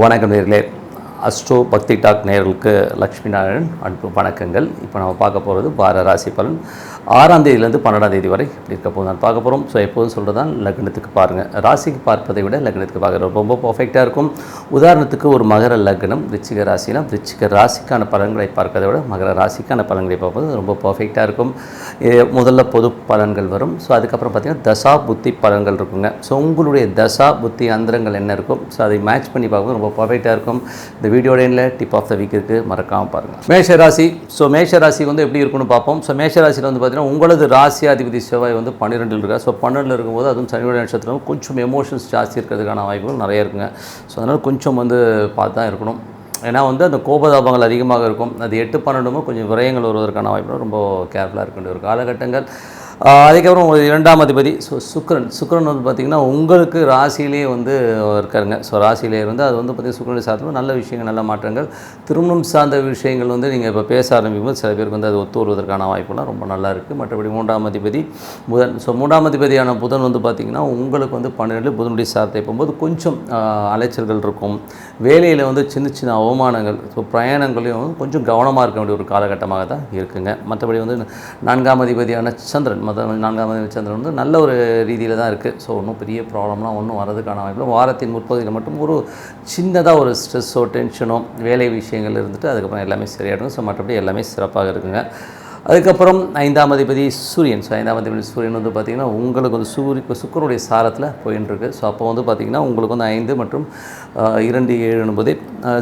வணக்கம் நேயர்களே. அஸ்ட்ரோ பக்தி டாக் நேயர்களுக்கு லக்ஷ்மி நாராயணன் அன்பு வணக்கங்கள். இப்போ நம்ம பார்க்க போகிறது வார ராசி பலன் 6ஆம் தேதியிலேருந்து 12ஆம் தேதி வரை இப்படி இருக்க போது நான் பார்க்க போகிறோம். ஸோ எப்போதும் சொல்கிறது தான், லக்னத்துக்கு பாருங்கள். ராசிக்கு பார்ப்பதை விட லக்னத்துக்கு பார்க்குறது ரொம்ப பர்ஃபெக்டாக இருக்கும். உதாரணத்துக்கு ஒரு மகர லக்னம் விருச்சிக ராசினா விருச்சிக ராசிக்கான பலன்களை பார்க்கறதை விட மகர ராசிக்கான பலன்களை பார்ப்பது ரொம்ப பர்ஃபெக்டாக இருக்கும். முதல்ல பொது பலன்கள் வரும். ஸோ அதுக்கப்புறம் பார்த்திங்கன்னா தசா புத்தி பலன்கள் இருக்குங்க. ஸோ உங்களுடைய தசா புத்தி அந்தரங்கள் என்ன இருக்கும், ஸோ அதை மேட்ச் பண்ணி பார்க்கும்போது ரொம்ப பர்ஃபெக்டாக இருக்கும். இந்த வீடியோட எண்ணில் டிப் ஆஃப் த வீக் இருக்குது, மறக்காமல் பாருங்கள். மேஷராசி. ஸோ மேஷராசி வந்து எப்படி இருக்குன்னு பார்ப்போம். ஸோ மேஷராசியில் வந்து பார்த்தீங்கன்னா உங்களது ராசி அதிபதி செவ்வாய் வந்து 12 இருக்கா. ஸோ 12 இருக்கும்போது அதுவும் சனியோட நட்சத்திரம் கொஞ்சம் எமோஷன்ஸ் ஜாஸ்தி இருக்கிறதுக்கான வாய்ப்புகள் நிறைய இருக்குங்க. ஸோ அதனால் கொஞ்சம் வந்து பார்த்து தான் இருக்கணும். ஏன்னா வந்து அந்த கோபதாபங்கள் அதிகமாக இருக்கும். அது 8-12 கொஞ்சம் விரயங்கள் வருவதற்கான வாய்ப்புகள் ரொம்ப கேர்ஃபுல்லாக இருக்க வேண்டிய ஒரு காலகட்டங்கள். அதுக்கப்புறம் 2ஆம் அதிபதி சுக்கிரன் வந்து பார்த்திங்கன்னா உங்களுக்கு ராசியிலேயே வந்து இருக்காருங்க. ஸோ ராசியிலே இருந்து அது வந்து பார்த்திங்கன்னா சுக்கிரனுடைய சார்ந்த நல்ல விஷயங்கள், நல்ல மாற்றங்கள், திருமணம் சார்ந்த விஷயங்கள் வந்து நீங்கள் இப்போ பேச ஆரம்பிக்கும்போது சில பேருக்கு வந்து அது ஒத்து வருவதற்கான வாய்ப்புலாம் ரொம்ப நல்லா இருக்குது. மற்றபடி 3ஆம் அதிபதி புதன். ஸோ 3ஆம் அதிபதியான புதன் வந்து பார்த்திங்கன்னா உங்களுக்கு வந்து 12 புதனுடைய சார்த்தை போகும்போது கொஞ்சம் அலைச்சல்கள் இருக்கும். வேலையில் வந்து சின்ன சின்ன அவமானங்கள், ஸோ பிரயாணங்களையும் வந்து கொஞ்சம் கவனமாக இருக்க வேண்டிய ஒரு காலகட்டமாக தான் இருக்குங்க. மற்றபடி வந்து 4ஆம் அதிபதியான சந்திரன் 4ஆம் அதிபதி சந்திரன் வந்து நல்ல ஒரு ரீதியில் தான் இருக்குது. ஸோ ஒன்றும் பெரிய ப்ராப்ளம்லாம் ஒன்றும் வரதுக்கான வாய்ப்பில் வாரத்தின் முற்பகுதியில் மட்டும் ஒரு சின்னதாக ஒரு ஸ்ட்ரெஸ்ஸோ டென்ஷனோ வேலை விஷயங்கள் இருந்துட்டு அதுக்கப்புறம் எல்லாமே சரியாயிடும். ஸோ மற்றபடி எல்லாமே சிறப்பாக இருக்குங்க. அதுக்கப்புறம் 5ஆம் அதிபதி சூரியன். ஸோ 5ஆம் அதிபதி சூரியன் வந்து பார்த்திங்கன்னா உங்களுக்கு வந்து சுக்கிரனுடைய சாரத்தில் போயின்னு இருக்குது. ஸோ அப்போ வந்து பார்த்திங்கன்னா உங்களுக்கு வந்து 5 மற்றும் 2, 7 என்பது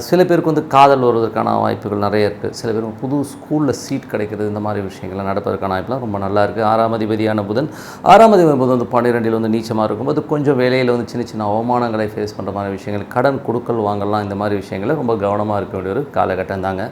சில பேருக்கு வந்து காதல் வருவதற்கான வாய்ப்புகள் நிறைய இருக்குது. சில பேருக்கு புது ஸ்கூலில் சீட் கிடைக்கிறது, இந்த மாதிரி விஷயங்கள்லாம் நடப்பதற்கான வாய்ப்புலாம் ரொம்ப நல்லா இருக்குது. 6ஆம் அதிபதியான புதன் 6ஆம் அதிபதி புதன் வந்து 12 வந்து நீச்சமாக இருக்கும்போது கொஞ்சம் வேலையில் வந்து சின்ன சின்ன அவமானங்களை ஃபேஸ் பண்ணுற மாதிரி விஷயங்கள், கடன் கொடுக்கல் வாங்கலாம், இந்த மாதிரி விஷயங்களை ரொம்ப கவனமாக இருக்க வேண்டிய ஒரு காலகட்டம் தாங்க.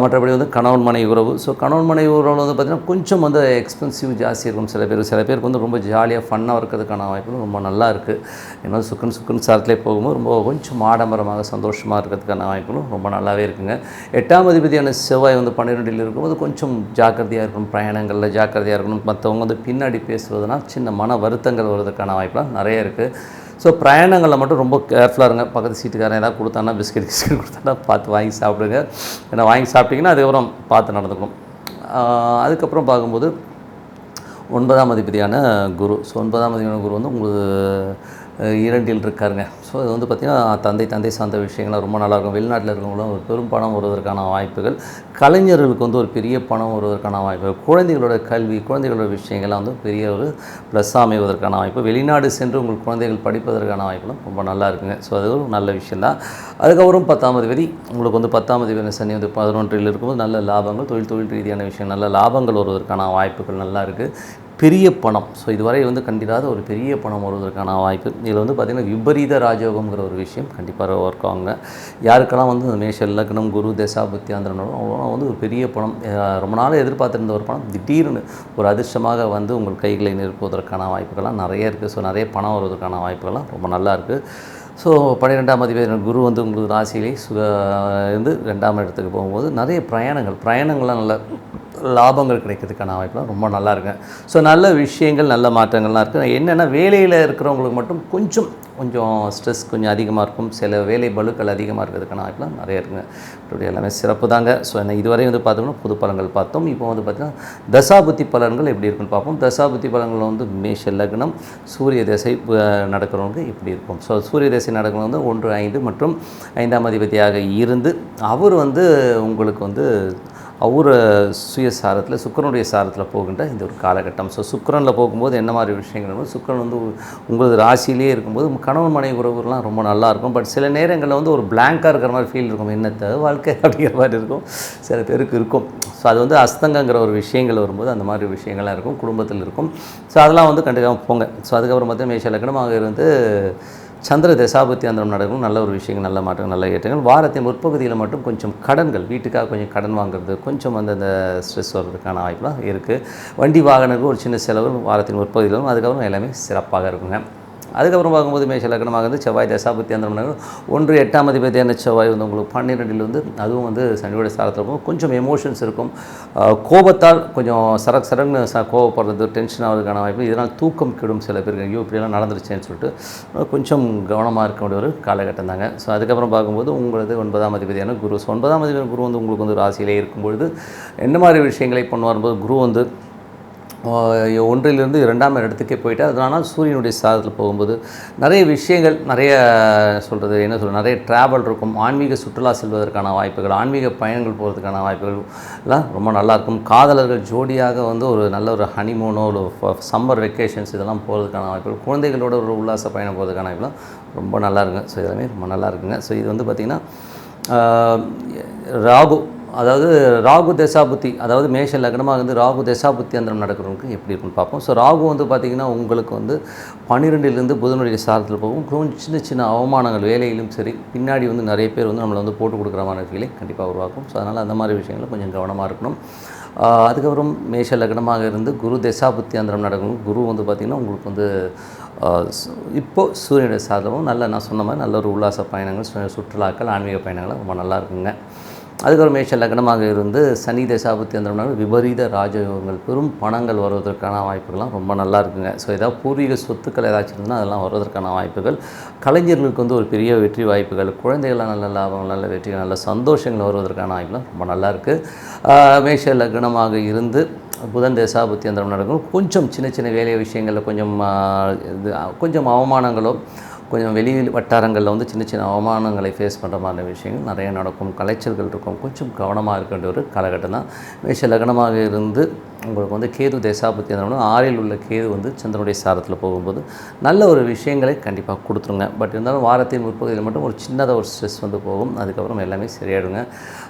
மற்றபடி வந்து கணவன் மனைவி உறவு. ஸோ கணவன் மனைவி உறவு வந்து பார்த்திங்கன்னா கொஞ்சம் வந்து எக்ஸ்பென்சிவ் ஜாஸ்தி இருக்கும். சில பேருக்கு வந்து ரொம்ப ஜாலியாக ஃபன்னாக இருக்கிறதுக்கான வாய்ப்புகள் ரொம்ப நல்லா இருக்குது. ஏன்னா சுக்கன் சாரத்திலே போகும்போது ரொம்ப கொஞ்சம் ஆடம்பரமாக சந்தோஷமாக இருக்கிறதுக்கான வாய்ப்புகளும் ரொம்ப நல்லாவே இருக்குங்க. 8ஆம் அதிபதியான செவ்வாய் வந்து 12 இருக்கும்போது கொஞ்சம் ஜாக்கிரதையாக இருக்கணும், பிரயாணங்களில் ஜாக்கிரதையாக இருக்கணும். மற்றவங்க வந்து பின்னாடி பேசுவதுனா சின்ன மன வருத்தங்கள் வருவதற்கான வாய்ப்புலாம் நிறைய இருக்குது. ஸோ பிரயாணங்களில் மட்டும் ரொம்ப கேர்ஃபுல்லாக இருங்க. பக்கத்து சீட்டுக்காரன் ஏதாவது கொடுத்தானா பிஸ்கெட் கொடுத்தானா பார்த்து வாங்கி சாப்பிடுங்க. ஏன்னா வாங்கி சாப்பிட்டிங்கன்னா அதுக்கப்புறம் பார்த்து நடந்துக்கணும். அதுக்கப்புறம் பார்க்கும்போது 9ஆம் அதிபதியான குரு. ஸோ 9ஆம் அதிபதியான குரு வந்து உங்களுக்கு 2 இருக்காருங்க. ஸோ இது வந்து பார்த்திங்கன்னா தந்தை சார்ந்த விஷயங்கள்லாம் ரொம்ப நல்லாயிருக்கும். வெளிநாட்டில் இருக்கிறவங்களும் ஒரு பெரும் பணம் வருவதற்கான வாய்ப்புகள், கலைஞர்களுக்கு வந்து ஒரு பெரிய பணம் வருவதற்கான வாய்ப்புகள், குழந்தைகளோட கல்வி, குழந்தைகளோட விஷயங்கள்லாம் வந்து பெரிய ஒரு ப்ளஸ்ஸாக அமைவதற்கான வாய்ப்பு, வெளிநாடு சென்று உங்கள் குழந்தைகள் படிப்பதற்கான வாய்ப்புலாம் ரொம்ப நல்லா இருக்குங்க. ஸோ அது ஒரு நல்ல விஷயந்தான். அதுக்கப்புறம் 10ஆம் அதிபதி உங்களுக்கு வந்து 10ஆம் அதிபதி சனி வந்து 11 இருக்கும்போது நல்ல லாபங்கள், தொழில் ரீதியான விஷயம், நல்ல லாபங்கள் வருவதற்கான வாய்ப்புகள் நல்லா இருக்குது. பெரிய பணம், ஸோ இதுவரை வந்து கண்டிராத ஒரு பெரிய பணம் வருவதற்கான வாய்ப்பு. இதில் வந்து பார்த்திங்கன்னா விபரீத ராஜயோகங்கிற ஒரு விஷயம் கண்டிப்பாக ஒர்க் ஆகுங்க. யாருக்கெல்லாம் வந்து இந்த மேஷ லக்னம் குரு தசா புத்தி ஆந்திரனோ அவங்களாம் வந்து ஒரு பெரிய பணம், ரொம்ப நாள் எதிர்பார்த்துருந்த ஒரு பணம் திடீர்னு ஒரு அதிர்ஷ்டமாக வந்து உங்கள் கைகளை நிரப்புவதற்கான வாய்ப்புகள்லாம் நிறைய இருக்குது. ஸோ நிறைய பணம் வருவதற்கான வாய்ப்புகள்லாம் ரொம்ப நல்லா இருக்குது. ஸோ 12ஆம் அதிபதி குரு வந்து உங்களுக்கு ராசியிலே இருந்து 2ஆம் இடத்துக்கு போகும்போது நிறைய பிரயாணங்கள்லாம் நல்ல லாபங்கள் கிடைக்கிறதுக்கான வாய்ப்புலாம் ரொம்ப நல்லா இருக்குங்க. ஸோ நல்ல விஷயங்கள், நல்ல மாற்றங்கள்லாம் இருக்குது. என்னென்னா வேலையில் இருக்கிறவங்களுக்கு மட்டும் கொஞ்சம் ஸ்ட்ரெஸ் கொஞ்சம் அதிகமாக இருக்கும். சில வேலை பளுக்கள் அதிகமாக இருக்கிறதுக்கான வாய்ப்புலாம் நிறைய இருக்குங்க. இப்படி எல்லாமே சிறப்பு தாங்க. ஸோ இதுவரை வந்து பார்த்தோம்னா புது பலன்கள் பார்த்தோம். இப்போ வந்து பார்த்திங்கன்னா தசாபுத்தி பலன்கள் எப்படி இருக்குன்னு பார்ப்போம். தசாபுத்தி பலன்கள் வந்து மேஷ லக்னம் சூரிய தசை நடக்கிறவங்க இப்படி இருக்கும். ஸோ சூரிய தசை நடக்கிறவங்க வந்து 1, 5 மற்றும் 5ஆம் அதிபதியாக இருந்து அவர் வந்து உங்களுக்கு வந்து அவர் சுயசாரத்தில் சுக்கிரனுடைய சாரத்தில் போகின்ற இந்த ஒரு காலகட்டம். ஸோ சுக்கிரனில் போகும்போது என்ன மாதிரி விஷயங்கள், சுக்கிரன் வந்து உங்களது ராசியிலே இருக்கும்போது கணவன் மனைவி உறவுலாம் ரொம்ப நல்லாயிருக்கும். பட் சில நேரங்களில் வந்து ஒரு பிளாங்காக இருக்கிற மாதிரி ஃபீல் இருக்கும். என்னத்த வாழ்க்கை அப்படிங்கிற மாதிரி இருக்கும், சில பேருக்கு இருக்கும். ஸோ அது வந்து அஸ்தங்கங்கிற ஒரு விஷயங்கள் வரும்போது அந்த மாதிரி விஷயங்கள்லாம் இருக்கும், குடும்பத்தில் இருக்கும். ஸோ அதெல்லாம் வந்து கண்டிப்பாக போங்க. ஸோ அதுக்கப்புறம் பார்த்தா மேஷ லக்னமாக இருந்து சந்திர தசாபுத்தி அந்தரம் நடக்கும். நல்ல ஒரு விஷயங்கள், நல்ல மாற்றங்கள், நல்ல ஏற்றங்கள். வாரத்தின் முற்பகுதியில் மட்டும் கொஞ்சம் கடன்கள், வீட்டுக்காக கொஞ்சம் கடன் வாங்குறது, கொஞ்சம் வந்து அந்த ஸ்ட்ரெஸ் வர்றதுக்கான வாய்ப்புலாம் இருக்குது. வண்டி வாகனங்களுக்கு ஒரு சின்ன செலவு வாரத்தின் முற்பகுதியிலும், அதுக்கப்புறம் எல்லாமே சிறப்பாக இருக்குங்க. அதுக்கப்புறம் பார்க்கும்போது மேஷ லக்னமாக வந்து செவ்வாய் தசாபுத்தி அந்த 1 8ஆம் அதிபதியான செவ்வாய் வந்து உங்களுக்கு 12 வந்து அதுவும் வந்து சனியோட சாரத்தில் இருக்கும். கொஞ்சம் எமோஷன்ஸ் இருக்கும், கோபத்தால் கொஞ்சம் சரக்குன்னு கோவப்படுறது, டென்ஷன் ஆகிறதுக்கான வாய்ப்பு. இதனால் தூக்கம் கெடும் சில பேருக்கு. ஐயோ இப்படியெல்லாம் நடந்துருச்சேன்னு சொல்லிட்டு கொஞ்சம் கவனமாக இருக்க வேண்டிய ஒரு காலகட்டம் தாங்க. ஸோ அதுக்கப்புறம் பார்க்கும்போது உங்களது 9ஆம் அதிபதியான குரு. ஸோ 9ஆம் அதிபதியான குரு வந்து உங்களுக்கு வந்து ராசியிலே இருக்கும்பொழுது என்ன மாதிரி விஷயங்களை பண்ணுவாரும்போது, குரு வந்து 1லிருந்து 2ஆம் இடத்துக்கே போயிட்டு, அதனால் சூரியனுடைய சாரத்தில் போகும்போது நிறைய விஷயங்கள், நிறைய நிறைய ட்ராவல் இருக்கும். ஆன்மீக சுற்றுலா செல்வதற்கான வாய்ப்புகள், ஆன்மீக பயணங்கள் போகிறதுக்கான வாய்ப்புகள் எல்லாம் ரொம்ப நல்லாயிருக்கும். காதலர்கள் ஜோடியாக வந்து ஒரு நல்ல ஒரு ஹனிமூனோ, ஒரு சம்மர் வெக்கேஷன்ஸ் இதெல்லாம் போகிறதுக்கான வாய்ப்புகள், குழந்தைகளோட ஒரு உல்லாச பயணம் போகிறதுக்கான வாய்ப்புலாம் ரொம்ப நல்லா இருக்குங்க. ஸோ இதெல்லாமே ரொம்ப நல்லா இருக்குங்க. ஸோ இது வந்து பார்த்திங்கன்னா ராகு, அதாவது ராகு தசாபுத்தி, அதாவது மேஷ லக்னமாக வந்து ராகு தசாபுத்தி அந்தரம் நடக்கிறவங்களுக்கு எப்படி இருக்குன்னு பார்ப்போம். ஸோ ராகு வந்து பார்த்திங்கன்னா உங்களுக்கு வந்து 12லிருந்து புதனுடைய சாரத்தில் போகும். கொஞ்சம் சின்ன அவமானங்கள் வேலையிலும் சரி, பின்னாடி வந்து நிறைய பேர் வந்து நம்மளை வந்து போட்டு கொடுக்குற மாதிரி ஃபீலை கண்டிப்பாக உருவாக்கும். ஸோ அதனால் அந்த மாதிரி விஷயங்களும் கொஞ்சம் கவனமாக இருக்கணும். அதுக்கப்புறம் மேஷ லக்னமாக இருந்து குரு தசாபுத்தி அந்தரம் நடக்கணும். குரு வந்து பார்த்திங்கன்னா உங்களுக்கு வந்து இப்போது சூரியனுடைய சாதமும் நல்ல, நான் சொன்ன மாதிரி நல்ல ஒரு உல்லாச பயணங்கள், சுற்றுலாக்கள், ஆன்மீக பயணங்கள் ரொம்ப நல்லா இருக்குங்க. அதுக்கப்புறம் மேஷ லக்னமாக இருந்து சனி தசாபுத்தி அந்த விபரீத ராஜயோகங்கள், பெரும் பணங்கள் வருவதற்கான வாய்ப்புகள்லாம் ரொம்ப நல்லா இருக்குங்க. ஸோ ஏதாவது பூர்வீக சொத்துக்கள் ஏதாச்சும் இருந்தால் அதெல்லாம் வருவதற்கான வாய்ப்புகள், கலைஞர்களுக்கு வந்து ஒரு பெரிய வெற்றி வாய்ப்புகள், குழந்தைகள்லாம் நல்ல லாபங்கள், நல்ல வெற்றிகள், நல்ல சந்தோஷங்கள் வருவதற்கான வாய்ப்புலாம் ரொம்ப நல்லா இருக்குது. மேஷ லக்னமாக இருந்து புதன் தசாபுத்தி அந்த நடக்கும். கொஞ்சம் சின்ன வேலை விஷயங்களில் கொஞ்சம் அவமானங்களோ, கொஞ்சம் வெளி வட்டாரங்களில் வந்து சின்ன அவமானங்களை ஃபேஸ் பண்ணுற மாதிரி விஷயங்கள் நிறைய நடக்கும், கலைச்சல்கள் இருக்கும். கொஞ்சம் கவனமாக இருக்க வேண்டிய ஒரு காலகட்டம் தான். மேஷ லக்னமாக இருந்து உங்களுக்கு வந்து கேது தசாபுத்தி அந்த 6ல் உள்ள கேது வந்து சந்திரனுடைய சாரத்தில் போகும்போது நல்ல ஒரு விஷயங்களை கண்டிப்பாக கொடுத்துருங்க. பட் இருந்தாலும் வாரத்தின் முற்பகுதியில் மட்டும் ஒரு சின்னதாக ஒரு ஸ்ட்ரெஸ் வந்து போகும். அதுக்கப்புறம் எல்லாமே சரியாயிடுங்க.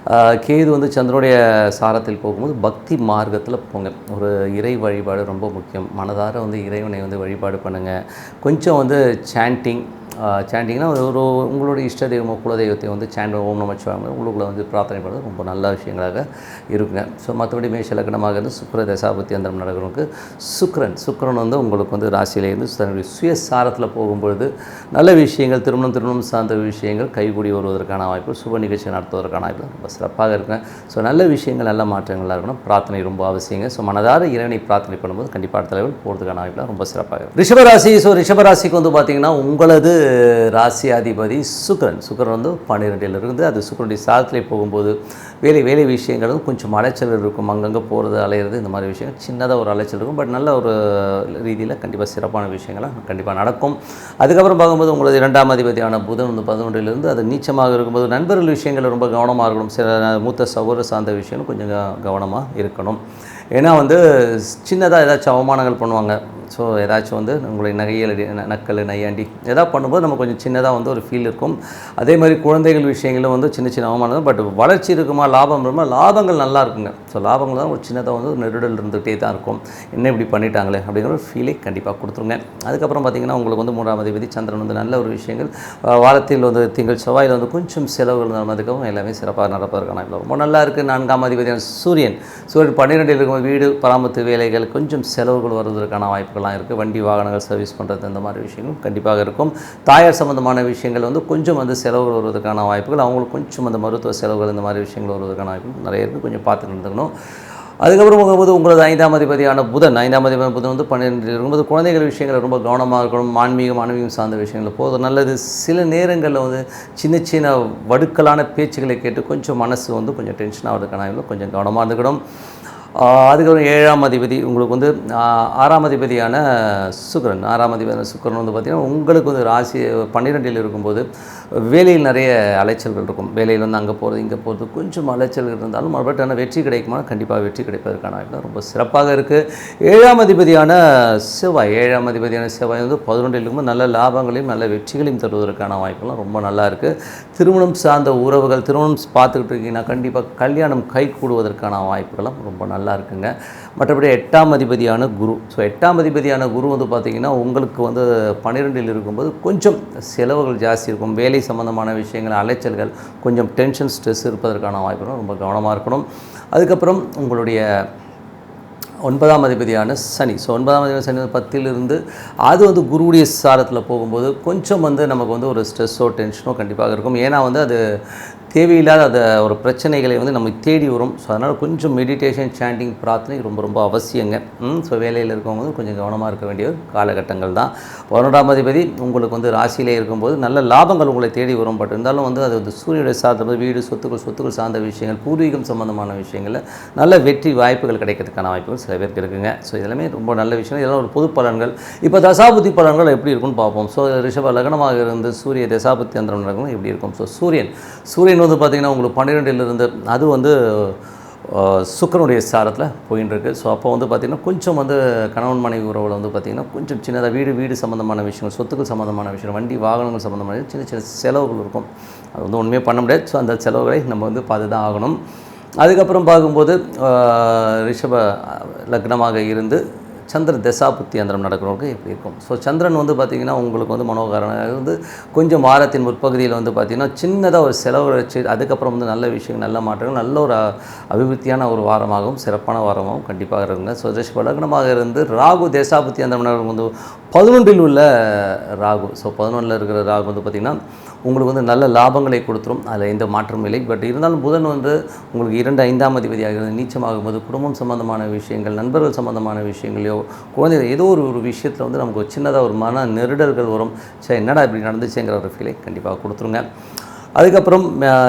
கேது வந்து சந்திரனுடைய சாரத்தில் போகும்போது பக்தி மார்க்கத்தில் போங்க. ஒரு இறை வழிபாடு ரொம்ப முக்கியம். மனதார வந்து இறைவனை வந்து வழிபாடு பண்ணுங்கள். கொஞ்சம் வந்து சாண்டிங்னா ஒரு உங்களுடைய இஷ்ட தெய்வமோ குலதெய்வத்தை வந்து ஓம் நமச்சிவாய உங்களுக்குள்ள வந்து பிரார்த்தனை பண்ணுறது ரொம்ப நல்ல விஷயங்களாக இருக்குங்க. ஸோ மற்றபடி மேஷ லக்னமாக இருந்து சுக்கிர தசாபுத்தி அந்தரம் நடக்கிறவங்களுக்கு சுக்கிரன் வந்து உங்களுக்கு வந்து ராசியிலேருந்து தன்னுடைய சுயசாரத்தில் போகும்பொழுது நல்ல விஷயங்கள், திருமணம் சார்ந்த விஷயங்கள் கைகூடி வருவதற்கான வாய்ப்பு, சுப நிகழ்ச்சி நடத்துவதற்கான வாய்ப்பு ரொம்ப சிறப்பாக இருக்குங்க. ஸோ நல்ல விஷயங்கள், நல்ல மாற்றங்களாக இருக்கணும். பிரார்த்தனை ரொம்ப அவசியங்க. ஸோ மனதார இறைவனை பிரார்த்தனை பண்ணும்போது கண்டிப்பாக அடுத்த லெவல் போகிறதுக்கான வாய்ப்புலாம் ரொம்ப சிறப்பாக இருக்கும். ரிஷபராசி. ஸோ ரிஷபராசிக்கு வந்து பார்த்திங்கன்னா உங்களது ராசியாதிபதி சுக்கிரன் வந்து 12ல் இருந்து அது சுக்கிரனுடைய சாரத்திலே போகும்போது வேலை விஷயங்களும் கொஞ்சம் அலைச்சல் இருக்கும். அங்கங்கே போகிறது, அலையிறது, இந்த மாதிரி விஷயங்கள் சின்னதாக ஒரு அலைச்சல் இருக்கும். பட் நல்ல ஒரு ரீதியில் கண்டிப்பாக சிறப்பான விஷயங்களாக கண்டிப்பாக நடக்கும். அதுக்கப்புறம் பார்க்கும்போது உங்களது 2ஆம் அதிபதியான புதன் வந்து 11லிருந்து அது நீச்சமாக இருக்கும்போது நண்பர்கள் விஷயங்கள் ரொம்ப கவனமாக இருக்கணும். சில மூத்த சகோதர சார்ந்த விஷயங்கள் கொஞ்சம் கவனமாக இருக்கணும். ஏன்னா வந்து சின்னதாக ஏதாச்சும் அவமானங்கள் பண்ணுவாங்க. ஸோ ஏதாச்சும் வந்து உங்களுடைய நக்கல் நையாண்டி ஏதாவது பண்ணும்போது நம்ம கொஞ்சம் சின்னதாக வந்து ஒரு ஃபீல் இருக்கும். அதே மாதிரி குழந்தைகள் விஷயங்களும் வந்து சின்ன அவமானம். பட் வளர்ச்சி இருக்குமா, லாபம் இருக்குமா, லாபங்கள் நல்லா இருக்குங்க. ஸோ லாபங்கள் தான் ஒரு சின்னதாக வந்து நெருடல் இருந்துகிட்டே தான் இருக்கும். என்ன இப்படி பண்ணிட்டாங்களே அப்படிங்கிற ஒரு ஃபீலை கண்டிப்பாக கொடுத்துருங்க. அதுக்கப்புறம் பார்த்திங்கன்னா உங்களுக்கு வந்து 3ஆம் அதிபதி சந்திரன் வந்து நல்ல ஒரு விஷயங்கள், வாரத்தில் வந்து திங்கள் செவ்வாயில் வந்து கொஞ்சம் செலவுகள் நடந்ததுக்கும் எல்லாமே சிறப்பாக நடப்பதற்கான ரொம்ப நல்லா இருக்குது. 4ஆம் அதிபதியான சூரியன் 12ல் இருக்கும் வீடு பராமரிப்பு வேலைகள், கொஞ்சம் செலவுகள் வருவதற்கான வாய்ப்புகள்லாம் இருக்குது. வண்டி வாகனங்கள் சர்வீஸ் பண்ணுறது, இந்த மாதிரி விஷயங்களும் கண்டிப்பாக இருக்கும். தாயார் சம்பந்தமான விஷயங்கள் வந்து கொஞ்சம் வந்து செலவுகள் வருவதற்கான வாய்ப்புகள், அவங்களுக்கு கொஞ்சம் அந்த மருத்துவ செலவுகள், இந்த மாதிரி விஷயங்கள் வருவதற்கான வாய்ப்புகள் நிறைய இருக்குது. கொஞ்சம் பார்த்து நடந்துக்கணும். அதுக்கப்புறம் போகும்போது உங்களது 5ஆம் அதிபதியான புதன் வந்து 12ல் இருக்கும்போது குழந்தைகள் விஷயங்கள் ரொம்ப கவனமாக இருக்கணும். ஆன்மீகம் சார்ந்த விஷயங்கள் போதும் நல்லது. சில நேரங்களில் வந்து சின்ன வடுக்கலான பேச்சுக்களை கேட்டு கொஞ்சம் மனசு வந்து கொஞ்சம் டென்ஷன் ஆகிறதுக்கான கொஞ்சம் கவனமாக இருந்துக்கணும். அதுக்கப்புறம் 7ஆம் அதிபதி உங்களுக்கு வந்து 6ஆம் அதிபதியான சுக்கிரன் வந்து பார்த்திங்கன்னா உங்களுக்கு வந்து ராசி 12ல் இருக்கும்போது வேலையில் நிறைய அலைச்சல்கள் இருக்கும். வேலையில் வந்து அங்கே போகிறது இங்கே போகிறது கொஞ்சம் அலைச்சல்கள் இருந்தாலும் பட் ஆனால் வெற்றி கிடைக்குமா, கண்டிப்பாக வெற்றி கிடைப்பதற்கான வாய்ப்பு ரொம்ப சிறப்பாக இருக்குது. 7ஆம் அதிபதியான செவ்வாய் வந்து 11ல் இருக்கும்போது நல்ல லாபங்களையும் நல்ல வெற்றிகளையும் தருவதற்கான வாய்ப்புலாம் ரொம்ப நல்லா இருக்குது. திருமணம் சார்ந்த உறவுகள், திருமணம் பார்த்துக்கிட்டு இருக்கீங்கன்னா கண்டிப்பாக கல்யாணம் கை கூடுவதற்கான வாய்ப்புகளும் ரொம்ப நல்லா இருக்குங்க. மற்றபடி 8ஆம் அதிபதியான குரு. ஸோ 8ஆம் அதிபதியான குரு வந்து பார்த்திங்கன்னா உங்களுக்கு வந்து 12ல் இருக்கும்போது கொஞ்சம் செலவுகள் ஜாஸ்தி இருக்கும். வேலை சம்பந்தமான விஷயங்கள், அலைச்சல்கள், கொஞ்சம் டென்ஷன், ஸ்ட்ரெஸ் இருப்பதற்கான வாய்ப்புகளும் ரொம்ப கவனமாக இருக்கணும். அதுக்கப்புறம் உங்களுடைய 9ஆம் அதிபதியான சனி. ஸோ 9ஆம் அதிபதி சனி 10லிருந்து அது வந்து குருவுடைய சாரத்தில் போகும்போது கொஞ்சம் வந்து நமக்கு வந்து ஒரு ஸ்ட்ரெஸ்ஸோ டென்ஷனோ கண்டிப்பாக இருக்கும். ஏன்னா வந்து அது தேவையில்லாத அந்த ஒரு பிரச்சனைகளை வந்து நம்ம தேடி வரும். ஸோ அதனால் கொஞ்சம் மெடிடேஷன், சாண்டிங், பிரார்த்தனை ரொம்ப ரொம்ப அவசியங்க. ஸோ வேலையில் இருக்கவங்க வந்து கொஞ்சம் கவனமாக இருக்க வேண்டிய காலகட்டங்கள் தான். 11ஆம் அதிபதி உங்களுக்கு வந்து ராசியிலே இருக்கும்போது நல்ல லாபங்கள் உங்களை தேடி வரும். பட் இருந்தாலும் வந்து அது வந்து சூரியனுடைய சார்ந்த வீடு, சொத்துக்கள் சார்ந்த விஷயங்கள், பூர்வீகம் சம்பந்தமான விஷயங்களில் நல்ல வெற்றி வாய்ப்புகள் கிடைக்கிறதுக்கான வாய்ப்புகள் சில பேருக்கு இருக்குங்க. ஸோ இதெல்லாமே ரொம்ப நல்ல விஷயம். இதெல்லாம் ஒரு பொது பலன்கள். இப்போ தசாபுத்தி பலன்கள் எப்படி இருக்குன்னு பார்ப்போம். ஸோ ரிஷப லக்னமாக இருந்து சூரிய தசாபுத்தி அந்தரம் நடக்கும் எப்படி இருக்கும். ஸோ சூரியன் வந்து பார்த்திங்கன்னா உங்களுக்கு 12லிருந்து அது வந்து சுக்கிரனுடைய சாரத்தில் போயின்னு இருக்குது. ஸோ அப்போ வந்து பார்த்திங்கன்னா கொஞ்சம் வந்து கணவன் மனைவி உறவில் வந்து பார்த்திங்கன்னா கொஞ்சம் சின்னதாக வீடு சம்மந்தமான விஷயங்கள், சொத்துக்கள் சம்மந்தமான விஷயம், வண்டி வாகனங்கள் சம்மந்தமான சின்ன செலவுகள் இருக்கும். அது வந்து ஒன்றுமே பண்ண முடியாது. ஸோ அந்த செலவுகளை நம்ம வந்து பார்த்து தான் ஆகணும். அதுக்கப்புறம் பார்க்கும்போது ரிஷப லக்னமாக இருந்து சந்திர தசாபுத்தி அந்தரம் நடக்கிறவங்களுக்கு எப்படி இருக்கும். ஸோ சந்திரன் வந்து பார்த்திங்கன்னா உங்களுக்கு வந்து மனோகாரனாக இருந்து கொஞ்சம் வாரத்தின் முற்பகுதியில் வந்து பார்த்திங்கன்னா சின்னதாக ஒரு செலவு வச்சு அதுக்கப்புறம் வந்து நல்ல விஷயங்கள், நல்ல மாற்றங்கள், நல்ல ஒரு அபிவிருத்தியான ஒரு வாரமாகவும் சிறப்பான வாரமாகவும் கண்டிப்பாக இருக்குங்க. ஸோ ரிஷப லக்னமாக இருந்து ராகு தசாபுத்தி அந்தரம் வந்து 11ல் உள்ள ராகு. ஸோ 11ல் இருக்கிற ராகு வந்து பார்த்திங்கன்னா உங்களுக்கு வந்து நல்ல லாபங்களை கொடுத்துரும். அதில் எந்த மாற்றமும் இல்லை. பட் இருந்தாலும் புதன் வந்து உங்களுக்கு 2, 5ஆம் அதிபதியாக இருந்து நீச்சமாகும்போது குடும்பம் சம்பந்தமான விஷயங்கள், நண்பர்கள் சம்பந்தமான விஷயங்களையோ, குழந்தைகள் ஏதோ ஒரு விஷயத்தில் வந்து நமக்கு ஒரு சின்னதாக ஒரு மன நெருடல்கள் வரும். சரி என்னடா இப்படி நடந்துச்சுங்கிற ஒரு ஃபீலை கண்டிப்பாக கொடுத்துருங்க. அதுக்கப்புறம்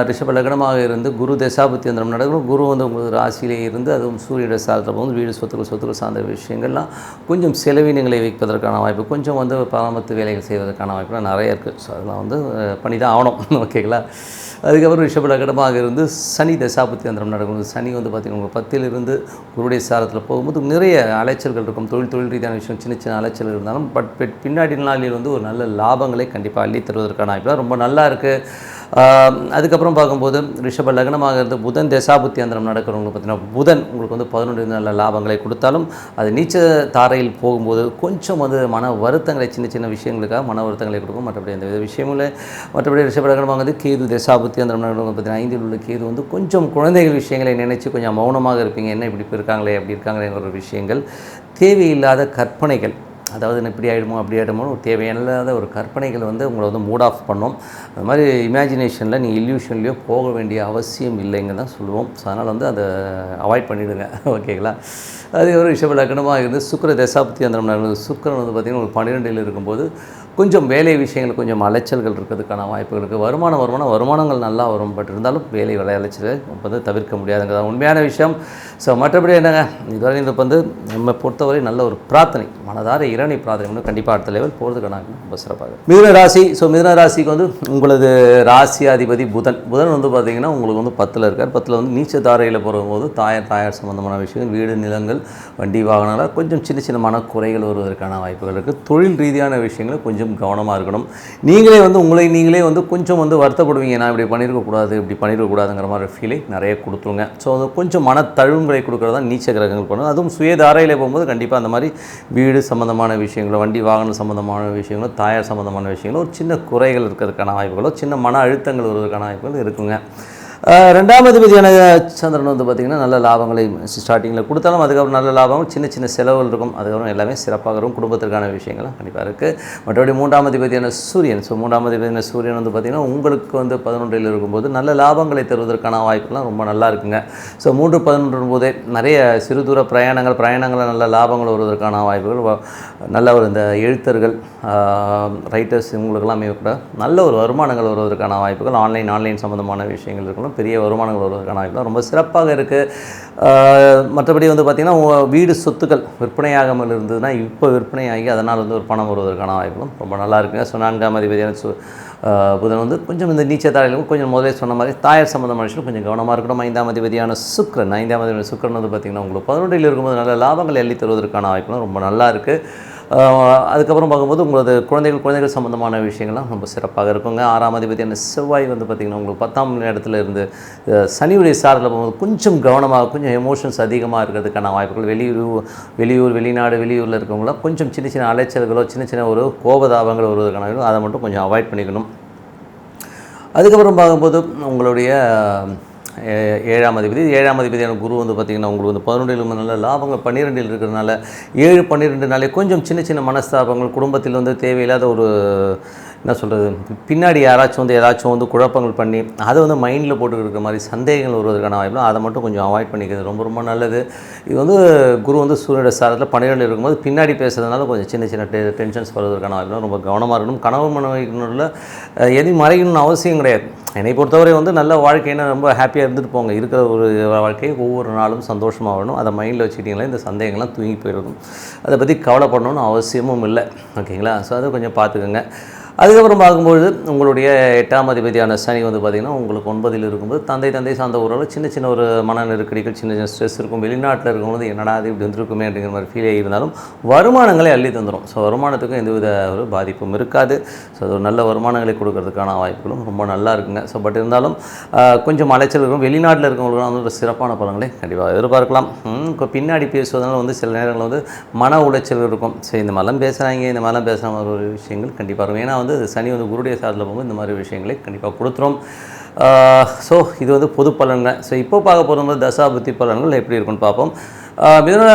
ரிஷப லக்னமாக இருந்து குரு தசாபுத்தி அந்தரம் நடக்கும். குரு வந்து உங்களுக்கு ராசியிலே இருந்து அதுவும் சூரியனுடைய சாரத்தில் போகும்போது வீடு, சொத்துக்கள் சார்ந்த விஷயங்கள்லாம் கொஞ்சம் செலவினங்களை வைப்பதற்கான வாய்ப்பு, கொஞ்சம் வந்து பராமரித்து வேலைகள் செய்வதற்கான வாய்ப்புலாம் நிறைய இருக்குது. ஸோ அதெல்லாம் வந்து பண்ணி தான் ஆகணும். ஓகேங்களா. அதுக்கப்புறம் ரிஷப லக்னமாக இருந்து சனி தசாபுத்தி அந்தரம் நடக்கும். சனி வந்து பார்த்திங்கன்னா உங்களுக்கு 10லிருந்து குருடைய சாரத்தில் போகும்போது நிறைய அலைச்சல்கள் இருக்கும். தொழில் ரீதியான விஷயம் சின்ன அலைச்சல் இருந்தாலும் பட் பின்னாடி நாளில் வந்து ஒரு நல்ல லாபங்களை கண்டிப்பாக அள்ளி தருவதற்கான வாய்ப்பு ரொம்ப நல்லா இருக்குது. அதுக்கப்புறம் பார்க்கும்போது ரிஷப லக்னமாக இருந்து புதன் தசாபுத்தி அந்தரம் நடக்கிறவங்க பார்த்திங்கன்னா புதன் உங்களுக்கு வந்து 11 நல்ல லாபங்களை கொடுத்தாலும் அது நீச்ச தாரையில் போகும்போது கொஞ்சம் வந்து மன வருத்தங்களை சின்ன விஷயங்களுக்காக மன வருத்தங்களை கொடுக்கும். மற்றபடி எந்த வித விஷயமும் இல்லை. மற்றபடி ரிஷப லக்னமாக வந்து கேது தசாபுத்தி அந்தரம் நடக்கிறவங்க பார்த்திங்கன்னா 5ல் உள்ள கேது வந்து கொஞ்சம் குழந்தைகள் விஷயங்களை நினைச்சு கொஞ்சம் மௌனமாக இருப்பீங்க. என்ன இப்படி இருக்காங்களே அப்படி இருக்காங்களேங்கிற ஒரு விஷயங்கள், தேவையில்லாத கற்பனைகள், அதாவது இப்படி ஆகிடுமோ அப்படி ஆகிடுமோ ஒரு தேவையில்லாத ஒரு கற்பனைகள் வந்து உங்களை வந்து மூட் ஆஃப் பண்ணும். அது மாதிரி இமேஜினேஷனில் நீங்கள் இல்யூஷன்லேயோ போக வேண்டிய அவசியம் இல்லைங்க தான் சொல்லுவோம். ஸோ அதனால் வந்து அதை அவாய்ட் பண்ணிவிடுங்க. ஓகேங்களா. அது ஒரு ரிஷப லக்னமாக இருந்து சுக்கிர தசாபுத்தி அந்தரம் நடந்தது. சுக்கிரன் வந்து பார்த்திங்கன்னா ஒரு 12ல் இருக்கும்போது கொஞ்சம் வேலை விஷயங்கள் கொஞ்சம் அலைச்சல்கள் இருக்கிறதுக்கான வாய்ப்புகள் இருக்குது. வருமானங்கள் நல்லா வரும். பட் இருந்தாலும் வேலை அலைச்சல் வந்து தவிர்க்க முடியாதுங்கிறது உண்மையான விஷயம். ஸோ மற்றபடி என்னங்க இதுவரை இந்த வந்து நம்ம பொறுத்தவரை நல்ல ஒரு பிரார்த்தனை, மனதார இறைவனை பிரார்த்தனை வந்து கண்டிப்பாக அடுத்த லெவல் போகிறதுக்கான ரொம்ப சிறப்பாக. மிதுன ராசி. ஸோ மிதுன ராசிக்கு வந்து உங்களது ராசியாதிபதி புதன் வந்து பார்த்திங்கன்னா உங்களுக்கு வந்து 10ல் இருக்கார். 10ல் வந்து நீச்ச தாரையில் போகும்போது தாயார் சம்மந்தமான விஷயங்கள், வீடு, நிலங்கள், வண்டி வாகனங்களால் கொஞ்சம் சின்ன மனக்குறைகள் வருவதற்கான வாய்ப்புகள் இருக்குது. தொழில் ரீதியான விஷயங்களை கொஞ்சம் கவனமாக இருக்கணும். நீங்களே வந்து நீங்களே வந்து கொஞ்சம் வந்து வருத்தப்படுவீங்க. நான் இப்படி பண்ணியிருக்கக்கூடாதுங்கிற மாதிரி ஃபீலை நிறைய கொடுத்துருங்க. ஸோ அது கொஞ்சம் மன தழும்புகளை கொடுக்குறதா நீச்ச கிரகங்கள் பண்ணும். அதுவும் சுயதாரையில் போகும்போது கண்டிப்பாக அந்த மாதிரி வீடு சம்மந்தமான விஷயங்களோ, வண்டி வாகனம் சம்மந்தமான விஷயங்களோ, தாயார் சம்மந்தமான விஷயங்களோ, ஒரு சின்ன குறைகள் இருக்கிறதுக்கான வாய்ப்புகளோ, சின்ன மன அழுத்தங்கள் வருவதற்கான வாய்ப்புகள் இருக்குங்க. 2ஆம் அதிபதியான சந்திரன் வந்து பார்த்திங்கன்னா நல்ல லாபங்களை ஸ்டார்டிங்கில் கொடுத்தாலும் அதுக்கப்புறம் நல்ல லாபம், சின்ன செலவுகள் இருக்கும். அதுக்கப்புறம் எல்லாமே சிறப்பாக இருக்கும். குடும்பத்திற்கான விஷயங்கள்லாம் கண்டிப்பாக இருக்குது. மற்றபடி 3ஆம் அதிபதியான சூரியன். ஸோ 3ஆம் அதிபதியான சூரியன் வந்து பார்த்திங்கன்னா உங்களுக்கு வந்து 11ல் இருக்கும்போது நல்ல லாபங்களை தருவதற்கான வாய்ப்புலாம் ரொம்ப நல்லா இருக்குங்க. ஸோ 3-11 போதே நிறைய சிறு தூர பிரயாணங்களில் நல்ல லாபங்கள் வருவதற்கான வாய்ப்புகள், நல்ல ஒரு இந்த எழுத்தர்கள், ரைட்டர்ஸ் இவங்களுக்கெல்லாமே கூட நல்ல ஒரு வருமானங்கள் வருவதற்கான வாய்ப்புகள், ஆன்லைன் சம்மந்தமான விஷயங்கள் இருக்கணும். பெரிய வருமானங்கள் வருவதற்கான வாய்ப்புகள் ரொம்ப சிறப்பாக இருக்குது. மற்றபடி வந்து பார்த்திங்கன்னா வீடு, சொத்துக்கள் விற்பனையாகாமல் இருந்ததுன்னா இப்போ விற்பனையாகி அதனால் வந்து ஒரு பணம் வருவதற்கான வாய்ப்புகளும் ரொம்ப நல்லா இருக்குங்க. ஸோ 4ஆம் அதிபதியான புதன் வந்து கொஞ்சம் இந்த நீச்சத்தாரையிலும் கொஞ்சம் முதலே சொன்ன மாதிரி தாயார் சம்மந்தமான விஷயம் கொஞ்சம் கவனமாக இருக்கணும். 5ஆம் அதிபதியான சுக்கிரன் வந்து பார்த்திங்கன்னா உங்களுக்கு 11ல் இருக்கும்போது நல்ல லாபங்களை அள்ளி தருவதற்கான வாய்ப்புகளும் ரொம்ப நல்லா இருக்குது. அதுக்கப்புறம் பார்க்கும்போது உங்களது குழந்தைகள் சம்மந்தமான விஷயங்கள்லாம் ரொம்ப சிறப்பாக இருக்குங்க. 6ஆம் அதிபதியான செவ்வாய் வந்து பார்த்திங்கன்னா உங்களுக்கு 10ஆம் இடத்துல இருந்து சனியுடைய சாரில் போகும்போது கொஞ்சம் கவனமாக, கொஞ்சம் எமோஷன்ஸ் அதிகமாக இருக்கிறதுக்கான வாய்ப்புகள், வெளியூரில் இருக்கவங்களாம் கொஞ்சம் சின்ன அலைச்சல்களோ, சின்ன ஒரு கோபதாபங்கள் வருவதற்கான வாய்ப்பு, அதை மட்டும் கொஞ்சம் அவாய்ட் பண்ணிக்கணும். அதுக்கப்புறம் பார்க்கும்போது உங்களுடைய ஏழாம் அதிபதியான குரு வந்து பார்த்திங்கன்னா உங்களுக்கு வந்து 11 நல்ல லாபங்கள் 12 இருக்கிறதுனால 7 12 கொஞ்சம் சின்ன சின்ன மனஸ்தாபங்கள் குடும்பத்தில் வந்து தேவையில்லாத ஒரு என்ன சொல்கிறது பின்னாடி யாராச்சும் வந்து ஏதாச்சும் வந்து குழப்பங்கள் பண்ணி அதை வந்து மைண்டில் போட்டு இருக்கிற மாதிரி சந்தேகங்கள் வருவதற்கான வாய்ப்பு அதை மட்டும் கொஞ்சம் அவாய்ட் பண்ணிக்கிறது ரொம்ப ரொம்ப நல்லது. இது வந்து குரு வந்து சூரியனுடைய சாரத்தில் 12 இருக்கும்போது பின்னாடி பேசுறதுனால கொஞ்சம் சின்ன சின்ன டென்ஷன்ஸ் வருவதற்கான வாய்ப்பு ரொம்ப கவனமாக இருக்கணும். கணவன் மனைவிக்குள்ள எதையும் மறைக்கணும்னு அவசியம் கிடையாது. என்னை பொறுத்தவரை வந்து நல்ல வாழ்க்கைன்னா ரொம்ப ஹாப்பியாக இருந்துட்டு போங்க. இருக்கிற ஒரு வாழ்க்கையை ஒவ்வொரு நாளும் சந்தோஷமாக வரணும். அதை மைண்டில் வச்சுக்கிட்டிங்களா இந்த சந்தேகங்கள்லாம் தூங்கி போயிருக்கும். அதை பற்றி கவலைப்படணும்னு அவசியமும் இல்லை. ஓகேங்களா? ஸோ அதை கொஞ்சம் பார்த்துக்கோங்க. அதுக்கப்புறம் பார்க்கும்பொழுது உங்களுடைய 8ஆம் அதிபதியான சனி வந்து பார்த்திங்கன்னா உங்களுக்கு 9ல் இருக்கும்போது தந்தை சார்ந்த உறவில் சின்ன சின்ன ஒரு மன நெருக்கடிகள் சின்ன சின்ன ஸ்ட்ரெஸ் இருக்கும். வெளிநாட்டில் இருக்கும்போது என்னடா அது இப்படி வந்துருக்குமே அப்படிங்கிற மாதிரி ஃபீல் இருந்தாலும் வருமானங்களை அள்ளி தந்துடும். ஸோ வருமானத்துக்கும் எந்தவித ஒரு பாதிப்பும் இருக்காது. ஸோ அது ஒரு நல்ல வருமானங்களை கொடுக்கறதுக்கான வாய்ப்புகளும் ரொம்ப நல்லா இருக்குங்க. ஸோ பட் இருந்தாலும் கொஞ்சம் அலைச்சல் இருக்கும். வெளிநாட்டில் இருக்கவங்களுக்கும் வந்து ஒரு சிறப்பான பலன்களை கண்டிப்பாக எதிர்பார்க்கலாம். இப்போ பின்னாடி பேசுவதனால வந்து சில நேரங்களில் வந்து மன உளைச்சல் இருக்கும். சரி இந்த மாதிரிலாம் பேசுகிறாங்க இந்த மாதிரிலாம் பேசுகிற மாதிரி ஒரு விஷயங்கள் கண்டிப்பாக இருக்கும். ஏன்னா வந்து சனி வந்து குருடைய சாரத்தில் போகும்போது இந்த மாதிரி விஷயங்களை கண்டிப்பாக கொடுத்துரும். ஸோ இது வந்து பொது பலன்கள். ஸோ இப்போ பார்க்க போகும்போது தசாபுத்தி பலன்கள் எப்படி இருக்குன்னு பார்ப்போம். மிதுன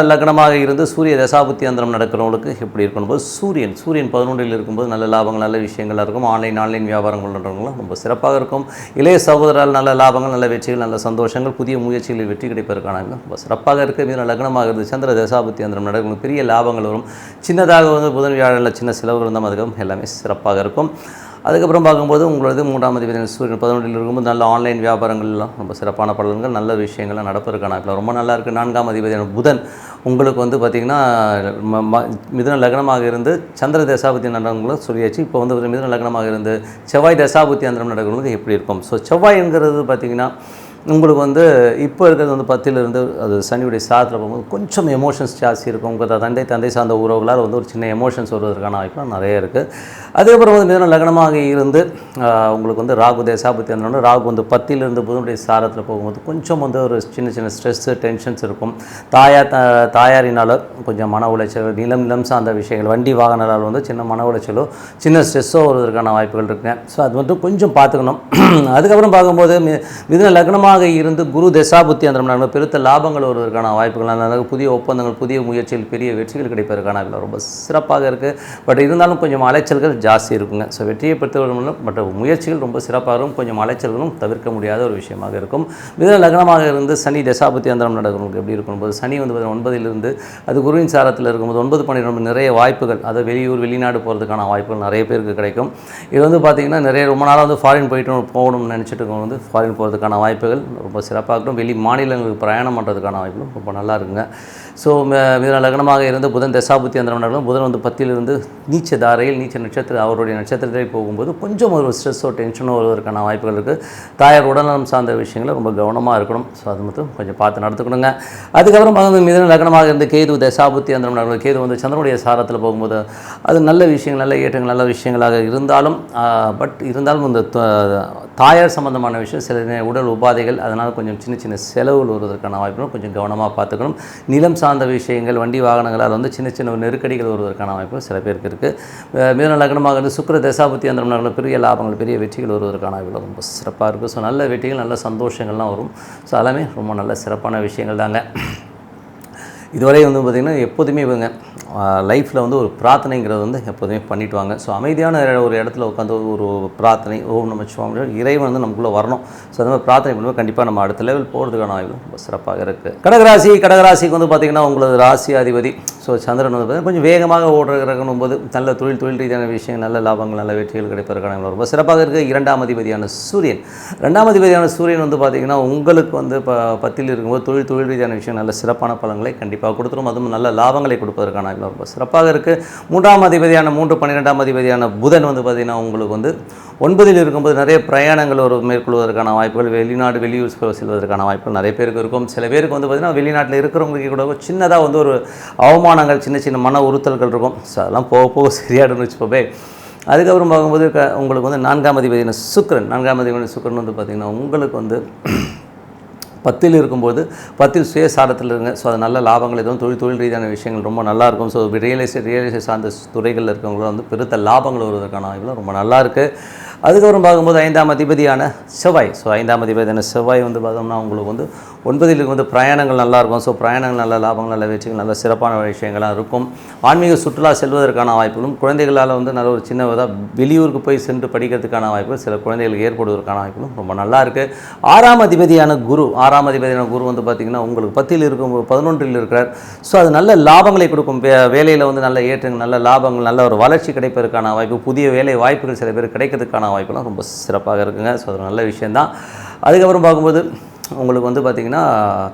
லக்னமாக இருந்து சூரிய தசாபுத்தி அந்தரம் நடக்கிறவங்களுக்கு எப்படி இருக்கும்போது சூரியன் 11ல் இருக்கும்போது நல்ல லாபங்கள் நல்ல விஷயங்களாக இருக்கும். ஆன்லைன் வியாபாரங்கள் பண்ணுறவங்களும் ரொம்ப சிறப்பாக இருக்கும். இளைய சகோதரால் நல்ல லாபங்கள் நல்ல வெற்றிகள் நல்ல சந்தோஷங்கள் புதிய முயற்சிகளில் வெற்றி கிடைப்பதற்கான ரொம்ப சிறப்பாக இருக்குது. மிதுன லக்னமாக இருந்து சந்திர தசாபுத்தி அந்தரம் நடக்கும் பெரிய லாபங்கள் வரும். சின்னதாக வந்து புதன் வியாழனில் சின்ன செலவுகள் இருந்தால் அதுக்கும் எல்லாமே சிறப்பாக இருக்கும். அதுக்கப்புறம் பார்க்கும்போது உங்களது 3ஆம் அதிபதியான சூரியன் 11ல் இருக்கும்போது நல்ல ஆன்லைன் வியாபாரங்கள்லாம் ரொம்ப சிறப்பான பலன்கள் நல்ல விஷயங்கள்லாம் நடப்பதற்கான ரொம்ப நல்லா இருக்குது. 4ஆம் அதிபதியான புதன் உங்களுக்கு வந்து பார்த்திங்கன்னா மிதுன லக்னமாக இருந்து சந்திர தசாபுத்தி நடனங்களும் சொல்லியாச்சு. இப்போ வந்து மிதுன லக்னமாக இருந்து செவ்வாய் தசாபுத்தி அந்தரம் நடக்கிறவங்களுக்கு எப்படி இருக்கும். ஸோ செவ்வாய் என்கிறது பார்த்திங்கன்னா உங்களுக்கு வந்து இப்போ இருக்கிறது வந்து 10ல் இருந்து அது சனியுடைய சாரத்தில் போகும்போது கொஞ்சம் எமோஷன்ஸ் ஜாஸ்தி இருக்கும். உங்கள் தந்தை சார்ந்த உறவுகளால் வந்து ஒரு சின்ன எமோஷன்ஸ் வருவதற்கான வாய்ப்புலாம் நிறைய இருக்குது. அதுக்கப்புறம் வந்து மிதுன லக்னமாக இருந்து உங்களுக்கு வந்து ராகு தசாபுத்தி வந்தோடனே ராகு வந்து 10ல் இருந்து புதனுடைய சாரத்தில் போகும்போது கொஞ்சம் வந்து ஒரு சின்ன சின்ன ஸ்ட்ரெஸ்ஸு டென்ஷன்ஸ் இருக்கும். தாயாரினால் கொஞ்சம் மன உளைச்சல் நிலம் சார்ந்த விஷயங்கள் வண்டி வாகனங்களால் வந்து சின்ன மன உளைச்சலோ சின்ன ஸ்ட்ரெஸ்ஸோ வருவதற்கான வாய்ப்புகள் இருக்குங்க. ஸோ அது மட்டும் கொஞ்சம் பார்த்துக்கணும். அதுக்கப்புறம் பார்க்கும்போது மிதுன லக்னமாக இருந்து குரு தசாபுத்தி அந்த பெருத்த லாபங்கள் வருவதற்கான வாய்ப்புகள் புதிய ஒப்பந்தங்கள் புதிய முயற்சிகள் பெரிய வெற்றிகள் கிடைப்பதற்கான ரொம்ப சிறப்பாக இருக்குது. பட் இருந்தாலும் கொஞ்சம் அலைச்சல்கள் ஜாஸ்தி இருக்குங்க. ஸோ வெற்றியை பெற்றவர்களும் பட் முயற்சிகள் ரொம்ப சிறப்பாக இருக்கும். கொஞ்சம் அலைச்சல்களும் தவிர்க்க முடியாத ஒரு விஷயமாக இருக்கும். மிதுன லக்னமாக இருந்து சனி தசாபுத்தி அந்தரம் நடக்கிறவங்களுக்கு எப்படி இருக்கும்போது சனி வந்து 9ல் இருந்து அது குருவின் சாரத்தில் இருக்கும்போது 9 12 நிறைய வாய்ப்புகள் அதை வெளிநாடு போகிறதுக்கான வாய்ப்புகள் நிறைய பேருக்கு கிடைக்கும். இது வந்து பார்த்திங்கன்னா நிறைய ரொம்ப நாளாக வந்து ஃபாரின் போகணும்னு நினச்சிட்டு இருக்கவங்க வந்து ஃபாரின் போகிறதுக்கான வாய்ப்புகள் ரொம்ப சிறப்பாக இருக்கும். வெளி மாநிலங்களுக்கு பிரயாணம் பண்ணுறதுக்கான வாய்ப்புகளும் ரொம்ப நல்லா இருக்குங்க. ஸோ மிதுன லக்னமாக இருந்து புதன் தசாபுத்தி அந்தரம் நடக்கும். புதன் வந்து 10ல் இருந்து நீச்ச நட்சத்திரம் அவருடைய நட்சத்திரத்தை போகும்போது கொஞ்சம் ஒரு ஸ்ட்ரெஸ்ஸோ டென்ஷனோ வருவதற்கான வாய்ப்புகள் இருக்குது. தாயார் உடல்நலம் சார்ந்த விஷயங்களை ரொம்ப கவனமாக இருக்கணும். ஸோ அது மட்டும் கொஞ்சம் பார்த்து நடத்துக்கணுங்க. அதுக்கப்புறம் மிதுன லக்னமாக இருந்து கேது தசாபுத்தி அந்தரம் நடக்கும். கேது வந்து சந்திரனுடைய சாரத்தில் போகும்போது அது நல்ல விஷயங்கள் நல்ல ஏற்றங்கள் நல்ல விஷயங்களாக இருந்தாலும் இந்த தாயார் சம்பந்தமான விஷயம் சில உடல் உபாதைகள் அதனால் கொஞ்சம் சின்ன சின்ன செலவுகள் வருவதற்கான வாய்ப்புகளும் கொஞ்சம் கவனமாக பார்த்துக்கணும். நிலம் சார்ந்த விஷயங்கள் வண்டி வாகனங்களால் வந்து சின்ன சின்ன நெருக்கடிகள் வருவதற்கான வாய்ப்புகள் சில பேருக்கு இருக்குது. மிதுன லக்னமாக இருந்து சுக்கிர தசாபுத்தி அந்தரம் நடக்கும் பெரிய லாபங்கள் பெரிய வெற்றிகள் வருவதற்கான வாய்ப்புகள் ரொம்ப சிறப்பாக இருக்குது. ஸோ நல்ல வெற்றிகள் நல்ல சந்தோஷங்கள்லாம் வரும். ஸோ எல்லாமே ரொம்ப நல்ல சிறப்பான விஷயங்கள் தாங்க. இதுவரை வந்து பார்த்திங்கன்னா எப்போதுமே இவங்க லைஃப்பில் வந்து ஒரு பிரார்த்தனைங்கிறது வந்து எப்போதுமே பண்ணிட்டு வாங்க. ஸோ அமைதியான ஒரு இடத்துல உட்காந்து ஒரு பிரார்த்தனை ஓம் நமச்சிவாய இறைவன் வந்து நமக்குள்ளே வரணும். ஸோ அந்த மாதிரி பிரார்த்தனை பண்ணும்போது கண்டிப்பாக நம்ம அடுத்த லெவல் போகிறதுக்கான வாய்ப்பு ரொம்ப சிறப்பாக இருக்குது. கடகராசிக்கு வந்து பார்த்திங்கன்னா உங்களது ராசி அதிபதி சந்திரன் வந்து கொஞ்சம் வேகமாக ஓடுறதும் போது நல்ல தொழில் ரீதியான விஷயங்கள் நல்ல லாபங்கள் நல்ல வெற்றிகள் கிடைப்பதற்கான ரொம்ப சிறப்பாக இருக்குது. 2ஆம் அதிபதியான சூரியன் 2ஆம் அதிபதியான சூரியன் வந்து பார்த்திங்கன்னா உங்களுக்கு வந்து 10ல் இருக்கும்போது தொழில் ரீதியான விஷயம் நல்ல சிறப்பான பலன்களை கண்டிப்பாக கொடுத்துரும். அதுவும் நல்ல லாபங்களை கொடுப்பதற்கான ரொம்ப சிறப்பாக இருக்குது. 3ஆம் அதிபதியான 12ஆம் அதிபதியான புதன் வந்து பார்த்திங்கன்னா உங்களுக்கு வந்து 9ல் இருக்கும்போது நிறைய பிரயாணங்கள் மேற்கொள்வதற்கான வாய்ப்புகள் வெளியூர் செல்வதற்கான வாய்ப்புகள் நிறைய பேருக்கு இருக்கும். சில பேருக்கு வந்து பார்த்திங்கன்னா வெளிநாட்டில் இருக்கிறவங்களுக்கு கூட சின்னதாக வந்து ஒரு அவமானங்கள் சின்ன மன உறுத்தல்கள் இருக்கும். ஸோ அதெல்லாம் போக சரியாடுன்னு வச்சுப்போமே. அதுக்கப்புறம் பார்க்கும்போது உங்களுக்கு வந்து 4ஆம் அதிபதியான சுக்கிரன் வந்து பார்த்திங்கன்னா உங்களுக்கு வந்து 10ல் இருக்கும்போது 10ல் சுயசாரத்தில் இருங்க. ஸோ அது நல்ல லாபங்கள் எதுவும் தொழில் ரீதியான விஷயங்கள் ரொம்ப நல்லாயிருக்கும். ஸோ ரியல் எஸ்டேட் சார்ந்த துறைகளில் இருக்கவங்களும் வந்து பெருத்த லாபங்கள் வருவதற்கான வாய்ப்புலாம் ரொம்ப நல்லாயிருக்கு. அதுக்கப்புறம் பார்க்கும்போது 5ஆம் அதிபதியான செவ்வாய். ஸோ 5ஆம் அதிபதியான செவ்வாய் வந்து பார்த்தோம்னா உங்களுக்கு வந்து 9ல் வந்து பிரயாணங்கள் நல்லாயிருக்கும். ஸோ பிரயாணங்கள் நல்ல லாபங்கள், நல்ல வெற்றிகள், நல்ல சிறப்பான விஷயங்கள்லாம் இருக்கும். ஆன்மீக சுற்றுலா செல்வதற்கான வாய்ப்புகளும், குழந்தைகளால் வந்து நல்ல ஒரு சின்னதாக வெளியூருக்கு போய் சென்று படிக்கிறதுக்கான வாய்ப்புகள் சில குழந்தைகளுக்கு ஏற்படுவதற்கான வாய்ப்புகளும் ரொம்ப நல்லா இருக்குது. 6ஆம் அதிபதியான குரு வந்து பார்த்திங்கன்னா உங்களுக்கு 10ல் இருக்கும், 11ல் இருக்கிறார். ஸோ அது நல்ல லாபங்களை கொடுக்கும். வேலையில் வந்து நல்ல ஏற்றங்கள், நல்ல லாபங்கள், நல்ல ஒரு வளர்ச்சி கிடைப்பதற்கான வாய்ப்பு, புதிய வேலை வாய்ப்புகள் சில பேர் கிடைக்கிறதுக்கான வாய்ப்புலாம் ரொம்ப சிறப்பாக இருக்குங்க. ஸோ அது நல்ல விஷயந்தான். அதுக்கப்புறம் பார்க்கும்போது உங்களுக்கு வந்து பார்த்திங்கன்னா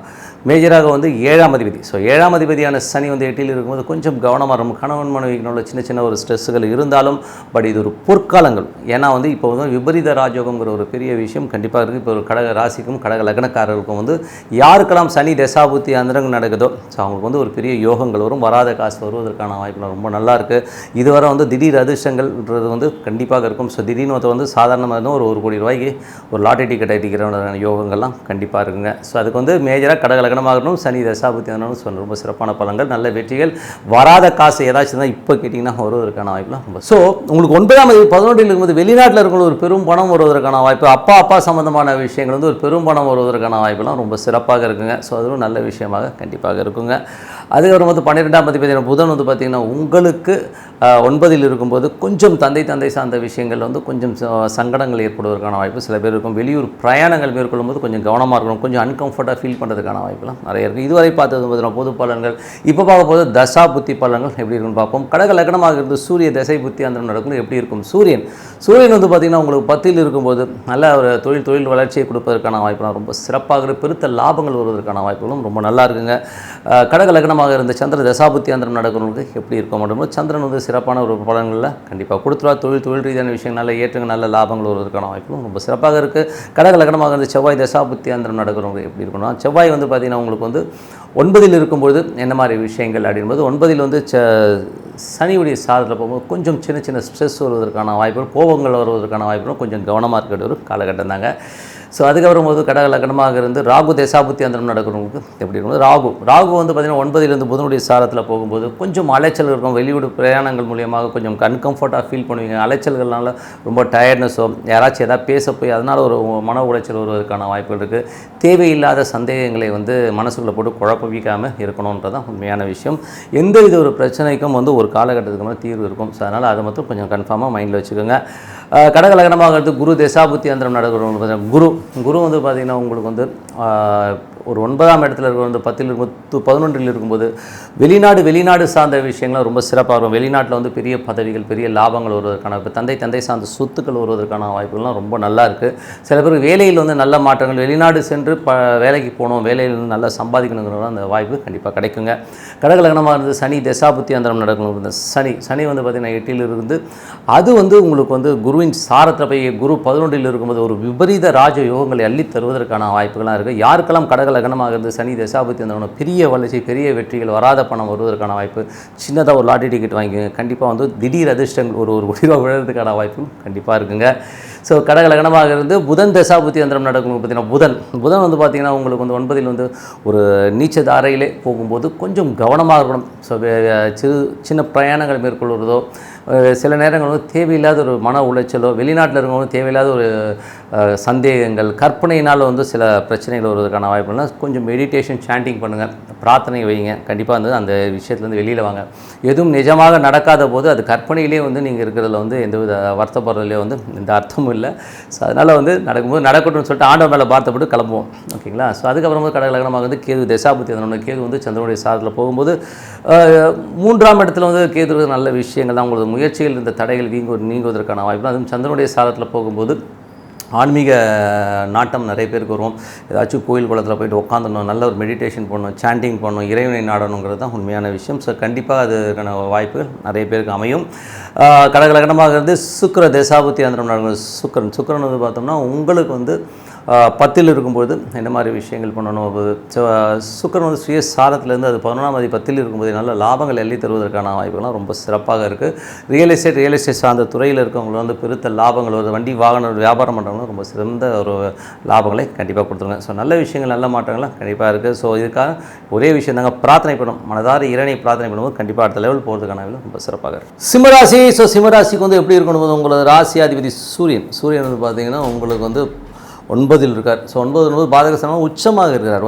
மேஜராக வந்து 7ஆம் அதிபதி. ஸோ 7ஆம் அதிபதியான சனி வந்து 8ல் இருக்கும்போது கொஞ்சம் கவனமாக இருக்கும். கணவன் மனைவிக்குள்ள சின்ன சின்ன ஒரு ஸ்ட்ரெஸ்ஸுகள் இருந்தாலும் பட் இது ஒரு பொற்காலங்கள். ஏன்னா வந்து இப்போ வந்து விபரீத ராஜயோகங்கிற ஒரு பெரிய விஷயம் கண்டிப்பாக இருக்குது. இப்போ ஒரு கடக ராசிக்கும் கடக லக்னக்காரர்களுக்கும் வந்து யாருக்கெல்லாம் சனி தசாபுத்தி அந்தரங்கு நடக்குதோ ஸோ அவங்களுக்கு வந்து ஒரு பெரிய யோகங்கள் வரும். வராத காசு வருவதற்கான வாய்ப்புகள் ரொம்ப நல்லாயிருக்கு. இதுவரை வந்து திடீர் அதிர்ஷ்டங்கள்ன்றது வந்து கண்டிப்பாக இருக்கும். ஸோ திடீர்னு ஒருத்தர் வந்து சாதாரணமாக ஒரு 1 கோடி ரூபாய்க்கு ஒரு லாட்டரி டிக்கெட் அடிக்கிற யோகங்கள்லாம் கண்டிப்பாக இருக்குங்க. ஸோ அதுக்கு வந்து மேஜராக கடக லக்னமாகட்டும் சனி தசாபுத்தி ஆனாலும் ரொம்ப சிறப்பான பலன்கள், நல்ல வெற்றிகள். வராத காசு ஏதாச்சும் தான் இப்போ கேட்டிங்கன்னா வருவதற்கான வாய்ப்புலாம் ரொம்ப. ஸோ உங்களுக்கு 9ஆம் தேதி 11ல் இருக்கும்போது வெளிநாட்டில் இருக்கிற ஒரு பெரும் பணம் வருவதற்கான வாய்ப்பு, அப்பா சம்பந்தமான விஷயங்கள் வந்து ஒரு பெரும் பணம் வருவதற்கான வாய்ப்புலாம் ரொம்ப சிறப்பாக இருக்குங்க. ஸோ அதுவும் நல்ல விஷயமாக கண்டிப்பாக இருக்குங்க. அதுக்கப்புறம் வந்து 12ஆம் அதிபதியான புதன் வந்து பார்த்திங்கன்னா உங்களுக்கு 9ல் இருக்கும்போது கொஞ்சம் தந்தை சார்ந்த விஷயங்கள் வந்து கொஞ்சம் சங்கடங்கள் ஏற்படுவதற்கான வாய்ப்பு சில பேர் இருக்கும். வெளியூர் பிரயாணங்கள் மேற்கொள்ளும் போது கொஞ்சம் கவனமாக இருக்கணும். கொஞ்சம் அன்கம்ஃபர்ட்டாக ஃபீல் பண்ணுறதுக்கான வாய்ப்புலாம் நிறைய இருக்குது. இதுவரை பார்த்தது பார்த்தீங்கன்னா பொது பலன்கள். இப்போ பார்க்க போது தசா புத்தி பலன்கள் எப்படி இருக்குன்னு பார்ப்போம். கடக லக்னமாக இருந்து சூரிய தசை புத்தி அந்த நடக்கும் எப்படி இருக்கும். சூரியன் வந்து பார்த்திங்கன்னா உங்களுக்கு 10ல் இருக்கும்போது நல்ல ஒரு தொழில் வளர்ச்சியை கொடுப்பதற்கான வாய்ப்புலாம் ரொம்ப சிறப்பாக, பெருத்த லாபங்கள் வருவதற்கான வாய்ப்புகளும் ரொம்ப நல்லா இருக்குங்க. கடக லக்னமாக இருந்த சந்திர தசாபுத்தி அந்தரம் நடக்கிறவங்களுக்கு எப்படி இருக்கும் அப்படின்னா சந்திரன் வந்து சிறப்பான ஒரு பலன்களில் கண்டிப்பாக கொடுத்துருவா. தொழில் ரீதியான விஷயம் நல்ல ஏற்றங்கள், நல்ல லாபங்கள் வருவதற்கான வாய்ப்புகளும் ரொம்ப சிறப்பாக இருக்குது. கடக லக்னமாக இருந்த செவ்வாய் தசாபுத்தி அந்தரம் நடக்கிறவங்க எப்படி இருக்கணும். செவ்வாய் வந்து பார்த்திங்கன்னா உங்களுக்கு வந்து 9ல் இருக்கும்போது என்ன மாதிரி விஷயங்கள் அப்படின்போது 9ல் வந்து சனியுடைய சாதத்தில் போகும்போது கொஞ்சம் சின்ன ஸ்ட்ரெஸ் வருவதற்கான வாய்ப்புகள், கோபங்கள் வருவதற்கான வாய்ப்புகளும் கொஞ்சம் கவனமாக இருக்கிற ஒரு காலகட்டம் தாங்க. ஸோ அதுக்கப்புறம் போது கடக லக்னமாக இருந்து ராகு தசாபுத்தி அந்தரம் நடக்கிறவங்களுக்கு எப்படி இருக்கும்போது ராகு வந்து பார்த்திங்கன்னா 9ல் புதனுடைய சாரத்தில் போகும்போது கொஞ்சம் அலைச்சல் இருக்கும். வெளியூர் பிரயாணங்கள் மூலியமாக கொஞ்சம் அன்கம்ஃபர்ட்டாக ஃபீல் பண்ணுவீங்க. அலைச்சல்கள்னால ரொம்ப டயர்ட்னஸோ யாராச்சும் எதாவது பேச போய் அதனால் ஒரு மன உளைச்சல் வருவதற்கான வாய்ப்புகள் இருக்குது. தேவையில்லாத சந்தேகங்களை வந்து மனசுக்குள்ளே போட்டு குழப்பிக்காமல் இருக்கணுன்றதான் உண்மையான விஷயம். எந்த இது ஒரு பிரச்சனைக்கும் வந்து ஒரு காலகட்டத்துக்கு மேலே தீர்வு இருக்கும். ஸோ அதனால் அதை மட்டும் கொஞ்சம் கன்ஃபார்மாக மைண்டில் வச்சுக்கோங்க. கடக லக்னமாக இருந்து குரு தசாபுத்தி அந்தரம் நடக்கிறவங்க குரு வந்து பார்த்திங்கன்னா உங்களுக்கு வந்து ஒரு 9ஆம் இடத்துல இருக்கிற வந்து 10ல் இருக்கும்போது 11ல் இருக்கும்போது வெளிநாடு சார்ந்த விஷயங்கள்லாம் ரொம்ப சிறப்பாக இருக்கும். வெளிநாட்டில் வந்து பெரிய பதவிகள், பெரிய லாபங்கள் வருவதற்கான இப்போ தந்தை சார்ந்த சொத்துக்கள் வருவதற்கான வாய்ப்புகள்லாம் ரொம்ப நல்லா இருக்குது. சில பேருக்கு வேலையில் வந்து நல்ல மாற்றங்கள், வெளிநாடு சென்று வேலைக்கு போகணும், வேலையில் வந்து நல்லா சம்பாதிக்கணுங்கிற அந்த வாய்ப்பு கண்டிப்பாக கிடைக்குங்க. கடக லக்னமாக இருந்து சனி தசாபுத்தி அந்தரம் நடக்கணும். சனி வந்து பார்த்திங்கன்னா 8ல் இருந்து அது வந்து உங்களுக்கு வந்து குருவின் சாரத்தில் போய் குரு 11ல் இருக்கும்போது ஒரு விபரீத ராஜ யோகங்களை அள்ளி தருவதற்கான வாய்ப்புகள்லாம் இருக்குது. யாருக்கெல்லாம் கடக லக்னமாக இருந்து சனி தசாபுத்தி அந்த பெரிய வளர்ச்சி, பெரிய வெற்றிகள், வராத பணம் வருவதற்கான வாய்ப்பு, சின்னதாக ஒரு லாட்டரி டிக்கெட் வாங்கிக்கோங்க. கண்டிப்பாக வந்து திடீர் அதிர்ஷ்டங்கள் ஒரு கோடி ரூபா விழுறதுக்கான வாய்ப்பும் கண்டிப்பாக இருக்குங்க. ஸோ கடக லக்னமாக இருந்து புதன் தசாபுத்தி அந்தரம் நடக்கும். பார்த்திங்கன்னா புதன் வந்து பார்த்திங்கன்னா உங்களுக்கு வந்து 9ல் வந்து ஒரு நீச்ச தாரையிலே போகும்போது கொஞ்சம் கவனமாக இருக்கணும். ஸோ சின்ன பிரயாணங்கள் மேற்கொள்வதோ சில நேரங்கள் வந்து தேவையில்லாத ஒரு மன உளைச்சலோ, வெளிநாட்டில் இருக்கவங்களும் தேவையில்லாத ஒரு சந்தேகங்கள், கற்பனையினால் வந்து சில பிரச்சனைகள் வருவதற்கான வாய்ப்புகள்னா கொஞ்சம் மெடிடேஷன், சாண்டிங் பண்ணுங்கள், பிரார்த்தனை வைங்க. கண்டிப்பாக வந்து அந்த விஷயத்துலேருந்து வெளியில் வாங்க. எதுவும் நிஜமாக நடக்காத போது அது கற்பனையிலே வந்து நீங்கள் இருக்கிறதுல வந்து எந்தவித வருத்தப்படுறதுலேயே வந்து எந்த அர்த்தமும் இல்லை. ஸோ அதனால் வந்து நடக்கும்போது நடக்கட்டும்னு சொல்லிட்டு ஆண்டவர் மேலே பார்த்தப்பட்டு கிளம்புவோம். ஓகேங்களா. ஸோ அதுக்கப்புறம் வந்து கடக லக்னமாக வந்து கேது தசாபுத்தி அதனோட கேது வந்து சந்திரனுடைய சாரத்தில் போகும்போது 3ஆம் இடத்துல வந்து கேது நல்ல விஷயங்கள் தான். உங்களுக்கு முயற்சிகள் இந்த தடைகள் நீங்குவதற்கான வாய்ப்பு. அதுவும் சந்திரனுடைய சாரத்தில் போகும்போது ஆன்மீக நாட்டம் நிறைய பேருக்கு வரும். ஏதாச்சும் கோயில் குளத்தில் போய்ட்டு உட்காந்துடணும், நல்ல ஒரு மெடிடேஷன் பண்ணணும், சாண்டிங் பண்ணணும், இறைவனை நாடணுங்கிறது தான் உண்மையான விஷயம். ஸோ கண்டிப்பாக அதுக்கான வாய்ப்புகள் நிறைய பேருக்கு அமையும். கடக லக்னமாக இருந்து சுக்கிர தசாபுத்தி அந்தரம் நடக்கும். சுக்கிரன் வந்து பார்த்தோம்னா உங்களுக்கு வந்து 10ல் இருக்கும்போது என்ன மாதிரி விஷயங்கள் பண்ணணும். சுக்கிரன் வந்து சுய சாரத்திலேருந்து அது 11ஆம் அதிபதி 10ல் இருக்கும்போது நல்ல லாபங்கள் எள்ளி தருவதற்கான வாய்ப்புகள்லாம் ரொம்ப சிறப்பாக இருக்குது. ரியல் எஸ்டேட் சார்ந்த துறையில் இருக்கவங்க வந்து பெருத்த லாபங்கள் வருது. வண்டி வாகன வியாபாரம் பண்ணுறவங்களும் ரொம்ப சிறந்த ஒரு லாபங்களை கண்டிப்பாக கொடுத்துருங்க. ஸோ நல்ல விஷயங்கள் நல்ல மாற்றங்கள்லாம் கண்டிப்பாக இருக்குது. ஸோ இதுக்காக ஒரே விஷயம் தாங்க, பிரார்த்தனை பண்ணணும். மனதார இறைவனை பிரார்த்தனை பண்ணும்போது கண்டிப்பாக அடுத்த லெவல் போகிறதுக்கான ரொம்ப சிறப்பாக இருக்குது. சிம்மராசி. ஸோ சிம்மராசிக்கு வந்து எப்படி இருக்கணும், உங்களோட ராசி அதிபதி சூரியன் வந்து பார்த்தீங்கன்னா உங்களுக்கு வந்து 9ல் இருக்கார். ஸோ 9 பாதகஸ்தானம் உச்சமாக இருக்கிறார்.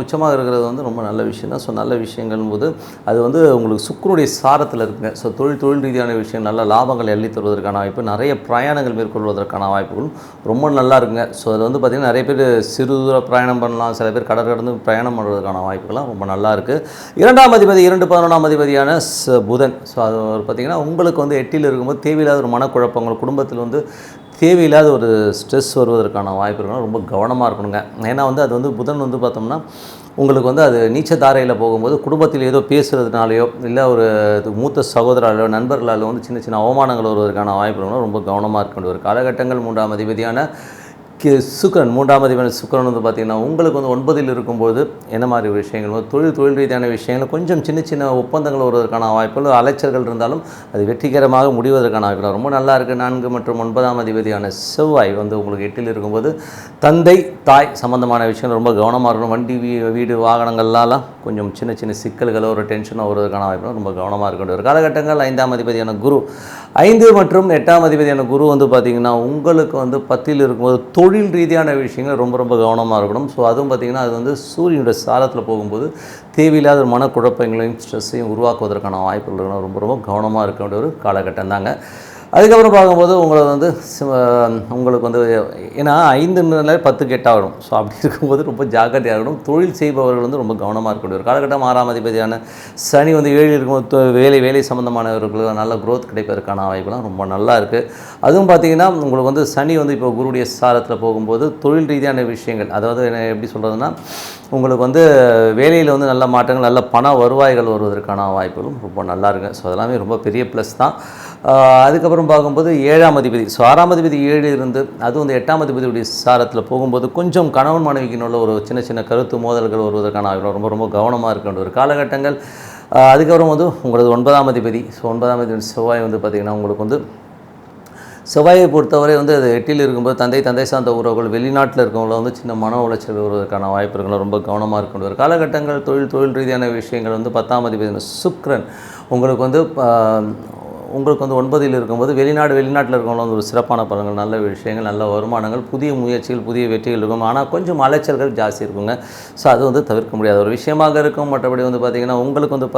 உச்சமாக இருக்கிறது வந்து ரொம்ப நல்ல விஷயம் தான். ஸோ நல்ல விஷயங்கள் போது அது வந்து உங்களுக்கு சுக்கிரனுடைய சாரத்தில் இருக்குங்க. ஸோ தொழில் ரீதியான விஷயம் நல்ல லாபங்கள் எள்ளி தருவதற்கான வாய்ப்பு, நிறைய பிரயாணங்கள் மேற்கொள்வதற்கான வாய்ப்புகளும் ரொம்ப நல்லா இருக்குங்க. ஸோ அது வந்து பார்த்திங்கன்னா நிறைய பேர் சிறு தூர பிரயாணம் பண்ணலாம், சில பேர் கடந்து பிரயாணம் பண்ணுறதுக்கான வாய்ப்புகள்லாம் ரொம்ப நல்லா இருக்குது. 2ஆம் அதிபதி 11ஆம் அதிபதியான புதன். ஸோ அது பார்த்திங்கன்னா உங்களுக்கு வந்து 8ல் இருக்கும்போது தேவையில்லாத ஒரு மனக்குழப்பங்கள், குடும்பத்தில் வந்து தேவையில்லாத ஒரு ஸ்ட்ரெஸ் வருவதற்கான வாய்ப்பு இருக்கணும். ரொம்ப கவனமாக இருக்கணுங்க. ஏன்னா வந்து அது வந்து புதன் வந்து பார்த்தோம்னா உங்களுக்கு வந்து அது நீச்சதாரையில் போகும்போது குடும்பத்தில் ஏதோ பேசுகிறதுனாலையோ இல்லை ஒரு மூத்த சகோதராலோ நண்பர்களாலோ வந்து சின்ன சின்ன அவமானங்கள் வருவதற்கான வாய்ப்பு இருக்கணும். ரொம்ப கவனமாக இருக்க வேண்டிய ஒரு காலகட்டங்கள். 3ஆம் அதிபதியான சுக்கிரன் 3ஆம் அதிபதி சுக்கிரன் வந்து பார்த்திங்கன்னா உங்களுக்கு வந்து 9ல் இருக்கும்போது என்ன மாதிரி விஷயங்கள் தொழில் ரீதியான விஷயங்கள் கொஞ்சம் சின்ன ஒப்பந்தங்கள் வருவதற்கான வாய்ப்புகள், அலைச்சல்கள் இருந்தாலும் அது வெற்றிகரமாக முடிவதற்கான வாய்ப்புகள் ரொம்ப நல்லா இருக்குது. 4 மற்றும் 9ஆம் அதிபதியான செவ்வாய் வந்து உங்களுக்கு 8ல் இருக்கும்போது தந்தை தாய் சம்பந்தமான விஷயங்கள் ரொம்ப கவனமாக இருக்கணும். வண்டி வீடு வாகனங்கள்லாம் கொஞ்சம் சின்ன சிக்கல்களோ ஒரு டென்ஷனோ வருவதற்கான வாய்ப்புகள் ரொம்ப கவனமாக இருக்க வேண்டிய ஒரு காலகட்டங்கள். 5ஆம் அதிபதியான குரு 5 மற்றும் 8ஆம் அதிபதியான குரு வந்து பார்த்திங்கன்னா உங்களுக்கு வந்து 10ல் இருக்கும்போது தொழில் ரீதியான விஷயங்கள் ரொம்ப கவனமாக இருக்கணும். ஸோ அதுவும் பார்த்திங்கன்னா அது வந்து சூரியனுடைய சாரத்தில் போகும்போது தேவையில்லாத மனக்குழப்பங்களையும் ஸ்ட்ரெஸ்ஸையும் உருவாக்குவதற்கான வாய்ப்புகள் இருக்கணும். ரொம்ப கவனமாக இருக்க வேண்டிய ஒரு காலகட்டம் தாங்க. அதுக்கப்புறம் பார்க்கும்போது உங்களை வந்து உங்களுக்கு வந்து ஏன்னா 5 10 கெட்டாகணும். ஸோ அப்படி இருக்கும்போது ரொம்ப ஜாக்கிரதையாக இருக்கணும். தொழில் செய்பவர்கள் வந்து ரொம்ப கவனமாக இருக்கக்கூடிய ஒரு காலகட்டம். 6ஆம் அதிபதியான சனி வந்து 7ல் இருக்கும்போது வேலை சம்மந்தமானவர்களுக்கு நல்ல க்ரோத் கிடைப்பதற்கான வாய்ப்புலாம் ரொம்ப நல்லா இருக்குது. அதுவும் பார்த்திங்கன்னா உங்களுக்கு வந்து சனி வந்து இப்போ குருடைய சாரத்தில் போகும்போது தொழில் ரீதியான விஷயங்கள், அதாவது எப்படி சொல்கிறதுனா உங்களுக்கு வந்து வேலையில் வந்து நல்ல மாற்றங்கள், நல்ல பண வருவாய்கள் வருவதற்கான வாய்ப்புகளும் ரொம்ப நல்லா இருக்குது. ஸோ அதெல்லாமே ரொம்ப பெரிய ப்ளஸ் தான். அதுக்கப்புறம் பார்க்கும்போது 7ஆம் அதிபதி. ஸோ 6ஆம் அதிபதி 7 இருந்து அது வந்து 8ஆம் அதிபதியுடைய சாரத்தில் போகும்போது கொஞ்சம் கணவன் மனைவிக்கினுள்ள ஒரு சின்ன கருத்து மோதல்கள் வருவதற்கான ரொம்ப கவனமாக இருக்க வேண்டிய ஒரு காலகட்டங்கள். அதுக்கப்புறம் வந்து உங்களது 9ஆம் அதிபதி. ஸோ 9ஆம் அதிபதி செவ்வாய் வந்து பார்த்திங்கன்னா உங்களுக்கு வந்து செவ்வாயை பொறுத்தவரை வந்து அது 8ல் இருக்கும்போது தந்தை சார்ந்த உறவுகள், வெளிநாட்டில் இருக்கவங்கள வந்து சின்ன மன உளைச்சல் வருவதற்கான வாய்ப்புகள் ரொம்ப கவனமாக இருக்க வேண்டிய ஒரு காலகட்டங்கள். தொழில் ரீதியான விஷயங்கள் வந்து 10ஆம் அதிபதி சுக்கிரன் உங்களுக்கு வந்து 9ல் இருக்கும்போது வெளிநாட்டில் இருக்கவங்களும் வந்து ஒரு சிறப்பான பலன்கள், நல்ல விஷயங்கள், நல்ல வருமானங்கள், புதிய முயற்சிகள், புதிய வெற்றிகள் இருக்கும். ஆனால் கொஞ்சம் அலைச்சல்கள் ஜாஸ்தி இருக்குங்க. ஸோ அது வந்து தவிர்க்க முடியாத ஒரு விஷயமாக இருக்கும். மற்றபடி வந்து பார்த்திங்கன்னா உங்களுக்கு வந்து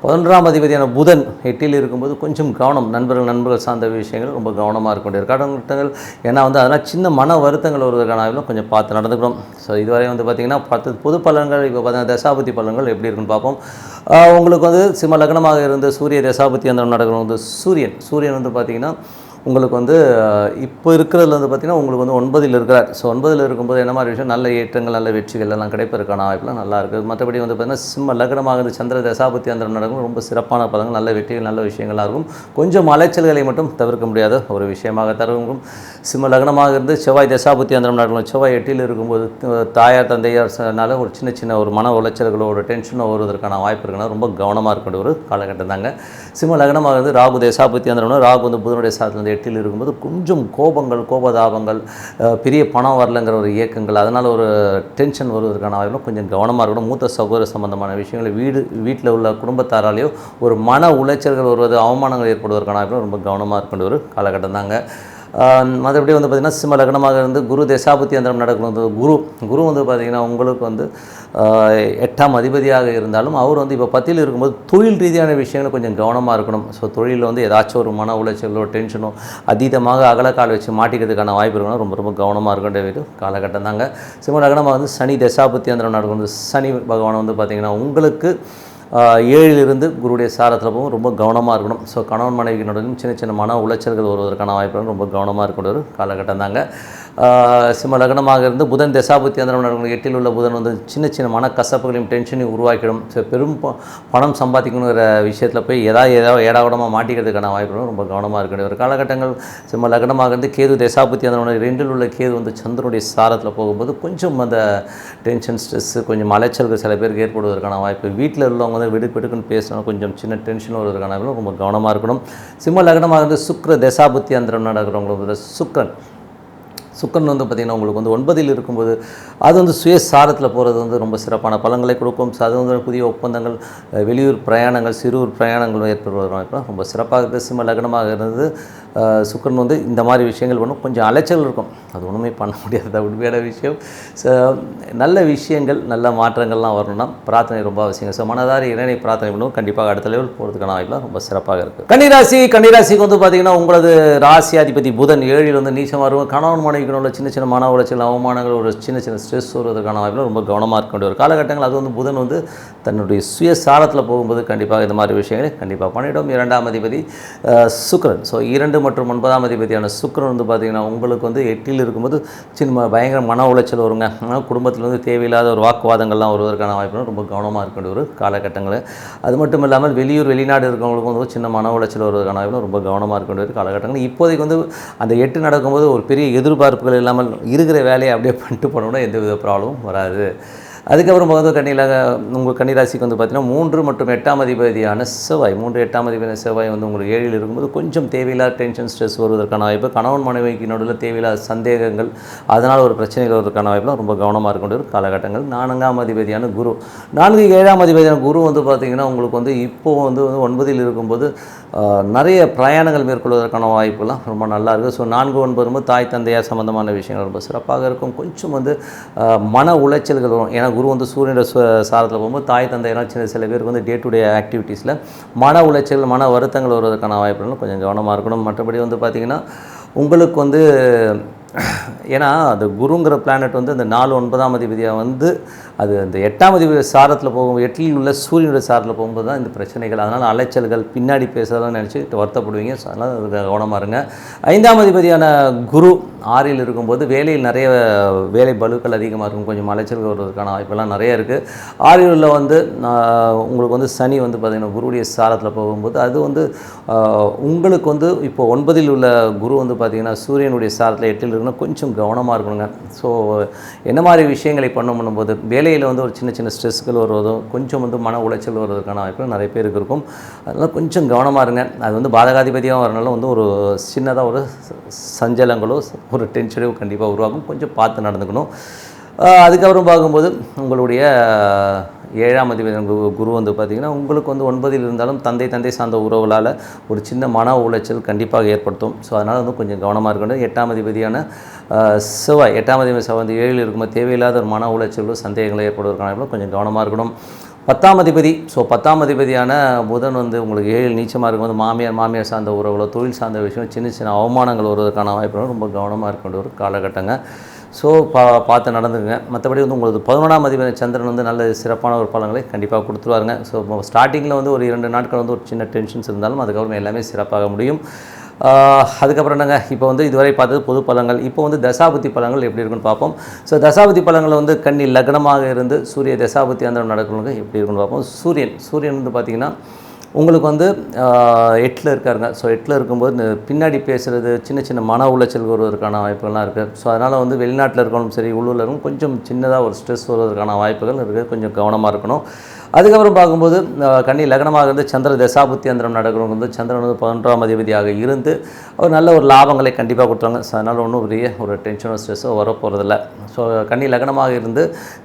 11ஆம் அதிபதியான புதன் 8ல் இருக்கும்போது கொஞ்சம் கவனம், நண்பர்கள் சார்ந்த விஷயங்கள் ரொம்ப கவனமாக இருக்க வேண்டிய காலகட்டங்கள். ஏன்னா வந்து அதெல்லாம் சின்ன மன வருத்தங்கள் வருவதற்கான கொஞ்சம் பார்த்து நடந்துக்கணும். ஸோ இதுவரை வந்து பார்த்திங்கன்னா 10 பொது பலன்கள். இப்போ பார்த்தீங்கன்னா தசாபுத்தி பலன்கள் எப்படி இருக்குன்னு பார்ப்போம். உங்களுக்கு வந்து சிம்ம லக்னமாக இருந்து சூரிய தசாபுத்தி அந்த நடக்கணும். வந்து சூரியன் வந்து பார்த்திங்கன்னா உங்களுக்கு வந்து இப்போ இருக்கிறதுல வந்து பார்த்திங்கன்னா உங்களுக்கு வந்து 9ல் இருக்கிறார். ஸோ 9ல் இருக்கும்போது என்ன மாதிரி விஷயம், நல்ல ஏற்றங்கள், நல்ல வெற்றிகள் எல்லாம் கிடைப்பதற்கான வாய்ப்புலாம் நல்லா இருக்குது. மற்றபடி வந்து பார்த்திங்கன்னா சிம்ம லக்னமாக இருந்து சந்திர தசாபுத்தி அந்த நடக்கும் ரொம்ப சிறப்பான பலன்கள், நல்ல வெற்றிகள், நல்ல விஷயங்களாக இருக்கும். கொஞ்சம் அலைச்சல்களை மட்டும் தவிர்க்க முடியாத ஒரு விஷயமாக தருவும். சிம்ம லக்னமாக இருந்து செவ்வாய் தசாபுத்தி அந்த நடக்கணும். செவ்வாய் 8ல் இருக்கும்போது தாயார் தந்தையார்னால ஒரு சின்ன ஒரு மன உளைச்சல்களோ ஒரு டென்ஷனோ வருவதற்கான வாய்ப்பு இருக்குன்னா ரொம்ப கவனமாக இருக்க ஒரு காலகட்டம் தாங்க. சிம்ம லக்னமாக இருந்து ராகு தசாபுத்தி அந்த ராகு வந்து புதனுடைய சாரத்தில் 8ல் இருக்கும்போது கொஞ்சம் கோபதாபங்கள், பெரிய பணம் வரலைங்கிற ஒரு இயக்கங்கள், அதனால் ஒரு டென்ஷன் வருவதற்கான வாய்ப்பு கொஞ்சம் கவனமாக இருக்கணும். மூத்த சகோதர சம்பந்தமான விஷயங்கள், வீட்டில் உள்ள குடும்பத்தாராலேயோ ஒரு மன உளைச்சல்கள் வருவது, அவமானங்கள் ஏற்படுவதற்கான வாய்ப்பு ரொம்ப கவனமாக இருக்கின்ற ஒரு காலகட்டம் தாங்க. மற்றபடி வந்து பார்த்திங்கன்னா சிம்ம லக்னமாக இருந்து குரு தசாபுத்தி அந்தரம் நடக்கிறது. குரு வந்து பார்த்திங்கன்னா உங்களுக்கு வந்து 8ஆம் அதிபதியாக இருந்தாலும் அவர் வந்து இப்போ 10ல் இருக்கும்போது தொழில் ரீதியான விஷயங்கள் கொஞ்சம் கவனமாக இருக்கணும். ஸோ தொழிலில் வந்து ஏதாச்சும் ஒரு மன உளைச்சலோ டென்ஷனோ அதீதமாக அகலக்கால் வச்சு மாட்டிக்கிறதுக்கான வாய்ப்பு இருக்கணும். ரொம்ப கவனமாக இருக்க வேண்டிய காலகட்டம் தாங்க. சிம்ம லக்னமாக வந்து சனி தசாபுத்தி அந்தரம் நடக்கிறது. சனி பகவான் வந்து பார்த்திங்கன்னா உங்களுக்கு 7ல் இருந்து குருடைய சாரத்தில் போகும். ரொம்ப கவனமாக இருக்கணும். ஸோ கணவன் மனைவியினுடன் சின்ன மன உளைச்சல்கள் வருவதற்கான வாய்ப்புகள் ரொம்ப கவனமாக இருக்கக்கூடிய ஒரு காலகட்டம் தாங்க. சிம்ம லக்னமாக இருந்து புதன் தசாபுத்தி அந்தரம் நடக்கும் 8ல் உள்ள புதன் வந்து சின்ன சின்ன மனக்கசப்புகளையும் டென்ஷனையும் உருவாக்கிடும். ஸோ பெரும் பணம் சம்பாதிக்கணுங்கிற விஷயத்தில் போய் ஏதாவது ஏடாவிடமாக மாட்டிக்கிறதுக்கான வாய்ப்புகளும் ரொம்ப கவனமாக இருக்கக்கூடிய ஒரு காலகட்டங்கள். சிம்ம லக்னமாக இருந்து கேது தசாபுத்தி அந்தரம் 2ல் உள்ள கேது வந்து சந்திரனுடைய சாரத்தில் போகும்போது கொஞ்சம் அந்த டென்ஷன் ஸ்ட்ரெஸ்ஸு கொஞ்சம் அலைச்சல்கள் சில பேருக்கு ஏற்படுவதற்கான வாய்ப்பு. வீட்டில் உள்ளவங்க வந்து வெடுக்குன்னு பேசணும், கொஞ்சம் சின்ன டென்ஷன் வருவதற்கான வாய்ப்பு ரொம்ப கவனமாக இருக்கணும். சிம்ம லக்னமாக இருந்து சுக்கிர தசாபுத்தி அந்தரம் நடக்கிறவங்களுக்கு சுக்கரன் வந்து பார்த்திங்கன்னா உங்களுக்கு வந்து 9ல் இருக்கும்போது அது வந்து சுயசாரத்தில் போகிறது வந்து ரொம்ப சிறப்பான பலன்களை கொடுக்கும். ஸோ அது வந்து புதிய ஒப்பந்தங்கள், வெளியூர் பிரயாணங்கள், சிறுஊர் பிரயாணங்கள் ஏற்படுவதற்கு ரொம்ப சிறப்பாக இருக்குது. சிம்ம லக்னமாக இருந்தது சுக்கரன் வந்து இந்த மாதிரி விஷயங்கள் பண்ணும். கொஞ்சம் அலைச்சல் இருக்கும், அது ஒன்றுமே பண்ண முடியாத உண்மையான விஷயம். ஸோ நல்ல விஷயங்கள், நல்ல மாற்றங்கள்லாம் வரணும்னா பிரார்த்தனை ரொம்ப அவசியம். ஸோ மனதார இறைவனை பிரார்த்தனை பண்ணுவோம், கண்டிப்பாக அடுத்த லெவல் போகிறதுக்கான வாய்ப்புலாம் ரொம்ப சிறப்பாக இருக்குது. கன்னிராசிக்கு வந்து பார்த்திங்கன்னா உங்களது ராசி அதிபதி புதன் 7ல் வந்து நீச்சமாக இருக்கும். கணவன் மனைவிக்கு உள்ள சின்ன சின்ன மன உளைச்சல், அவமானங்கள், ஒரு சின்ன சின்ன ஸ்ட்ரெஸ் வருவதற்கான வாய்ப்பில் ரொம்ப கவனமாக இருக்க வேண்டிய ஒரு காலகட்டங்கள். அது வந்து புதன் வந்து தன்னுடைய சுயசாரத்தில் போகும்போது கண்டிப்பாக இந்த மாதிரி விஷயங்களை கண்டிப்பாக பண்ணிவிடும். 2ஆம் அதிபதி சுக்கிரன். ஸோ 2 மற்றும் 9ஆம் அதிபதியான சுக்கிரன் வந்து பார்த்திங்கன்னா உங்களுக்கு வந்து 8ல் இருக்கும்போது சின்ன பயங்கர மன உளைச்சல் வருங்க. குடும்பத்தில் வந்து தேவையில்லாத ஒரு வாக்குவாதங்கள்லாம் வருவதற்கான வாய்ப்புகள் ரொம்ப கவனமாக இருக்க வேண்டிய ஒரு காலகட்டங்கள். அது மட்டும் இல்லாமல் வெளிநாடு இருக்கிறவங்களுக்கு வந்து சின்ன மன உளைச்சல் வருவதற்கான வாய்ப்புகள் ரொம்ப கவனமாக இருக்க வேண்டிய ஒரு காலகட்டங்கள். இப்போதைக்கு வந்து அந்த 8 நடக்கும்போது ஒரு பெரிய எதிர்பார்ப்புகள் இல்லாமல் இருக்கிற வேலையை அப்படியே பண்ணிட்டு போனோம்னா எந்தவித ப்ராப்ளமும் வராது. அதுக்கப்புறம் உங்கள் கன்னிராசிக்கு வந்து பார்த்திங்கன்னா 3 மற்றும் 8ஆம் அதிபதியான செவ்வாய், 3, 8ஆம் அதிபதியான செவ்வாய் வந்து உங்களுக்கு 7ல் இருக்கும்போது கொஞ்சம் தேவையில்லாத டென்ஷன் ஸ்ட்ரெஸ் வருவதற்கான வாய்ப்பு. கணவன் மனைவிக்கு நடுவில் தேவையில்லாத சந்தேகங்கள், அதனால் ஒரு பிரச்சனைகள் வருவதற்கான வாய்ப்புலாம் ரொம்ப கவனமாக இருக்க ஒரு காலகட்டங்கள். 4ஆம் அதிபதியான குரு, 4, 7ஆம் அதிபதியான குரு வந்து பார்த்திங்கன்னா உங்களுக்கு வந்து இப்போது வந்து 9ல் இருக்கும்போது நிறைய பிரயாணங்கள் மேற்கொள்வதற்கான வாய்ப்புலாம் ரொம்ப நல்லா இருக்குது. ஸோ 4, 9 தாய் தந்தையார் சம்மந்தமான விஷயங்கள் ரொம்ப சிறப்பாக இருக்கும். கொஞ்சம் வந்து மன உளைச்சல்கள் வரும். ஏன்னா குரு வந்து சூரியனோட சாரத்தில் போகும்போது தாய் தந்தையெல்லாம் சில பேருக்கு வந்து டே டு டே ஆக்டிவிட்டீஸில் மன உளைச்சல், மன வருத்தங்கள் வருவதற்கான வாய்ப்புகளும் கொஞ்சம் கவனமாக இருக்கணும். மற்றபடி வந்து பார்த்திங்கன்னா உங்களுக்கு வந்து ஏன்னா அந்த குருங்கிற பிளானட் வந்து அந்த 4, 9ஆம் அதிபதியாக வந்து அது அந்த 8ஆம் அதிபதி சாரத்தில் போகும்போது 8ல் உள்ள சூரியனுடைய சாரத்தில் போகும்போது தான் இந்த பிரச்சனைகள். அதனால் அலைச்சல்கள், பின்னாடி பேசுகிறதெல்லாம் நினச்சி வருத்தப்படுவீங்க. ஸோ அதனால் அதுக்கு கவனமாக இருங்க. 5ஆம் அதிபதியான குரு 6ல் இருக்கும்போது வேலையில் நிறைய வேலை பலுக்கள் அதிகமாக இருக்கும், கொஞ்சம் அலைச்சல்கள் வருவதற்கான வாய்ப்பெல்லாம் நிறைய இருக்குது. 6ல் உள்ள வந்து உங்களுக்கு வந்து சனி வந்து பார்த்திங்கன்னா குருவுடைய சாரத்தில் போகும்போது அது வந்து உங்களுக்கு வந்து இப்போ 9ல் உள்ள குரு வந்து பார்த்திங்கன்னா சூரியனுடைய சாரத்தில் 8ல் இருக்குன்னா கொஞ்சம் கவனமாக இருக்கணுங்க. ஸோ என்ன மாதிரி விஷயங்களை பண்ணும்போது வேலையில் வந்து ஒரு சின்ன சின்ன ஸ்ட்ரெஸ்கள் வருவதும், கொஞ்சம் வந்து மன உளைச்சல் வருவதற்கான வாய்ப்பு நிறைய பேருக்கு இருக்கும். அதனால் கொஞ்சம் கவனமாக இருங்க. அது வந்து பாதகாதிபதியாக வரனால வந்து ஒரு சின்னதாக ஒரு சஞ்சலங்களோ ஒரு டென்ஷனோ கண்டிப்பாக உருவாகும். கொஞ்சம் பார்த்து நடந்துக்கணும். அதுக்கப்புறம் பார்க்கும்போது உங்களுடைய 7ஆம் அதிபதி குரு வந்து பார்த்திங்கன்னா உங்களுக்கு வந்து 9ல் இருந்தாலும் தந்தை சார்ந்த உறவுகளால் ஒரு சின்ன மன உளைச்சல் கண்டிப்பாக ஏற்படுத்தும். ஸோ அதனால் வந்து கொஞ்சம் கவனமாக இருக்கணும். 8ஆம் அதிபதியான செவ்வாய், 8ஆம் அதிபதி செவ்வாய் வந்து 7ல் இருக்கும்போது தேவையில்லாத ஒரு மன உளைச்சல்கள், சந்தேகங்கள் ஏற்படுவதற்கான கொஞ்சம் கவனமாக இருக்கணும். 10ஆம் அதிபதி, ஸோ 10ஆம் அதிபதியான புதன் வந்து உங்களுக்கு 7ல் நீச்சமாக இருக்கும்போது மாமியார் சார்ந்த உறவுகளோ, தொழில் சார்ந்த விஷயம், சின்ன சின்ன அவமானங்கள் வருவதற்கான வாய்ப்புகளும் ரொம்ப கவனமாக இருக்க வேண்டிய ஒரு காலகட்டங்க. ஸோ பார்த்து நடந்துக்குங்க. மற்றபடி வந்து உங்களுக்கு 11ஆம் அதிபதி சந்திரன் வந்து நல்ல சிறப்பான ஒரு பலன்களை கண்டிப்பாக கொடுத்துருவாருங்க. ஸோ ஸ்டார்டிங்கில் வந்து ஒரு 2 நாட்கள் வந்து ஒரு சின்ன டென்ஷன்ஸ் இருந்தாலும் அதுக்கப்புறம் எல்லாமே சிறப்பாக முடியும். அதுக்கப்புறம் என்னங்க, இப்போ வந்து இதுவரை பார்த்தது பொது பலன்கள். இப்போ வந்து தசாபுத்தி பலன்கள் எப்படி இருக்குன்னு பார்ப்போம். ஸோ தசாபுத்தி பலன்கள் வந்து கன்னி லக்னமாக இருந்து சூரிய தசாபுத்தி அந்த நடக்கிறவங்க எப்படி இருக்குன்னு பார்ப்போம். சூரியன் வந்து பார்த்திங்கன்னா உங்களுக்கு வந்து 8ல் இருக்காருங்க. ஸோ 8ல் இருக்கும்போது பின்னாடி பேசுகிறது, சின்ன சின்ன மன உளைச்சல் வருவதற்கான வாய்ப்புகள்லாம் இருக்குது. ஸோ அதனால் வந்து வெளிநாட்டில் இருக்கணும் சரி, உள்ளூரில் இருக்கணும், கொஞ்சம் சின்னதாக ஒரு ஸ்ட்ரெஸ் வருவதற்கான வாய்ப்புகள் இருக்குது. கொஞ்சம் கவனமாக இருக்கணும். அதுக்கப்புறம் பார்க்கும்போது கன்னி லக்னமாக இருந்து சந்திர தசாபுத்தி அந்தரம் நடக்கிறவங்க வந்து சந்திரன் வந்து 11ஆம் அதிபதியாக இருந்து ஒரு நல்ல ஒரு லாபங்களை கண்டிப்பாக கொடுத்தாங்க. ஸோ அதனால் ஒன்றும் பெரிய ஒரு டென்ஷனோ ஸ்ட்ரெஸ்ஸோ வரப்போகிறதில்ல. ஸோ கன்னி லக்னமாக இருந்து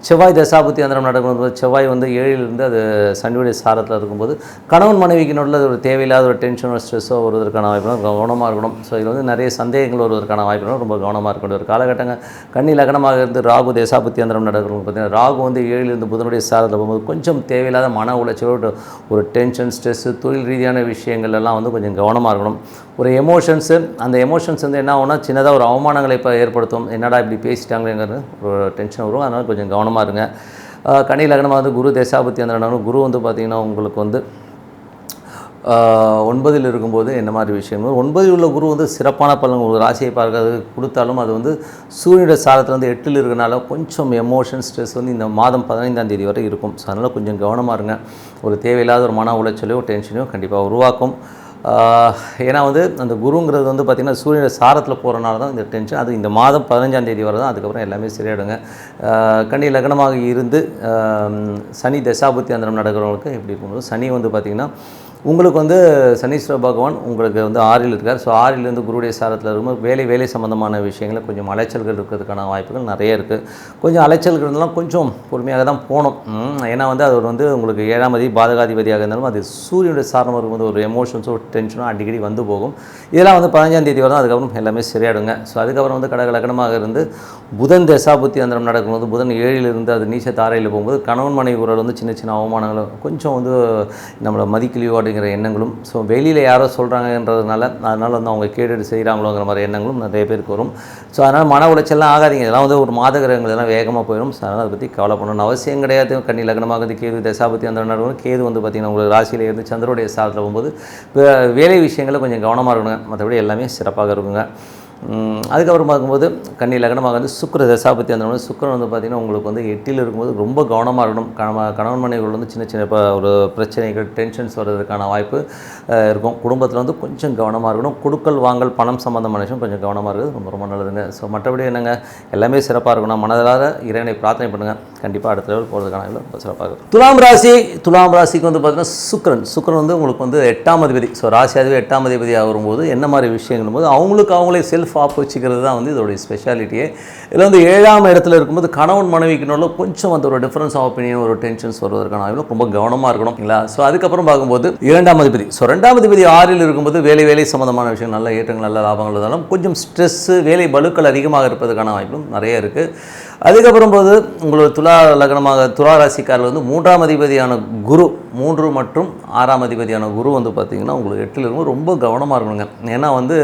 செவ்வாய் தசாபுத்தி அந்தரம் நடக்கும்போது செவ்வாய் வந்து 7ல் இருந்து அது சனியுடைய சாரத்தில் இருக்கும்போது கணவன் மனைவிக்கு நடுவில் ஒரு தேவையில்லாத ஒரு டென்ஷனோ ஸ்ட்ரெஸ்ஸோ வருவதற்கான வாய்ப்புகளும் கவனமாக இருக்கணும். ஸோ இதில் வந்து நிறைய சந்தேகங்கள் வருவதற்கான வாய்ப்புகளும் ரொம்ப கவனமாக இருக்க வேண்டிய ஒரு காலகட்டங்கள். கன்னி லக்னமாக இருந்து ராகு தசாபுத்தி அந்தரம் நடக்கிறவங்க பார்த்திங்கன்னா ராகு வந்து 7ல் இருந்து புதனுடைய சாரத்தில் போகும்போது கொஞ்சம் தேவையில்லாத மன உளைச்சலோடு ஒரு டென்ஷன், ஸ்ட்ரெஸ்ஸு, தொழில் ரீதியான விஷயங்கள் எல்லாம் வந்து கொஞ்சம் கவனமாக இருக்கணும். ஒரு எமோஷன்ஸு, அந்த எமோஷன்ஸ் வந்து என்ன ஆகும்னா சின்னதாக ஒரு அவமானங்களை இப்போ ஏற்படுத்தும். என்னடா இப்படி பேசிட்டாங்கிறது ஒரு டென்ஷன் வரும். அதனால் கொஞ்சம் கவனமாக இருங்க. கன்னி லக்னமாக வந்து குரு தசாபுத்தி அந்த குரு வந்து பார்த்திங்கன்னா உங்களுக்கு வந்து 9ல் இருக்கும்போது என்ன மாதிரி விஷயங்கள் 9ல் உள்ள குரு வந்து சிறப்பான பலன் ஒரு ராசியை பார்க்கறது கொடுத்தாலும் அது வந்து சூரியனுடைய சாரத்தில் வந்து 8ல் இருக்கனால கொஞ்சம் எமோஷன் ஸ்ட்ரெஸ் வந்து இந்த மாதம் 15ஆம் தேதி வரை இருக்கும். ஸோ அதனால் கொஞ்சம் கவனமாக இருங்க. ஒரு தேவையில்லாத ஒரு மன உளைச்சலையோ டென்ஷனையோ கண்டிப்பாக உருவாக்கும். ஏன்னா வந்து அந்த குருங்கிறது வந்து பார்த்திங்கன்னா சூரியனுடைய சாரத்தில் போகிறனால தான் இந்த டென்ஷன். அது இந்த மாதம் 15ஆம் தேதி வரை தான், அதுக்கப்புறம் எல்லாமே சரியாயிடுங்க. கன்னி லக்னமாக இருந்து சனி தசாபுத்தி அந்தரம் நடக்கிறவங்களுக்கு எப்படி இருக்கும்போது சனி வந்து பார்த்திங்கன்னா உங்களுக்கு வந்து சனீஸ்வர பகவான் உங்களுக்கு வந்து 6ல் இருக்கார். ஸோ 6லேருந்து குருடைய சாரத்தில் இருக்கும்போது வேலை சம்மந்தமான விஷயங்களில் கொஞ்சம் அலைச்சல்கள் இருக்கிறதுக்கான வாய்ப்புகள் நிறைய இருக்குது. கொஞ்சம் அலைச்சல்கள் இருந்தாலும் கொஞ்சம் பொறுமையாக தான் போகணும். ஏன்னா வந்து அது வந்து உங்களுக்கு 7ஆம் அதிபதி பாதகாதிபதியாக இருந்தாலும் அது சூரியனுடைய சாரம் இருக்கும்போது ஒரு எமோஷன்ஸோ டென்ஷனோ அடிக்கடி வந்து போகும். இதெல்லாம் வந்து 15ஆம் தேதி வரும். அதுக்கப்புறம் எல்லாமே சரியாயிடுங்க. ஸோ அதுக்கப்புறம் வந்து கடக லக்னமாக இருந்து புதன் தசாபுத்தி அந்தரம் நடக்கும்போது புதன் 7ல் இருந்து அது நீச்ச தாரையில் போகும்போது கணவன் மனைவி உறவில் வந்து சின்ன சின்ன அவமானங்களும் கொஞ்சம் வந்து நம்மளை மதிக்கலையோ அப்படிங்கிற எண்ணங்களும், ஸோ வெளியில் யாரோ சொல்கிறாங்கன்றதுனால அதனால் வந்து அவங்க கேட்டுட்டு செய்கிறாங்களோங்கிற மாதிரி எண்ணங்களும் நிறைய பேருக்கு வரும். ஸோ அதனால் மன உளைச்சல்லாம் ஆகாதீங்க. இதெல்லாம் வந்து ஒரு மாத கிரகங்கள் எல்லாம் வேகமாக போயிடும். ஸோ அதனால் அதை பற்றி கவலை பண்ணணும்னு அவசியம் கிடையாது. கன்னி லக்னமாக கேது தசாபுத்தி அந்த நடக்கும். கேது வந்து பார்த்திங்கன்னா உங்களுக்கு ராசியில் இருந்து சந்திரோடைய சாரத்தில் போகும்போது வேலை விஷயங்களில் கொஞ்சம் கவனமாக இருக்கணுங்க. மற்றபடி எல்லாமே சிறப்பாக இருக்குங்க. அதுக்கப்புறம் பார்க்கும்போது கன்னி லக்னமாக வந்து சுக்கிர தசாபத்தி அந்த சுக்கிரன் வந்து பார்த்திங்கன்னா உங்களுக்கு வந்து 8ல் இருக்கும்போது ரொம்ப கவனமாக இருக்கணும். கணவன் மனைவிகள் வந்து சின்ன சின்ன ஒரு பிரச்சனைகள் டென்ஷன்ஸ் வர்றதுக்கான வாய்ப்பு இருக்கும். குடும்பத்தில் வந்து கொஞ்சம் கவனமாக இருக்கணும். கொடுக்கல் வாங்கல் பணம் சம்மந்தமான விஷயம் கொஞ்சம் கவனமாக இருக்குது. ரொம்ப ரொம்ப நல்லதுங்க. ஸோ மற்றபடி என்னங்க எல்லாமே சிறப்பாக இருக்கணும். மனதார இறைவனை பிரார்த்தனை பண்ணுங்கள். கண்டிப்பாக அடுத்த லெவல் போகிறதுக்கான ரொம்ப சிறப்பாக இருக்கும். துலாம் ராசிக்கு வந்து பார்த்திங்கன்னா சுக்கிரன் வந்து உங்களுக்கு வந்து 8ஆம் அதிபதி. ஸோ ராசி அதுவே 8ஆம் அதிபதியாக வரும்போது என்ன மாதிரி விஷயங்களும் போது அவங்களே செல்ஃப் ஆப் வச்சுக்கிறது தான் வந்து இதோடைய ஸ்பெஷாலிட்டியே. இதில் வந்து 7ஆம் இடத்துல இருக்கும்போது கணவன் மனைவிக்குள்ள கொஞ்சம் வந்து ஒரு டிஃபரன்ஸ் ஆஃப் ஒப்பீனியன் ஒரு டென்ஷன்ஸ் வருவதற்கான வாய்ப்பு ரொம்ப கவனமாக இருக்கணும்ங்களா. ஸோ அதுக்கப்புறம் பார்க்கும்போது 2ஆம் அதிபதி 2ஆம் அதிபதி 6ல் இருக்கும்போது வேலை சம்மந்தமான விஷயம் நல்ல ஏற்றங்கள் நல்ல லாபங்கள் இருந்தாலும் கொஞ்சம் ஸ்ட்ரெஸ்ஸு வேலை பலுக்கள் அதிகமாக இருப்பதற்கான வாய்ப்பும் நிறைய இருக்குது. அதுக்கப்புறம் போது உங்களுக்கு துலா ராசிக்காரர்கள் வந்து 3ஆம் அதிபதியான குரு 3 மற்றும் 6ஆம் அதிபதியான குரு வந்து பார்த்திங்கன்னா உங்களுக்கு 8ல் இருக்கும்போது ரொம்ப கவனமாக இருக்கணுங்க. ஏன்னா வந்து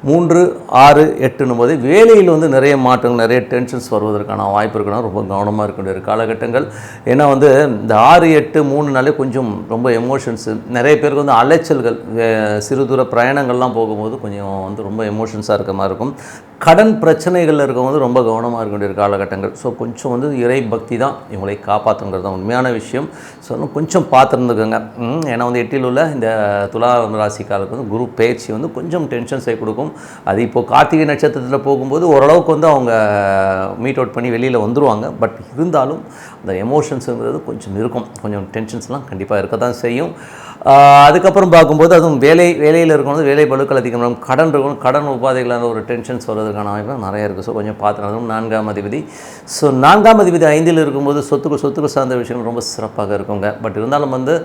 3, 6, 8ன்னும் போது வேலையில் வந்து நிறைய மாற்றங்கள் நிறைய டென்ஷன்ஸ் வருவதற்கான வாய்ப்பு இருக்குன்னா ரொம்ப கவனமாக இருக்க வேண்டிய காலகட்டங்கள். ஏன்னா வந்து இந்த 6, 8, 3நாலே கொஞ்சம் ரொம்ப எமோஷன்ஸு நிறைய பேருக்கு வந்து அலைச்சல்கள் சிறு தூர பிரயாணங்கள்லாம் போகும்போது கொஞ்சம் வந்து ரொம்ப எமோஷன்ஸாக இருக்க மாதிரி இருக்கும். கடன் பிரச்சனைகளில் இருக்கும்போது ரொம்ப கவனமாக இருக்க வேண்டிய காலகட்டங்கள். ஸோ கொஞ்சம் வந்து இறை பக்தி தான் இவங்களை காப்பாற்றுங்கிறது தான் உண்மையான விஷயம். ஸோ கொஞ்சம் பார்த்துருந்துக்கோங்க. ஏன்னா வந்து 8ல் உள்ள இந்த துலா ராசிக்காரருக்கு வந்து குரு பயிற்சி வந்து கொஞ்சம் டென்ஷன்ஸை கொடுக்கும். அது இப்போது கார்த்திகை நட்சத்திரத்தில் போகும்போது ஓரளவுக்கு வந்து அவங்க மீட் அவுட் பண்ணி வெளியில் வந்துடுவாங்க. பட் இருந்தாலும் அந்த எமோஷன்ஸுங்கிறது கொஞ்சம் இருக்கும். கொஞ்சம் டென்ஷன்ஸ்லாம் கண்டிப்பாக இருக்க தான் செய்யும். அதுக்கப்புறம் பார்க்கும்போது அதுவும் வேலையில் இருக்கணும். வேலை பலுக்கள் அதிகம் கடன் இருக்கணும். கடன் உபாதைகளான ஒரு டென்ஷன்ஸ் வருவதற்கான வாய்ப்பு நிறைய இருக்குது. ஸோ கொஞ்சம் பார்த்துனாலும் 4ஆம் அதிபதி. ஸோ 4ஆம் அதிபதி 5ல் இருக்கும்போது சொத்துக்கு சார்ந்த விஷயங்கள் ரொம்ப சிறப்பாக இருக்குங்க. பட் இருந்தாலும் வந்து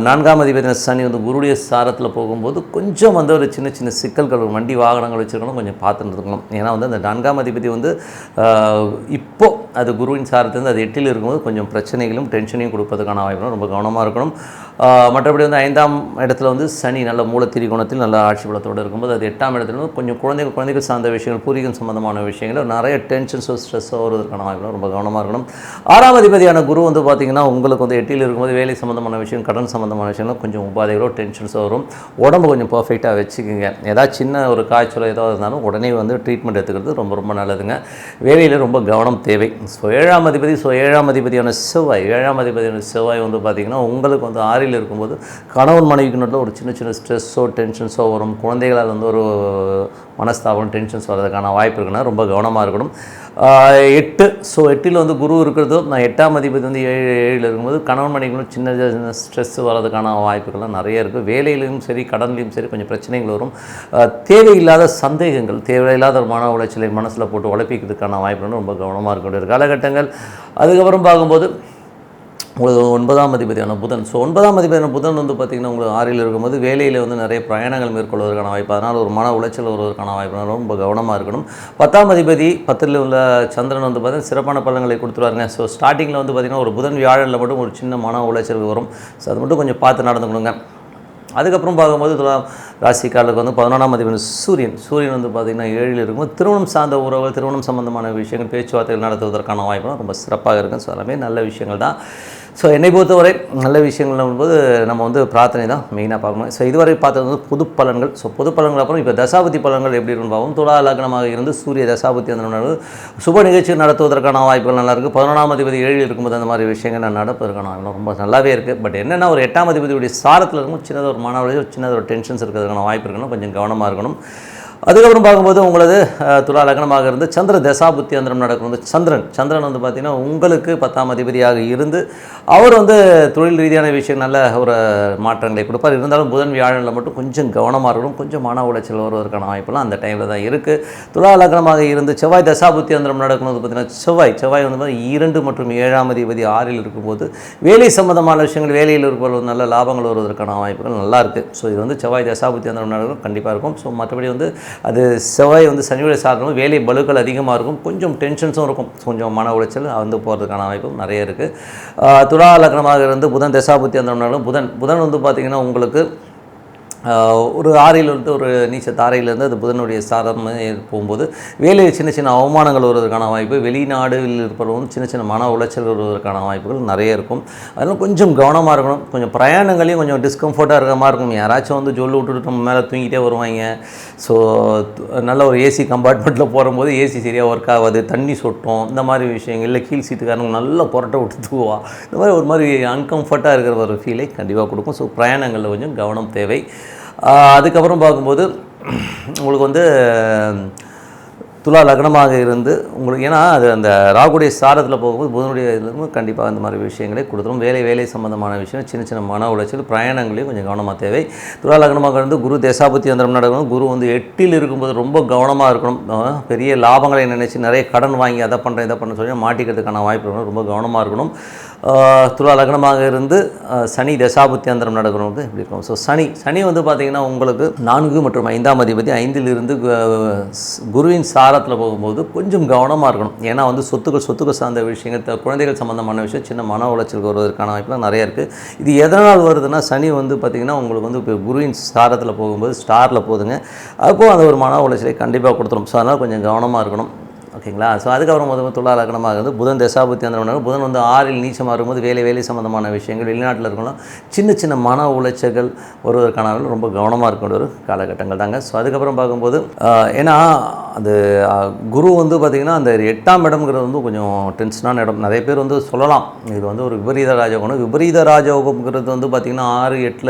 4ஆம் அதிபதி சனி வந்து குருடைய சாரத்தில் போகும்போது கொஞ்சம் வந்து ஒரு சின்ன சின்ன சிக்கல்கள் வண்டி வாகனங்கள் வச்சுருக்கணும் கொஞ்சம் பார்த்துட்டு இருக்கணும். ஏன்னா வந்து அந்த 4ஆம் அதிபதி வந்து இப்போது அது குருவின் சாரத்துலேருந்து அது 8ல் இருக்கும்போது கொஞ்சம் பிரச்சனைகளும் டென்ஷனையும் கொடுப்பதற்கான வாய்ப்பு ரொம்ப கவனமாக இருக்கணும். மற்றபடி வந்து 5ஆம் இடத்துல வந்து சனி நல்ல மூலத்திரிகோணத்தில் நல்ல ஆட்சி பலத்தோடு இருக்கும்போது அது 8ஆம் இடத்துல வந்து கொஞ்சம் குழந்தைகள் சார்ந்த விஷயங்கள் பூர்வீகம் சம்பந்தமான விஷயங்கள் நிறைய டென்ஷன்ஸோ ஸ்ட்ரெஸ்ஸோ வருவதற்கான வாய்ப்பு ரொம்ப கவனமாக இருக்கணும். 6ஆம் அதிபதியான குரு வந்து பார்த்திங்கன்னா உங்களுக்கு வந்து 8ல் இருக்கும்போது வேலை சம்மந்தமான விஷயம் கடன் சம்மந்தமான விஷயங்கள் கொஞ்சம் உபாதைகளோ டென்ஷன்ஸோ வரும். உடம்பு கொஞ்சம் பர்ஃபெக்டாக வச்சுக்கோங்க. ஏதாவது சின்ன ஒரு காய்ச்சலோ ஏதாவது இருந்தாலும் உடனே வந்து ட்ரீட்மெண்ட் எடுத்துக்கிறது ரொம்ப ரொம்ப நல்லதுங்க. வேலையில் ரொம்ப கவனம் தேவை. ஸோ 7ஆம் அதிபதியான செவ்வாய் வந்து பார்த்திங்கன்னா உங்களுக்கு வந்து 6ல் இருக்கும்போது கணவன் மனைவிக்கு நடுவில் ஒரு சின்ன சின்ன ஸ்ட்ரெஸ்ஸோ டென்ஷன்ஸோ வரும். குழந்தைகளால் வந்து ஒரு மனஸ்தாபம் டென்ஷன்ஸ் வர்றதுக்கான வாய்ப்பு இருக்குன்னா ரொம்ப கவனமாக இருக்கணும். 8 ஸோ 8ல் வந்து குரு இருக்கிறதோ நான் 8ஆம் அதிபதி வந்து 7ல் இருக்கும்போது கணவன் மனைவிகளும் சின்ன ஸ்ட்ரெஸ் வர்றதுக்கான வாய்ப்புகள்லாம் நிறைய இருக்குது. வேலையிலையும் சரி கடன்லையும் சரி கொஞ்சம் பிரச்சனைகள் வரும். தேவையில்லாத சந்தேகங்கள் தேவையில்லாத மன உளைச்சலை மனசில் போட்டு உழைப்பிக்கிறதுக்கான வாய்ப்புகள் ரொம்ப கவனமாக இருக்கக்கூடிய காலகட்டங்கள். அதுக்கப்புறம் பார்க்கும்போது உங்களுக்கு 9ஆம் அதிபதியான புதன். ஸோ 9ஆம் அதிபதியான புதன் வந்து பார்த்திங்கன்னா உங்களுக்கு 6ல் இருக்கும்போது வேலையில் வந்து நிறைய பிரயாணங்கள் மேற்கொள்வதற்கான வாய்ப்பு. அதனால் ஒரு மன உளைச்சல் வருவதற்கான வாய்ப்பு ரொம்ப கவனமாக இருக்கணும். 10ஆம் அதிபதி 10ல் உள்ள சந்திரன் வந்து பார்த்திங்கன்னா சிறப்பான பலன்களை கொடுத்துருவாருங்க. ஸோ ஸ்டார்டிங்கில் வந்து பார்த்திங்கன்னா ஒரு புதன் வியாழனில் மட்டும் ஒரு சின்ன மன உளைச்சல் வரும். ஸோ அது மட்டும் கொஞ்சம் பார்த்து நடந்துக்கணுங்க. அதுக்கப்புறம் பார்க்கும்போது துலாம் ராசிக்காரர்களுக்கு வந்து 11ஆம் அதிபதி சூரியன் வந்து பார்த்திங்கன்னா 7ல் இருக்கும்போது திருமணம் சார்ந்த உறவு திருமணம் சம்பந்தமான விஷயங்கள் பேச்சுவார்த்தைகள் நடத்துவதற்கான வாய்ப்புலாம் ரொம்ப சிறப்பாக இருக்கும். ஸோ எல்லாமே நல்ல விஷயங்கள் தான். ஸோ என்னை பொறுத்தவரை நல்ல விஷயங்கள் போது நம்ம வந்து பிரார்த்தனை தான் மெயினாக பார்க்கணும். ஸோ இதுவரை பார்த்தது வந்து பொது பலன்கள். ஸோ பொது பலன்கள் அப்புறம் இப்போ தசாபதி பலன்கள் எப்படி இருக்குன்னு பார்ப்போம். துலா லக்னமாக இருந்து சூரிய தசாபதி அந்த சுப நிகழ்ச்சி நடத்துவதற்கான வாய்ப்புகள் நல்லா இருக்குது. 11ஆம் அதிபதி 7 இருக்கும்போது அந்த மாதிரி விஷயங்கள் நடப்பதற்கான வாய்ப்பு ரொம்ப நல்லாவே இருக்குது. பட் என்னென்னா ஒரு 8ஆம் அதிபதியுடைய சாரத்தில் இருக்கும் சின்னதாக ஒரு மனவழி சின்னதாக ஒரு டென்ஷன்ஸ் இருக்கிறதுக்கான வாய்ப்பு இருக்கணும். கொஞ்சம் கவனமாக இருக்கணும். அதுக்கப்புறம் பார்க்கும்போது உங்களது துலா லக்னமாக இருந்து சந்திர தசாபுத்தி அந்தரம் நடக்கும். சந்திரன் வந்து பார்த்திங்கன்னா உங்களுக்கு 10ஆம் அதிபதியாக இருந்து அவர் வந்து தொழில் ரீதியான விஷயம் நல்ல ஒரு மாற்றங்களை கொடுப்பார். இருந்தாலும் புதன் வியாழனில் மட்டும் கொஞ்சம் கவனமாக இருக்கணும். கொஞ்சம் மன உளைச்சல் வருவதற்கான வாய்ப்பெல்லாம் அந்த டைமில் தான் இருக்குது. துலா லக்னமாக இருந்து செவ்வாய் தசாபுத்தி அந்தரம் நடக்கும்போது பார்த்திங்கன்னா செவ்வாய் வந்து 2 மற்றும் 7ஆம் அதிபதி 6ல் இருக்கும்போது வேலை சம்பந்தமான விஷயங்கள் வேலையில் இருப்பவர்கள் நல்ல லாபங்கள் வருவதற்கான வாய்ப்புகள் நல்லா இருக்குது. ஸோ இது வந்து செவ்வாய் தசாபுத்தி அந்தரம் நடக்கும் கண்டிப்பாக இருக்கும். ஸோ மற்றபடி வந்து அது செவ்வாய் வந்து சனியுடைய சாதனம் வேலை பலுக்கள் அதிகமாக இருக்கும். கொஞ்சம் டென்ஷன்ஸும் இருக்கும். கொஞ்சம் மன உளைச்சல் வந்து போகிறதுக்கான வாய்ப்பும் நிறைய இருக்குது. துலா லக்னமாக இருந்து புதன் தசாபுத்தி அந்த புதன் வந்து பார்த்திங்கன்னா உங்களுக்கு ஒரு 6ல் வந்து ஒரு நீச்ச தாரையிலேருந்து அது புதனுடைய சாரம் போகும்போது வேலையில் சின்ன சின்ன அவமானங்கள் வருவதற்கான வாய்ப்பு, வெளிநாடுகளில் இருப்பவர்களும் சின்ன சின்ன மன உளைச்சல் வருவதற்கான வாய்ப்புகள் நிறைய இருக்கும். அதனால் கொஞ்சம் கவனமாக இருக்கணும். கொஞ்சம் பிரயாணங்களையும் கொஞ்சம் டிஸ்கம்ஃபர்ட்டாக இருக்கிற மாதிரி இருக்கும். யாராச்சும் வந்து ஜொல்லு விட்டுட்டு நம்ம மேலே தூங்கிட்டே வருவாங்க. ஸோ நல்ல ஒரு ஏசி கம்பார்ட்மெண்ட்டில் போகும்போது ஏசி சரியாக ஒர்க் ஆகாது, தண்ணி சொட்டும், இந்த மாதிரி விஷயங்கள். இல்லை கீழ் சீட்டுக்காரங்க நல்லா புரட்டை விட்டு தூவா, இந்த மாதிரி ஒரு மாதிரி அன்கம்ஃபர்ட்டாக இருக்கிற ஒரு ஃபீலை கண்டிப்பாக கொடுக்கும். ஸோ பிரயாணங்களில் கொஞ்சம் கவனம் தேவை. அதுக்கப்புறம் பார்க்கும்போது உங்களுக்கு வந்து துலா லக்னமாக இருந்து உங்களுக்கு ஏன்னா அது அந்த ராகுடைய சாரத்தில் போகும்போது புதனுடைய இதுவும் கண்டிப்பாக அந்த மாதிரி விஷயங்களே கொடுத்துரும். வேலை சம்பந்தமான விஷயம் சின்ன சின்ன மன உளைச்சல் பிரயாணங்களையும் கொஞ்சம் கவனமாக தேவை. துலா லக்னமாக இருந்து குரு தசாபுத்தி அந்தரம் நடக்கணும். குரு வந்து 8ல் இருக்கும்போது ரொம்ப கவனமாக இருக்கணும். பெரிய லாபங்களை நினச்சி நிறைய கடன் வாங்கி அதை பண்ணுறேன் சொல்லி மாட்டிக்கிறதுக்கான வாய்ப்பு இருக்கணும். ரொம்ப கவனமாக இருக்கணும். துலா லக்னமாக இருந்து சனி தசாபுத்தி அந்தரம் நடக்கணும் இப்படி இருக்கும். ஸோ சனி வந்து பார்த்திங்கன்னா உங்களுக்கு 4 மற்றும் 5ஆம் அதிபதி 5ல் இருந்து குருவின் சாரத்தில் போகும்போது கொஞ்சம் கவனமாக இருக்கணும். ஏன்னா வந்து சொத்துக்கள் சார்ந்த விஷயங்கள் குழந்தைகள் சம்மந்தமான விஷயம் சின்ன மன உளைச்சல் வருவதற்கான வாய்ப்புலாம் நிறைய இருக்குது. இது எதனால் வருதுன்னா சனி வந்து பார்த்திங்கன்னா உங்களுக்கு வந்து இப்போ குருவின் சாரத்தில் போகும்போது ஸ்டாரில் போகுதுங்க. அப்போது அந்த ஒரு மன உளைச்சலை கண்டிப்பாக கொடுத்துரும். ஸோ அதனால் கொஞ்சம் கவனமாக இருக்கணும். ஓகேங்களா. ஸோ அதுக்கப்புறம் துலா லக்னமாக இருந்து புதன் தசாபுத்தி அந்த புதன் வந்து 6ல் நீச்சமாக இருக்கும்போது வேலை சம்மந்தமான விஷயங்கள் வெளிநாட்டில் இருக்கலாம் சின்ன சின்ன மன உளைச்சல்கள் வருவதற்கான ரொம்ப கவனமாக இருக்க ஒரு காலகட்டங்கள் தாங்க. ஸோ அதுக்கப்புறம் பார்க்கும்போது ஏன்னா அது குரு வந்து பார்த்திங்கன்னா அந்த 8ஆம் இடம்ங்கிறது வந்து கொஞ்சம் டென்ஷனான இடம். நிறைய பேர் வந்து சொல்லலாம் இது வந்து ஒரு விபரீத ராஜயோகம்ங்கிறது வந்து பார்த்திங்கன்னா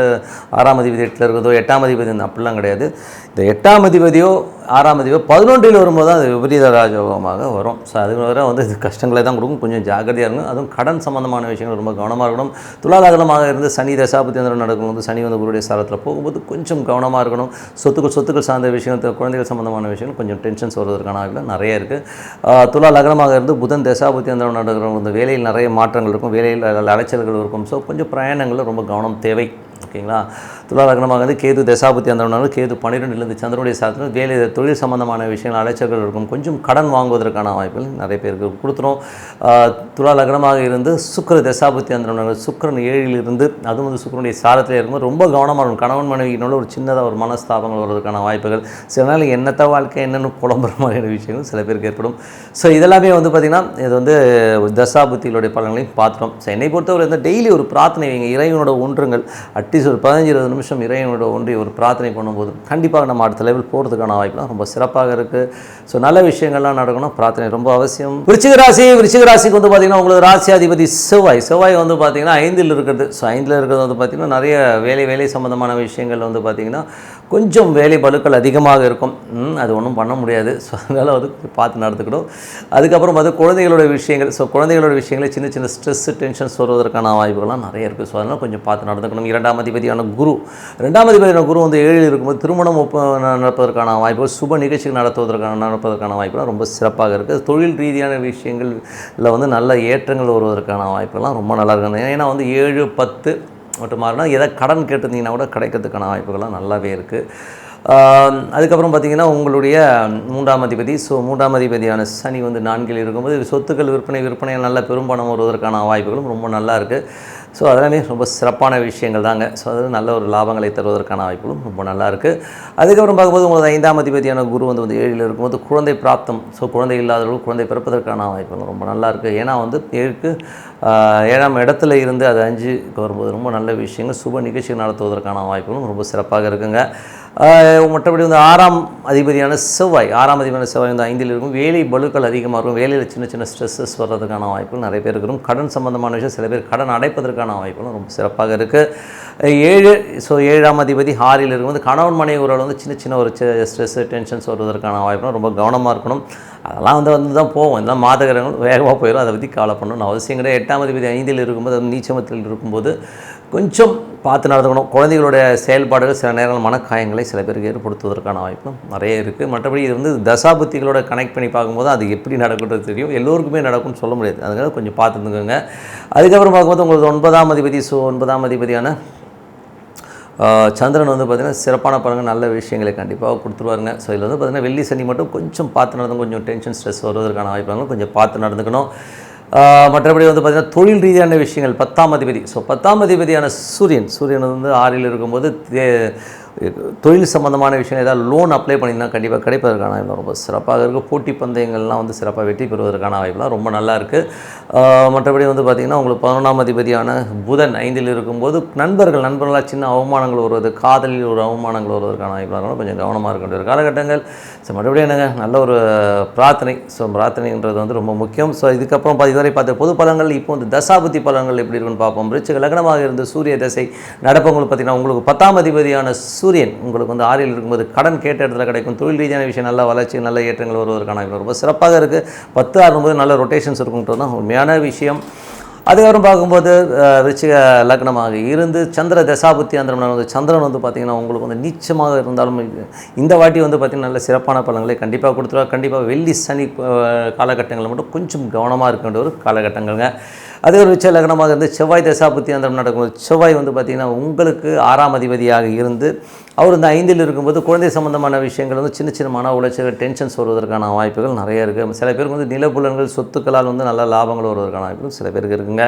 6ஆம் அதிபதி 8ல் இருக்கிறதோ 8ஆம் அதிபதி அப்படிலாம் கிடையாது. இந்த 8ஆம் அதிபதியோ 6ஆம் அதிபதியோ 11ல் வரும்போது தான் அது விபரீத ராஜயோகமாக வரும். ஸோ அது வர வந்து இது கஷ்டங்களை தான் கொடுக்கும். கொஞ்சம் ஜாக்கிரதையாக இருக்கும். அதுவும் கடன் சம்பந்தமான விஷயங்கள் ரொம்ப கவனமாக இருக்கணும். துலா லக்னமாக இருந்து சனி தசாபுத்தி அந்தரம் நடக்கும்போது சனி வந்து குருடைய சாரத்தில் போகும்போது கொஞ்சம் கவனமாக இருக்கணும். சொத்துக்கள் சார்ந்த விஷயங்கள் குழந்தைகள் சம்பந்தமான விஷயங்கள் கொஞ்சம் டென்ஷன்ஸ் வருவதற்கான வாய்ப்புகள் நிறைய இருக்குது. துலா லக்னமாக இருந்து புதன் தசாபுத்தி அந்தரம் நடக்கிறவங்க வந்து வேலையில் நிறைய மாற்றங்கள் இருக்கும், வேலையில் அலைச்சல்கள் இருக்கும். ஸோ கொஞ்சம் பிரயாணங்களில் ரொம்ப கவனம் தேவை. ஓகேங்களா. துலா லக்னமாக வந்து கேது தசாபுத்தி அந்த கேது 12லேருந்து சந்திரனுடைய சாரத்தில் வேலை தொழில் சம்பந்தமான விஷயங்கள் அலைச்சல்கள் இருக்கும். கொஞ்சம் கடன் வாங்குவதற்கான வாய்ப்புகள் நிறைய பேருக்கு கொடுத்துரும். துலா லக்னமாக இருந்து சுக்கிர தசாபுத்தி அந்த சுக்கிரன் 7ல் இருந்து அதுவும் வந்து சுக்கிரனுடைய சாரத்தில் இருக்கும்போது ரொம்ப கவனமாக இருக்கும். கணவன் மனைவியினோட ஒரு சின்னதாக ஒரு மனஸ்தாபங்கள் வருவதற்கான வாய்ப்புகள் சில நாள் என்னத்த வாழ்க்கை என்னென்னு புலம்புற மாதிரியான விஷயங்கள் சில பேருக்கு ஏற்படும். ஸோ இதெல்லாமே வந்து பார்த்திங்கன்னா இது வந்து தசாபுத்திகளுடைய பலன்களையும் பார்த்துட்டோம். ஸோ என்னை பொறுத்தவரை வந்து டெய்லி ஒரு பிரார்த்தனை வைங்க. இறைவனோட ஒன்றுங்கள் அட்லீஸ்ட் ஒரு 15-20 நிமிஷம் இறைவனோட ஒன்றி ஒரு பிரார்த்தனை பண்ணும்போது கண்டிப்பாக நம்ம அடுத்த லெவல் போகிறதுக்கான வாய்ப்புலாம் ரொம்ப சிறப்பாக இருக்குது. ஸோ நல்ல விஷயங்கள்லாம் நடக்கணும். பிரார்த்தனை ரொம்ப அவசியம். விருச்சிக ராசிக்கு வந்து பார்த்திங்கன்னா உங்களுக்கு ராசியாதிபதி செவ்வாய் வந்து பார்த்திங்கன்னா 5ல் இருக்கிறது. ஸோ 5ல் இருக்கிறது வந்து பார்த்திங்கன்னா நிறைய வேலை சம்மந்தமான விஷயங்கள் வந்து பார்த்திங்கன்னா கொஞ்சம் வேலை பலுக்கள் அதிகமாக இருக்கும். அது ஒன்றும் பண்ண முடியாது. ஸோ அதனால் வந்து பார்த்து நடந்துக்கணும். அதுக்கப்புறம் வந்து குழந்தைகளோட விஷயங்கள். ஸோ குழந்தைகளோட விஷயங்களே சின்ன சின்ன ஸ்ட்ரெஸ் டென்ஷன்ஸ் வருவதற்கான வாய்ப்புகள்லாம் நிறைய இருக்குது. ஸோ அதனால் கொஞ்சம் பார்த்து நடந்துக்கணும். 2ஆம் அதிபதியான குரு வந்து 7ல் இருக்கும்போது திருமணம் நடப்பதற்கான வாய்ப்புகள் சுப நிகழ்ச்சிகள் நடப்பதற்கான வாய்ப்புலாம் ரொம்ப சிறப்பாக இருக்குது. தொழில் ரீதியான விஷயங்களில் வந்து நல்ல ஏற்றங்கள் வருவதற்கான வாய்ப்புகள்லாம் ரொம்ப நல்லா இருக்குது. ஏன்னா வந்து 7, 10 மட்டும் மாறினா எதை கடன் கேட்டிருந்தீங்கன்னா கூட கிடைக்கிறதுக்கான வாய்ப்புகள்லாம் நல்லாவே இருக்குது. அதுக்கப்புறம் பார்த்திங்கன்னா உங்களுடைய 3ஆம் அதிபதி. ஸோ 3ஆம் அதிபதியான சனி வந்து 4ல் இருக்கும்போது சொத்துக்கள் விற்பனையில் நல்ல பெரும்பணம் வருவதற்கான வாய்ப்புகளும் ரொம்ப நல்லா இருக்குது. ஸோ அதெல்லாமே ரொம்ப சிறப்பான விஷயங்கள் தாங்க. ஸோ அது நல்ல ஒரு லாபங்களை தருவதற்கான வாய்ப்புகளும் ரொம்ப நல்லா இருக்குது. அதுக்கப்புறம் பார்க்கும்போது உங்களுக்கு 5ஆம் அதிபதியான குரு வந்து 7ல் இருக்கும்போது குழந்தை பிராப்தம். ஸோ குழந்தை இல்லாதவர்கள் குழந்தை பிறப்பதற்கான வாய்ப்புகள் ரொம்ப நல்லா இருக்குது. ஏன்னா வந்து 7ஆம் இடத்துல இருந்து அது 5க்கு வரும்போது ரொம்ப நல்ல விஷயங்கள் சுப நிகழ்ச்சிகள் நடத்துவதற்கான வாய்ப்புகளும் ரொம்ப சிறப்பாக இருக்குங்க. மற்றபடி வந்து 6ஆம் அதிபதியான செவ்வாய் வந்து 5ல் இருக்கும். வேலை பளுக்கள் அதிகமாக இருக்கும். வேலையில் சின்ன சின்ன ஸ்ட்ரெஸ்ஸஸ் வர்றதுக்கான வாய்ப்புகள் நிறைய பேர் இருக்கும். கடன் சம்பந்தமான விஷயம் சில பேர் கடன் அடைப்பதற்கான வாய்ப்புகளும் ரொம்ப சிறப்பாக இருக்குது. 7 ஸோ 7ஆம் அதிபதி 6ல் இருக்கும்போது கணவன் மனைவி உறவில் வந்து சின்ன சின்ன ஒரு ஸ்ட்ரெஸ்ஸு டென்ஷன்ஸ் வருவதற்கான வாய்ப்புகளும் ரொம்ப கவனமாக இருக்கணும். அதெல்லாம் வந்து தான் போகும். இதெல்லாம் மாதகிரகங்கள் வேகமாக போயிடும். அதை பற்றி கவலை பண்ணணும்னு அவசியம் கிடையாது. 8ஆம் அதிபதி 5ல் இருக்கும்போது அது நீச்சமத்தில் இருக்கும்போது கொஞ்சம் பார்த்து நடந்துக்கணும். குழந்தைகளுடைய செயல்பாடுகள் சில நேரங்கள் மனக்காயங்களை சில பேருக்கு ஏற்படுத்துவதற்கான வாய்ப்பும் நிறைய இருக்குது. மற்றபடி இது வந்து தசாபுத்திகளோட கனெக்ட் பண்ணி பார்க்கும்போது அது எப்படி நடக்குன்றது தெரியும். எல்லோருக்குமே நடக்கும்னு சொல்ல முடியாது. அதனால கொஞ்சம் பார்த்துருந்துக்கோங்க. அதுக்கப்புறம் பார்க்கும்போது உங்களுக்கு 9ஆம் அதிபதி. ஸோ 9ஆம் அதிபதியான சந்திரன் வந்து பார்த்திங்கன்னா சிறப்பான பலன்கள் நல்ல விஷயங்களை கண்டிப்பாக கொடுத்துருவாருங்க. ஸோ இதில் வந்து பார்த்திங்கன்னா வெள்ளி சனி மட்டும் கொஞ்சம் பார்த்து நடந்து கொஞ்சம் டென்ஷன் ஸ்ட்ரெஸ் வருவதற்கான வாய்ப்புகளும் கொஞ்சம் பார்த்து நடந்துக்கணும். மற்றபடி வந்து பார்த்திங்கன்னா தொழில் ரீதியான விஷயங்கள் 10ஆம் அதிபதி. ஸோ 10ஆம் அதிபதியான சூரியன் வந்து 6ல் இருக்கும்போது தொழில் சம்பந்தமான விஷயம் ஏதாவது லோன் அப்ளை பண்ணிங்கன்னா கண்டிப்பாக கிடைப்பதற்கான வாய்ப்பு ரொம்ப சிறப்பாக இருக்குது. போட்டி பந்தயங்கள்லாம் வந்து சிறப்பாக வெற்றி பெறுவதற்கான வாய்ப்புலாம் ரொம்ப நல்லா இருக்குது. மற்றபடி வந்து பார்த்திங்கன்னா உங்களுக்கு 11ஆம் அதிபதியான புதன் 5ல் இருக்கும்போது நண்பர்களாக சின்ன அவமானங்கள் வருவது, காதலில் ஒரு அவமானங்கள் வருவதற்கான வாய்ப்புலாம் கொஞ்சம் கவனமாக இருக்க வேண்டிய காலகட்டங்கள். ஸோ மறுபடியும் என்னங்க நல்ல ஒரு பிரார்த்தனை. ஸோ பிரார்த்தனைன்றது வந்து ரொம்ப முக்கியம். ஸோ இதுக்கப்புறம் இதுவரை பார்த்த பொது பலன்கள் இப்போ வந்து தசாபுத்தி பலன்கள் எப்படி இருக்குன்னு பார்ப்போம். விருச்சிக லக்னமாக இருந்து சூரிய தசை நடப்பவங்களுக்கு பார்த்திங்கன்னா உங்களுக்கு 10ஆம் அதிபதியான சூரியன் உங்களுக்கு வந்து 6ல் இருக்கும்போது கடன் கேட்ட இடத்துல கிடைக்கும். தொழில் ரீதியான விஷயம் நல்ல வளர்ச்சி நல்ல ஏற்றங்கள் வருவதற்கான ரொம்ப சிறப்பாக இருக்குது. 10 ஆகும்போது நல்ல ரொட்டேஷன்ஸ் இருக்குன்றது தான் உண்மையான விஷயம். அதுக்கப்புறம் பார்க்கும்போது விருச்சிக லக்னமாக இருந்து சந்திர தசாபுத்தி அந்தரம் வந்து சந்திரன் வந்து பார்த்திங்கன்னா உங்களுக்கு வந்து நீச்சமாக இருந்தாலும் இந்த வாட்டி வந்து பார்த்திங்கன்னா நல்ல சிறப்பான பலன்களை கண்டிப்பாக கொடுத்துருவா. கண்டிப்பாக வெள்ளி சனி காலகட்டங்களில் மட்டும் கொஞ்சம் கவனமாக இருக்க வேண்டிய ஒரு காலகட்டங்கள்ங்க. அதே ஒரு விருச்சிக லக்னமாக இருந்து செவ்வாய் தசாபுத்தி அந்தரம் நடக்கும்போது செவ்வாய் வந்து பார்த்திங்கன்னா உங்களுக்கு 6ஆம் அதிபதியாக இருந்து அவர் இந்த 5ல் இருக்கும்போது குழந்தை சம்பந்தமான விஷயங்கள் வந்து சின்ன சின்ன மன உளைச்சல் டென்ஷன்ஸ் வருவதற்கான வாய்ப்புகள் நிறைய இருக்குது. சில பேருக்கு வந்து நிலப்புலன்கள் சொத்துக்களால் வந்து நல்ல லாபங்கள் வருவதற்கான வாய்ப்புகள் சில பேருக்கு இருக்குங்க.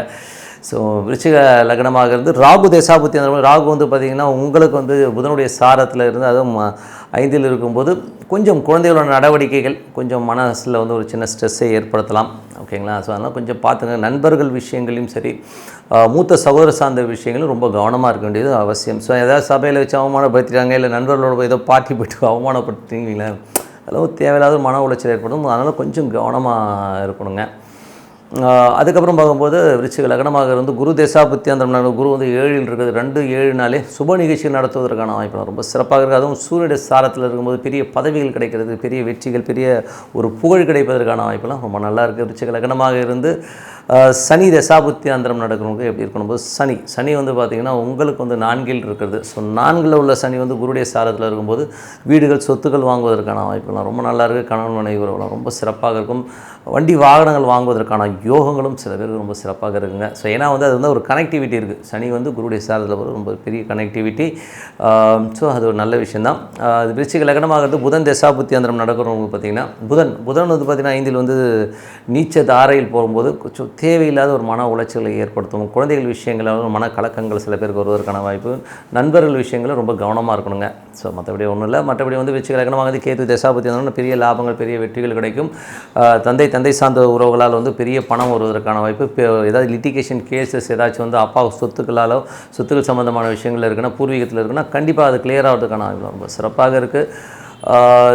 ஸோ விருச்சிக லக்னமாக இருந்து ராகு தசாபுத்தி அந்த ராகு வந்து பார்த்திங்கன்னா உங்களுக்கு வந்து புதனுடைய சாரத்தில் இருந்து அதுவும் 5ல் இருக்கும்போது கொஞ்சம் குழந்தைகளோட நடவடிக்கைகள் கொஞ்சம் மனசில் வந்து ஒரு சின்ன ஸ்ட்ரெஸ்ஸை ஏற்படுத்தலாம். ஓகேங்களா? ஸோ அதனால் கொஞ்சம் பார்த்துங்க. நண்பர்கள் விஷயங்களையும் சரி மூத்த சகோதர சார்ந்த விஷயங்களும் ரொம்ப கவனமாக இருக்க வேண்டியது அவசியம். ஸோ ஏதாவது சபையில் வச்சு அவமானப்படுத்திட்டாங்க இல்லை நண்பர்களோட ஏதோ பார்ட்டி போய்ட்டு அவமானப்படுத்திங்களேன் அதெல்லாம் தேவையில்லாத மன உளைச்சல் ஏற்படும். அதனால் கொஞ்சம் கவனமாக இருக்கணுங்க. அதுக்கப்புறம் பார்க்கும்போது விருச்சிக லக்னமாக இருந்து குரு தசாபுத்தி அந்த குரு வந்து 7ல் இருக்குது. 2-7 சுப நிகழ்ச்சிகள் நடத்துவதற்கான வாய்ப்பு ரொம்ப சிறப்பாக இருக்குது. அதுவும் சூரியனுடைய சாரத்தில் இருக்கும்போது பெரிய பதவிகள் கிடைக்கிறது, பெரிய வெற்றிகள், பெரிய ஒரு புகழ் கிடைப்பதற்கான வாய்ப்பெல்லாம் ரொம்ப நல்லா இருக்குது. விருச்சிக லக்னமாக இருந்து சனி தசாபுத்தி அந்தரம் நடக்கிறவங்க எப்படி இருக்கணும்போது சனி வந்து பார்த்திங்கன்னா உங்களுக்கு வந்து 4ல் இருக்கிறது. ஸோ 4ல் உள்ள சனி வந்து குருடைய சாரத்தில் இருக்கும்போது வீடுகள் சொத்துக்கள் வாங்குவதற்கான வாய்ப்புலாம் ரொம்ப நல்லா இருக்குது. கணவன் மனைவி உறவுலாம் ரொம்ப சிறப்பாக இருக்கும். வண்டி வாகனங்கள் வாங்குவதற்கான யோகங்களும் சில பேருக்கு ரொம்ப சிறப்பாக இருக்குங்க. ஸோ ஏன்னா வந்து அது வந்து ஒரு கனெக்டிவிட்டி இருக்குது. சனி வந்து குருடைய சாரத்தில் ஒரு ரொம்ப பெரிய கனெக்டிவிட்டி. ஸோ அது ஒரு நல்ல விஷயந்தான். அது விருச்சிக லக்னமாக இருந்து புதன் தசாபுத்தி அந்தரம் நடக்கிறவங்க பார்த்திங்கன்னா புதன் வந்து பார்த்திங்கன்னா 5ல் வந்து நீச்ச தாரையில் போகும்போது கொஞ்சம் தேவையில்லாத ஒரு மன உளைச்சலை ஏற்படுத்தும். குழந்தைகள் விஷயங்களால் மன கலக்கங்கள் சில பேருக்கு வருவதற்கான வாய்ப்பு. நண்பர்கள் விஷயங்களும் ரொம்ப கவனமாக இருக்கணுங்க. ஸோ மற்றபடி ஒன்றும் இல்லை. மற்றபடி வந்து விருச்சிக லக்னமாக வந்து கேது தசாபுத்தி அந்தரம் பெரிய லாபங்கள் பெரிய வெற்றிகள் கிடைக்கும். தந்தை சார்ந்த உறவுகளால் வந்து பெரிய பணம் வருவதற்கான வாய்ப்பு. ஏதாவது லிட்டிகேஷன் கேசஸ் ஏதாச்சும் வந்து அப்பா சொத்துக்கள் சம்மந்தமான விஷயங்கள் இருக்குன்னா பூர்வீகத்தில் இருக்குன்னா கண்டிப்பாக அது கிளியர் ஆகிறதுக்கான வாய்ப்பு ரொம்ப சிறப்பாக இருக்குது.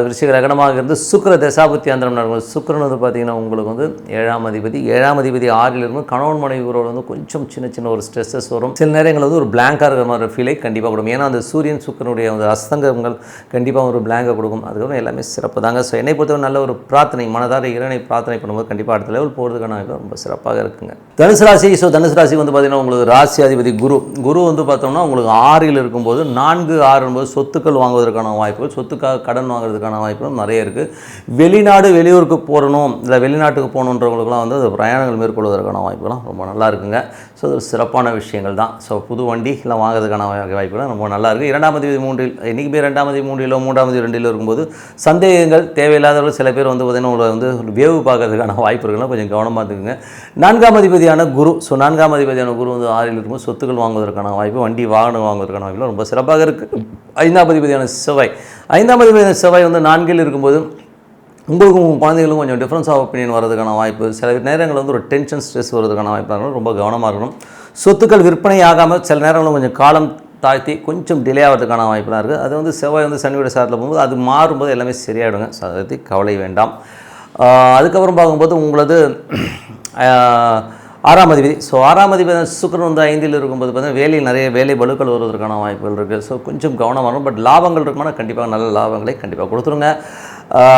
விருச்சிக லக்னமாக இருந்து சுக்கிர தசாபுத்தி அந்தரம் நடக்கும். சுக்கிரன் வந்து பார்த்திங்கன்னா உங்களுக்கு வந்து 7ஆம் அதிபதி 6ல் இருக்கும். கணவன் மனைவி உறவுல வந்து கொஞ்சம் சின்ன ஒரு ஸ்ட்ரெஸ்ஸஸ் வரும். சில நேரங்கள் வந்து ஒரு பிளாங்காக இருக்கிற மாதிரி ஃபீலை கண்டிப்பாக கொடுக்கும். ஏன்னா அந்த சூரியன் சுக்கிரனுடைய அந்த அஸ்தங்கங்கள் கண்டிப்பாக ஒரு பிளாங்கை கொடுக்கும். அதுக்கப்புறம் எல்லாமே சிறப்பு தாங்க. ஸோ என்னை பொறுத்தவரை நல்ல ஒரு பிரார்த்தனை மனதார இறைவனை பிரார்த்தனை பண்ணும்போது கண்டிப்பாக அடுத்த லெவல் போகிறதுக்கான ரொம்ப சிறப்பாக இருக்குங்க. தனுசு ராசி வந்து பார்த்திங்கன்னா உங்களுக்கு ராசி அதிபதி குரு வந்து பார்த்தோம்னா உங்களுக்கு 6ல் இருக்கும்போது 4-6 சொத்துக்கள் வாங்குவதற்கான வாய்ப்புகள், சொத்துக்காக கடன் வாங்குறதுக்கான வாய்ப்புகளும் நிறைய இருக்குது. வெளிநாடு வெளியூருக்கு போகணும் இல்லை வெளிநாட்டுக்கு போகணுன்றவங்களுக்குலாம் வந்து பிரயாணங்கள் மேற்கொள்வதற்கான வாய்ப்புகள்லாம் ரொம்ப நல்லா இருக்குங்க. ஸோ அது சிறப்பான விஷயங்கள் தான். ஸோ புது வண்டி எல்லாம் வாங்குறதுக்கான வாய்ப்புகள் ரொம்ப நல்லா இருக்குது. 2ஆம் அதிபதி 3 இன்றைக்குமே 2ஆம் அதிபதி 3 3ஆம் அதிபதி 2 இருக்கும்போது சந்தேகங்கள் தேவையில்லாதவர்கள் சில பேர் வந்து பார்த்திங்கன்னா வந்து வேவு பார்க்கறதுக்கான வாய்ப்புகள்லாம் கொஞ்சம் கவனமாக இருக்குங்க. 4ஆம் அதிபதியான குரு, ஸோ 4ஆம் அதிபதியான குரு வந்து 6ல் இருக்கும்போது சொத்துக்கள் வாங்குவதற்கான வாய்ப்பு, வண்டி வாகனம் வாங்குவதற்கான வாய்ப்புலாம் ரொம்ப சிறப்பாக இருக்குது. 5ஆம் அதிபதியான செவ்வாய், 5ஆம் அதிபதியான செவ்வாய் வந்து 4ல் இருக்கும்போது உங்களுக்கும் உங்கள் குழந்தைகளுக்கும் கொஞ்சம் டிஃப்ரென்ஸ் ஆஃப் ஒப்பீனியன் வரதுக்கான வாய்ப்பு, சில நேரங்களில் வந்து ஒரு டென்ஷன் ஸ்ட்ரெஸ் வரதுக்கான வாய்ப்பு, ரொம்ப கவனமாக இருக்கணும். சொத்துக்கள் விற்பனை ஆகாமல் சில நேரங்களில் கொஞ்சம் காலம் தாழ்த்தி கொஞ்சம் டிலே ஆகிறதுக்கான வாய்ப்புலாம் இருக்குது. அது வந்து செவ்வாய் வந்து சனியோட சாரத்தில் போகும்போது அது மாறும்போது எல்லாமே சரியாயிடுங்க. ஸோ அதை பற்றி கவலை வேண்டாம். அதுக்கப்புறம் பார்க்கும்போது உங்களது 6ஆம் அதிபதி, ஸோ 6ஆம் அதிபதி சுக்கிரன் வந்து 5ல் இருக்கும்போது பார்த்தீங்கன்னா வேலையில் நிறைய வேலை பலுக்கள் வருவதற்கான வாய்ப்புகள் இருக்குது. ஸோ கொஞ்சம் கவனமாக இருக்கும். பட் லாபங்கள் இருக்குமானா கண்டிப்பாக நல்ல லாபங்களை கண்டிப்பாக கொடுத்துருங்க.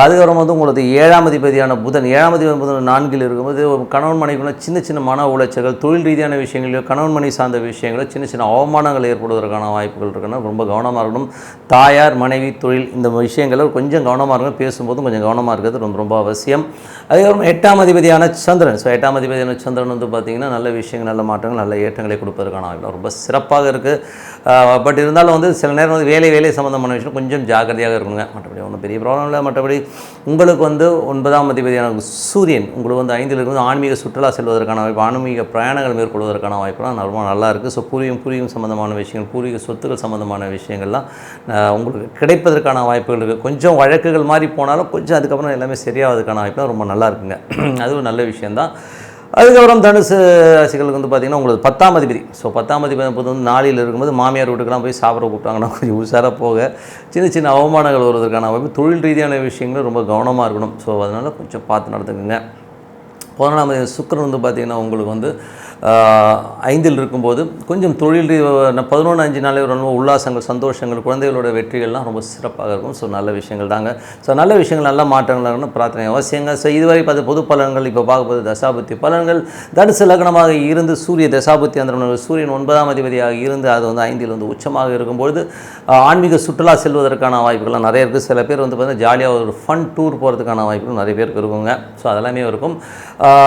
அதுக்கப்புறம் வந்து உங்களுக்கு 7ஆம் அதிபதியான புதன், 7ஆம் அதிபதி புதன் 4ல் இருக்கும்போது கணவன் மனைவிக்குள்ள சின்ன சின்ன மன உளைச்சல்கள், தொழில் ரீதியான விஷயங்களிலோ கணவன் மனைவி சார்ந்த விஷயங்களோ சின்ன சின்ன அவமானங்கள் ஏற்படுவதற்கான வாய்ப்புகள் இருக்குன்னா ரொம்ப கவனமாக இருக்கணும். தாயார் மனைவி தொழில் இந்த விஷயங்களில் கொஞ்சம் கவனமாக இருக்கணும். பேசும்போதும் கொஞ்சம் கவனமாக இருக்கிறது ரொம்ப ரொம்ப அவசியம். அதுக்கப்புறம் 8ஆம் அதிபதியான சந்திரன், ஸோ 8ஆம் அதிபதியான சந்திரன் வந்து பார்த்திங்கன்னா நல்ல விஷயங்கள், நல்ல மாற்றங்கள், நல்ல ஏற்றங்களை கொடுப்பதற்கான வாய்ப்பு ரொம்ப சிறப்பாக இருக்குது. பட் இருந்தாலும் வந்து சில நேரம் வந்து வேலை சம்மந்தமான விஷயம் கொஞ்சம் ஜாக்கிரதையாக இருக்கணுங்க. மற்றபடி ஒன்றும் பெரிய ப்ராப்ளம் இல்லை. மற்றபடி உங்களுக்கு வந்து 9ஆம் அதிபதியான சூரியன் உங்களுக்கு வந்து 5ல் இருக்கும்போது ஆன்மீக சுற்றுலா செல்வதற்கான வாய்ப்பு, ஆன்மீக பிரயாணங்கள் மேற்கொள்வதற்கான வாய்ப்புலாம் ரொம்ப நல்லா இருக்குது. ஸோ பூர்வீகம் சம்மந்தமான விஷயங்கள், பூர்வீக சொத்துக்கள் சம்மந்தமான விஷயங்கள்லாம் உங்களுக்கு கிடைப்பதற்கான வாய்ப்புகள் இருக்குது. கொஞ்சம் வழக்குகள் மாதிரி போனாலும் கொஞ்சம் அதுக்கப்புறம் எல்லாமே சரியாவதுக்கான வாய்ப்புலாம் ரொம்ப நல்லா இருக்குங்க. அதுவும் நல்ல விஷயந்தான். அதுக்கப்புறம் தனுசு ராசிகளுக்கு வந்து பார்த்திங்கன்னா உங்களுக்கு 10ஆம் அதிபதி, ஸோ 10ஆம் அதிபதி வந்து 4ல் இருக்கும்போது மாமியார் வீட்டுக்கெல்லாம் போய் சாப்பிட கூப்பிட்டாங்கன்னா கொஞ்சம் உஷாராக போக சின்ன சின்ன அவமானங்கள் வருவதற்கான வாய்ப்பு, தொழில் ரீதியான விஷயங்களும் ரொம்ப கவனமாக இருக்கணும். ஸோ அதனால் கொஞ்சம் பார்த்து நடந்துக்குங்க. 11ஆம் அதிபதி சுக்கிரன் வந்து பார்த்திங்கன்னா உங்களுக்கு வந்து 5ல் இருக்கும்போது கொஞ்சம் தொழில் 11-5 ஒரு உல்லாசங்கள், சந்தோஷங்கள், குழந்தைகளோட வெற்றிகள்லாம் ரொம்ப சிறப்பாக இருக்கும். ஸோ நல்ல விஷயங்கள் தாங்க. ஸோ நல்ல விஷயங்கள், நல்ல மாற்றங்கள் இருக்கணும், பிரார்த்தனை அவசியங்க. ஸோ இதுவரை பார்த்து பொது பலன்கள். இப்போ பார்க்கும்போது தசாபுத்தி பலன்கள். தனுசு லக்னமாக இருந்து சூரிய தசாபுத்தி அந்த சூரியன் 9ஆம் அதிபதியாக இருந்து அது வந்து 5ல் வந்து உச்சமாக இருக்கும்பொழுது ஆன்மீக சுற்றுலா செல்வதற்கான வாய்ப்புகள்லாம் நிறைய இருக்குது. சில பேர் வந்து பார்த்திங்கன்னா ஜாலியாக ஒரு ஃபன் டூர் போகிறதுக்கான வாய்ப்புகள் நிறைய பேருக்கு இருக்குங்க. ஸோ அதெல்லாமே இருக்கும்.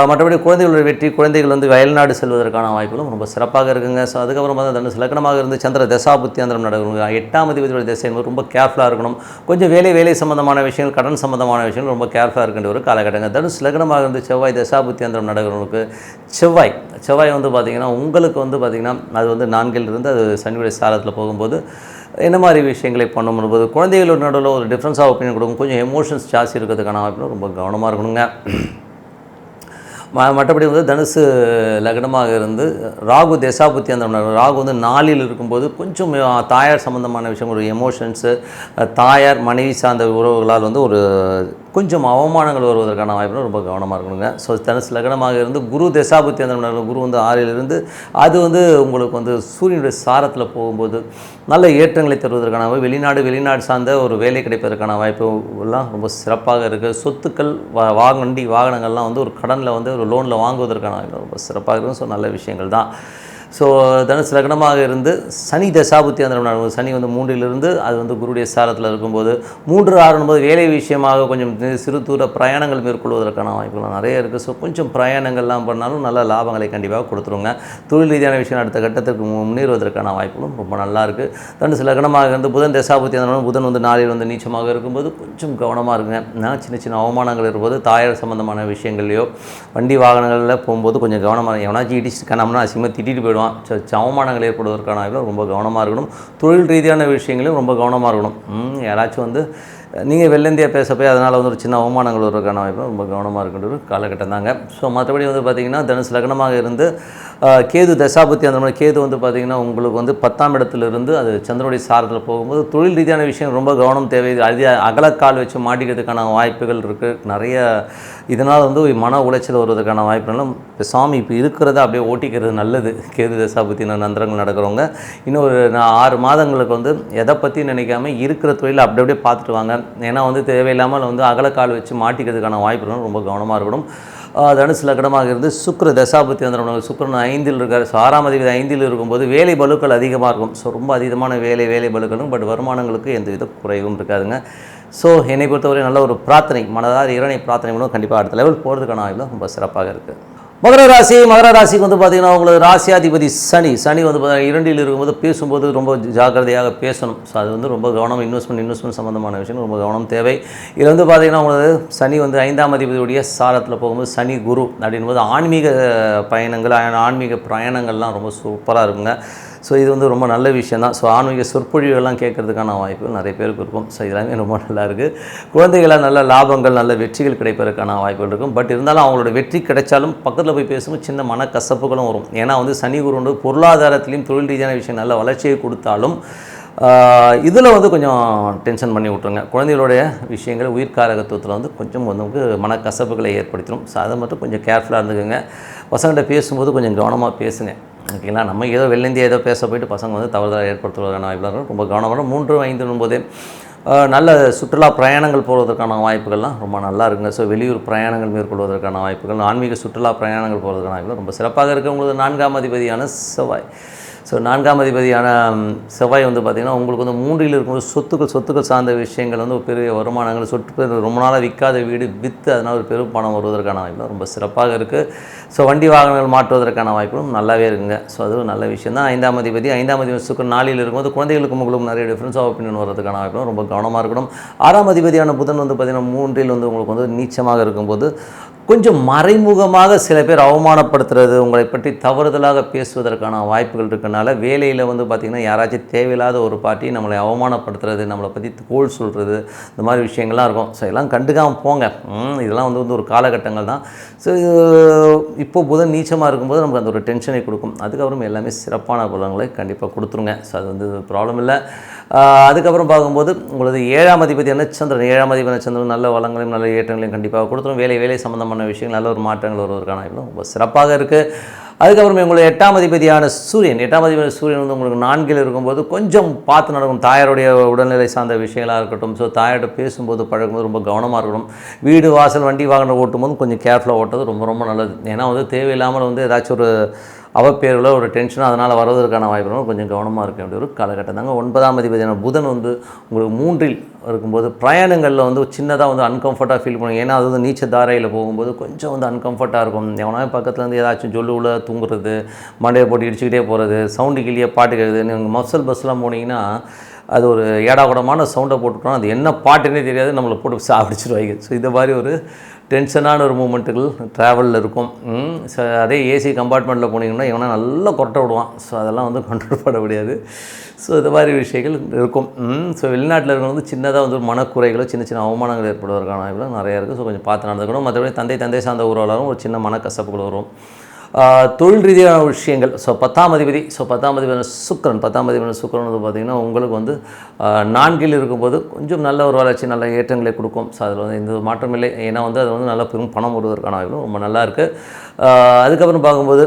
மற்றபடி குழந்தைகளோட வெற்றி, குழந்தைகள் வந்து அயல்நாடு செல்வதற்கான வாய்ப்புகளும் ரொம்ப சிறப்பாக இருக்குங்க. ஸோ அதுக்கப்புறம் பார்த்தா தனுசு லக்னமாக இருந்து சந்திர தசாபுத்தி அந்தரம் நடக்கணுங்க. 8ஆம் அதிபதியோட திசை என்பது ரொம்ப கேர்ஃபுல்லாக இருக்கணும். கொஞ்சம் வேலை சம்பந்தமான விஷயங்கள், கடன் சம்பந்தமான விஷயங்கள் ரொம்ப கேர்ஃபுல்லாக இருக்கின்ற ஒரு காலகட்டங்க. தனுசு லக்னமாக இருந்து செவ்வாய் தசாபுத்தி அந்தரம் நடக்கிறவங்களுக்கு செவ்வாய் வந்து பார்த்திங்கன்னா உங்களுக்கு வந்து பார்த்திங்கன்னா அது வந்து 4ல் இருந்து அது சனியுடைய சாரத்தில் போகும்போது என்ன மாதிரி விஷயங்களை பண்ணும்போது குழந்தைகளோட நடுவில் ஒரு டிஃப்ரென்ஸ் ஆஃப் ஒப்பீனியன் கொடுக்கும். கொஞ்சம் எமோஷன்ஸ் ஜாஸ்தி இருக்கிறதுக்கான வாய்ப்புகளும் ரொம்ப கவனமாக இருக்கணுங்க. மற்றபடி வந்து தனுசு லக்னமாக இருந்து ராகு தசாபுத்தி அந்த ராகு வந்து 4ல் இருக்கும்போது கொஞ்சம் தாயார் சம்மந்தமான விஷயம், ஒரு எமோஷன்ஸு, தாயார் மனைவி சார்ந்த உறவுகளால் வந்து ஒரு கொஞ்சம் அவமானங்கள் வருவதற்கான வாய்ப்புகள் ரொம்ப கவனமாக இருக்கணுங்க. ஸோ தனுசு லக்னமாக இருந்து குரு தசாபுத்தி அந்த குரு வந்து 6ல் இருந்து அது வந்து உங்களுக்கு வந்து சூரியனுடைய சாரத்தில் போகும்போது நல்ல ஏற்றங்களை தருவதற்கான வெளிநாடு சார்ந்த ஒரு வேலை கிடைப்பதற்கான வாய்ப்பு எல்லாம் ரொம்ப சிறப்பாக இருக்குது. சொத்துக்கள், வண்டி வாகனங்கள்லாம் வந்து ஒரு கடனில் வந்து ஒரு லோனில் வாங்குவதற்கான வாய்ப்பு ரொம்ப சிறப்பாக இருக்கும். ஸோ நல்ல விஷயங்கள் தான். ஸோ தனுசு லக்னமாக இருந்து சனி தசாபுத்தி அந்த சனி வந்து 3ல் இருந்து அது வந்து குருடைய சாரத்தில் இருக்கும்போது 3-6 வேலை விஷயமாக கொஞ்சம் சிறு தூர பிரயாணங்கள் மேற்கொள்வதற்கான வாய்ப்புகள் நிறைய இருக்குது. ஸோ கொஞ்சம் பிரயாணங்கள்லாம் பண்ணாலும் நல்ல லாபங்களை கண்டிப்பாக கொடுத்துருங்க. தொழில் ரீதியான விஷயம் அடுத்த கட்டத்திற்கு முன்னேறுவதற்கான வாய்ப்புகளும் ரொம்ப நல்லா இருக்குது. தனுசு லக்னமாக இருந்து புதன் தசாபுத்தி அந்த புதன் வந்து 4ல் வந்து நீச்சமாக இருக்கும்போது கொஞ்சம் கவனமாக இருக்குங்க. சின்ன சின்ன அவமானங்கள் இருக்கும்போது தாயார் சம்பந்தமான விஷயங்கள்லையோ வண்டி வாகனங்களில் போகும்போது கொஞ்சம் கவனமாக, எவனாச்சும் இடிச்சு கண்ணாமனா அசிங்கமாக திட்டிட்டு போயிடுவான். அவமானங்கள் ஏற்படுவதற்கான வாய்ப்பில் ரொம்ப கவனமாக இருக்கணும். தொழில் ரீதியான விஷயங்களையும் ரொம்ப கவனமாக இருக்கணும். யாராச்சும் வந்து நீங்கள் வெள்ளந்தியாக பேச போய் அதனால் வந்து ஒரு சின்ன அவமானங்கள் வருவதற்கான வாய்ப்பு ரொம்ப கவனமாக இருக்கின்ற ஒரு காலகட்டம் தாங்க. ஸோ மற்றபடி வந்து பார்த்திங்கன்னா தனுசு லக்னமாக இருந்து கேது தசாபுத்தி அந்த மாதிரி கேது வந்து பார்த்திங்கன்னா உங்களுக்கு வந்து 10ஆம் இடத்துலேருந்து அது சந்திரனுடைய சாரத்தில் போகும்போது தொழில் ரீதியான விஷயம் ரொம்ப கவனம் தேவை. அகலக்கால் வச்சு மாட்டிக்கிறதுக்கான வாய்ப்புகள் இருக்குது நிறைய. இதனால் வந்து மன உளைச்சல் வருவதற்கான வாய்ப்புகளும் சாமி இப்போ இருக்கிறத அப்படியே ஓட்டிக்கிறது நல்லது. கேது தசாபுத்தி நந்திரங்கள் நடக்கிறவங்க இன்னும் ஒரு 6 மாதங்களுக்கு வந்து எதை பற்றி நினைக்காம இருக்கிற தொழிலை அப்படியே பார்த்துட்டு வாங்க. ஏன்னா வந்து தேவையில்லாமல் வந்து அகலக்கால் வச்சு மாட்டிக்கிறதுக்கான வாய்ப்புகளும் ரொம்ப கவனமாக இருக்கணும். தனுசு லக்னமாக இருந்து சுக்கிர தசாபுத்தி அந்த சுக்கிரன் 5ல் இருக்கார். 6ஆம் அதிபதி 5ல் இருக்கும்போது வேலை பலுக்கள் அதிகமாக இருக்கும். ஸோ ரொம்ப அதிகமான வேலை பலுக்களும், பட் வருமானங்களுக்கு எந்தவித குறைவும் இருக்காதுங்க. ஸோ என்னை பொறுத்தவரை நல்ல ஒரு பிரார்த்தனை, மனதார இறைவனை பிரார்த்தனை பண்ணுவோம். கண்டிப்பாக அடுத்த லெவல் போகிறதுக்கான வாய்ப்பு ரொம்ப சிறப்பாக இருக்குது. மகர ராசிக்கு வந்து பார்த்திங்கன்னா உங்களுக்கு ராசியாதிபதி சனி வந்து பார்த்தீங்கன்னா 2ல் இருக்கும்போது பேசும்போது ரொம்ப ஜாக்கிரதையாக பேசணும். ஸோ அது வந்து ரொம்ப கவனம், இன்வெஸ்ட்மெண்ட் சம்மந்தமான விஷயம் ரொம்ப கவனம் தேவை. இதில் வந்து பார்த்திங்கன்னா உங்களுக்கு சனி வந்து 5ஆம் அதிபதியுடைய சாரத்தில் போகும்போது சனி குரு அப்படின்போது ஆன்மீக பிரயாணங்கள்லாம் ரொம்ப சூப்பராக இருக்குங்க. ஸோ இது வந்து ரொம்ப நல்ல விஷயம் தான். ஸோ ஆன்மீக சொற்பொழிவுகள்லாம் கேட்கறதுக்கான வாய்ப்புகள் நிறைய பேருக்கு இருக்கும். ஸோ இதெல்லாமே ரொம்ப நல்லா இருக்குது. குழந்தைகளால் நல்ல லாபங்கள், நல்ல வெற்றிகள் கிடைப்பதற்கான வாய்ப்புகள் இருக்கும். பட் இருந்தாலும் அவங்களோட வெற்றி கிடைச்சாலும் பக்கத்தில் போய் பேசும்போது சின்ன மனக்கசப்புகளும் வரும். ஏன்னா வந்து சனி குரு வந்து பொருளாதாரத்திலையும் தொழில் ரீதியான விஷயம் நல்ல வளர்ச்சியை கொடுத்தாலும் இதில் வந்து கொஞ்சம் டென்ஷன் பண்ணி விட்ருங்க. குழந்தைகளுடைய விஷயங்கள் உயிர்காரகத்துவத்தில் வந்து கொஞ்சம் வந்து மனக்கசப்புகளை ஏற்படுத்திடும். ஸோ அதை மட்டும் கொஞ்சம் கேர்ஃபுல்லாக இருந்துக்கோங்க. பசங்கள்கிட்ட பேசும்போது கொஞ்சம் கவனமாக பேசுங்க. ஓகேங்களா? நம்ம ஏதோ வெள்ளந்தியா ஏதோ பேச போய்ட்டு பசங்க வந்து தவறுதலாக ஏற்படுத்துவதற்கான வாய்ப்புகள் ரொம்ப கவனமாக 3, 5 போதே நல்ல சுற்றுலா பிரயாணங்கள் போவதற்கான வாய்ப்புகள்லாம் ரொம்ப நல்லா இருக்குங்க. ஸோ வெளியூர் பிரயாணங்கள் மேற்கொள்வதற்கான வாய்ப்புகள், ஆன்மீக சுற்றுலா பிரயாணங்கள் போவதற்கான வாய்ப்புகள் ரொம்ப சிறப்பாக இருக்குது. உங்களுக்கு 4ஆம் அதிபதியான செவ்வாய். ஸோ 4ஆம் அதிபதியான செவ்வாய் வந்து பார்த்திங்கன்னா உங்களுக்கு வந்து 3ல் இருக்கும்போது சொத்துக்கள் சார்ந்த விஷயங்கள் வந்து ஒரு பெரிய வருமானங்கள், சொத்து ரொம்ப நாளாக விற்காத வீடு விற்று அதனால் ஒரு பெரும் பணம் வருவதற்கான வாய்ப்புகள் ரொம்ப சிறப்பாக இருக்குது. ஸோ வண்டி வாகனங்கள் மாற்றுவதற்கான வாய்ப்புகளும் நல்லாவே இருக்குங்க. ஸோ அது ஒரு நல்ல விஷயம் தான். 5ஆம் அதிபதி சுக்கிரன் 4ல் இருக்கும்போது குழந்தைகளுக்கும் உங்களுக்கு நிறைய டிஃப்ரென்ஸ் ஆஃப் ஒப்பீனியன் வரதுக்கான வாய்ப்புகளும் ரொம்ப கவனமாக இருக்கணும். 6ஆம் அதிபதியான புதன் வந்து பார்த்திங்கன்னா 3ல் வந்து உங்களுக்கு வந்து நீச்சமாக இருக்கும்போது கொஞ்சம் மறைமுகமாக சில பேர் அவமானப்படுத்துறது, உங்களை பற்றி தவறுதலாக பேசுவதற்கான வாய்ப்புகள் இருக்கனால வேலையில் வந்து பார்த்திங்கன்னா யாராச்சும் தேவையில்லாத ஒரு பார்ட்டி நம்மளை அவமானப்படுத்துறது, நம்மளை பற்றி கோல் சொல்கிறது, இந்த மாதிரி விஷயங்கள்லாம் இருக்கும். ஸோ எல்லாம் கண்டுக்காமல் போங்க. இதெல்லாம் வந்து ஒரு காலகட்டங்கள் தான். ஸோ இப்போது புதன் நீச்சமாக இருக்கும்போது நமக்கு அந்த ஒரு டென்ஷனை கொடுக்கும். அதுக்கப்புறம் எல்லாமே சிறப்பான பலன்களை கண்டிப்பாக கொடுத்துருங்க. ஸோ அது வந்து ப்ராப்ளம் இல்லை. அதுக்கப்புறம் பார்க்கும்போது உங்களது 7ஆம் அதிபதியான சந்திரன் நல்ல வளங்களையும் நல்ல ஏற்றங்களையும் கண்டிப்பாக கொடுத்துரும். வேலை சம்மந்தமான விஷயங்கள் நல்ல ஒரு மாற்றங்கள் வருவதற்கான ரொம்ப சிறப்பாக இருக்குது. அதுக்கப்புறம் உங்களுக்கு 8ஆம் அதிபதியான சூரியன் வந்து உங்களுக்கு 4ல் இருக்கும்போது கொஞ்சம் பார்த்து நடக்கும். தாயாருடைய உடல்நிலை சார்ந்த விஷயங்களாக இருக்கட்டும். ஸோ தாயார்கிட்ட பேசும்போது பழகும்போது ரொம்ப கவனமாக இருக்கணும். வீடு வாசல் வண்டி வாகனம் ஓட்டும்போது கொஞ்சம் கேர்ஃபுல்லாக ஓட்டுறது ரொம்ப நல்லது. ஏன்னா வந்து தேவையில்லாமல் வந்து ஏதாச்சும் ஒரு அவப்பேரில் ஒரு டென்ஷன் அதனால் வருவதற்கான வாய்ப்புகளும் கொஞ்சம் கவனமாக இருக்க வேண்டிய ஒரு காலகட்டம் தாங்க. 9ஆம் அதிபதியான புதன் வந்து உங்களுக்கு 3ல் இருக்கும்போது பிரயாணங்களில் வந்து சின்னதாக வந்து அன்கம்ஃபர்ட்டாக ஃபீல் பண்ணுங்க. ஏன்னா அது வந்து நீச்சல் தாரையில் போகும்போது கொஞ்சம் வந்து அன்கம்ஃபர்ட்டாக இருக்கும். எவனா பக்கத்துலேருந்து ஏதாச்சும் சொல்லுவில் தூங்குறது, மண்டையை போட்டு இடிச்சுக்கிட்டே போகிறது, சவுண்டு கிளியே பாட்டு கேட்குது. நீங்கள் மஃசல் பஸ்லாம் போனீங்கன்னா அது ஒரு ஏடாகூடமான சவுண்டை போட்டுட்டோம். அது என்ன பாட்டுன்னே தெரியாது, நம்மளை போட்டு சாப்பிடிச்சிருவாங்க. ஸோ இந்த மாதிரி ஒரு டென்ஷனான ஒரு மூமெண்ட்டுகள் ட்ராவலில் இருக்கும். ஸோ அதே ஏசி கம்பார்ட்மெண்ட்டில் போனீங்கன்னா இவனா நல்லா கொரட்டை விடுவான். ஸோ அதெல்லாம் வந்து கண்ட்ரோல் பண்ண முடியாது. ஸோ இந்த மாதிரி விஷயங்கள் இருக்கும். ஸோ வெளிநாட்டில் இருக்கிறவங்க வந்து சின்னதாக வந்து மனக்குறைகளோ சின்ன அவமானங்கள் ஏற்படுவதற்கான வாய்ப்புகள் நிறையா இருக்குது. ஸோ கொஞ்சம் பார்த்து நடந்துக்கணும். மற்றபடி தந்தை சார்ந்த உறவாளரும் ஒரு சின்ன மனக்கசப்புகள் வரும். தொழில் ரீதியான விஷயங்கள். ஸோ 10ஆம் அதிபதி சுக்கிரன் வந்து பார்த்திங்கன்னா உங்களுக்கு வந்து 4ல் இருக்கும்போது கொஞ்சம் நல்ல ஒரு வளர்ச்சி, நல்ல ஏற்றங்களை கொடுக்கும். ஸோ அதில் வந்து எந்த மாற்றம் இல்லை. ஏன்னா வந்து அது வந்து நல்ல பெரும் பணம் வருவதற்கான வாய்ப்புகளும் ரொம்ப நல்லா இருக்குது. அதுக்கப்புறம் பார்க்கும்போது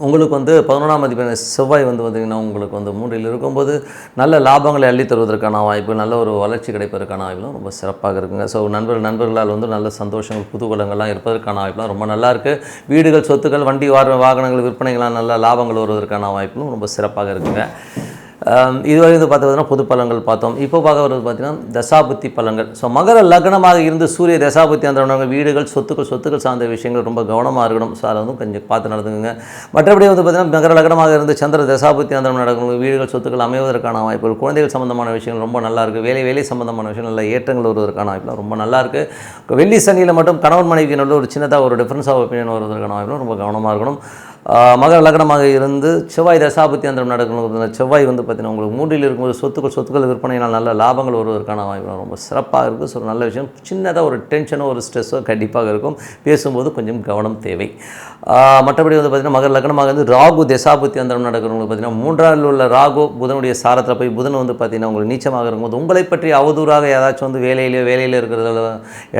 உங்களுக்கு வந்து 11ஆம் அதிபதியான செவ்வாய் வந்து பார்த்திங்கன்னா உங்களுக்கு வந்து 3ல் இருக்கும்போது நல்ல லாபங்களை அள்ளி தருவதற்கான வாய்ப்பு, நல்ல ஒரு வளர்ச்சி கிடைப்பதற்கான வாய்ப்புகளும் ரொம்ப சிறப்பாக இருக்குங்க. ஸோ நண்பர்களால் வந்து நல்ல சந்தோஷங்கள் குதூகலங்கள்லாம் இருப்பதற்கான வாய்ப்புலாம் ரொம்ப நல்லாயிருக்கு. வீடுகள், சொத்துக்கள், வண்டி வாகனங்கள் விற்பனைகளால் நல்ல லாபங்கள் வருவதற்கான வாய்ப்புகளும் ரொம்ப சிறப்பாக இருக்குங்க. இதுவரை வந்து பார்த்தீங்கன்னா பொது பலன்கள் பார்த்தோம். இப்போ பார்க்க வருவது பார்த்திங்கன்னா தசாபுத்தி பலன்கள். ஸோ மகர லக்னமாக இருந்து சூரிய தசாபுத்தி அந்த வீடுகள், சொத்துக்கள் சார்ந்த விஷயங்கள் ரொம்ப கவனமாக இருக்கணும். ஸோ அதை வந்து கொஞ்சம் பார்த்து நடந்துக்குங்க. மற்றபடி வந்து பார்த்திங்கன்னா மகர லக்னமாக இருந்து சந்திர தசாபுத்தி அந்த நடக்கும் வீடுகள், சொத்துக்கள் அமைவதற்கான வாய்ப்புகள், குழந்தைகள் சம்பந்தமான விஷயங்கள் ரொம்ப நல்லாயிருக்கு. வேலை சம்பந்தமான விஷயங்கள் நல்ல ஏற்றங்கள் வருவதற்கான வாய்ப்புலாம் ரொம்ப நல்லாயிருக்கு. வெள்ளி சனியில் மட்டும் கணவன் மனைவிக்கு நல்ல ஒரு சின்னதாக ஒரு டிஃப்ரென்ஸ் ஆஃப் ஒப்பீனியன் வருவதற்கான வாய்ப்புலாம் ரொம்ப கவனமாக இருக்கணும். மகர லக்னமாக இருந்து செவ்வாய் தசாபுத்தி அந்த நடக்கணும். செவ்வாய் வந்து பார்த்திங்கன்னா உங்களுக்கு 3ல் இருக்கும்போது சொத்துக்கள் விற்பனையினால் நல்ல லாபங்கள் வருவதற்கான வாய்ப்பு ரொம்ப சிறப்பாக இருக்குது. ஸோ நல்ல விஷயம். சின்னதாக ஒரு டென்ஷனோ ஒரு ஸ்ட்ரெஸ்ஸோ கண்டிப்பாக இருக்கும். பேசும்போது கொஞ்சம் கவனம் தேவை. மற்றபடி வந்து பார்த்திங்கன்னா மகர லக்னமாக இருந்து ராகு தசாபுத்தி அந்த நடக்கிறவங்களுக்கு பார்த்திங்கன்னா 3ல் உள்ள ராகு புதனுடைய சாரத்தில் போய் புதன் வந்து பார்த்திங்கன்னா உங்களுக்கு நீச்சமாக இருக்கும்போது உங்களை பற்றி அவதூறாக ஏதாச்சும் வந்து வேலையில் இருக்கிற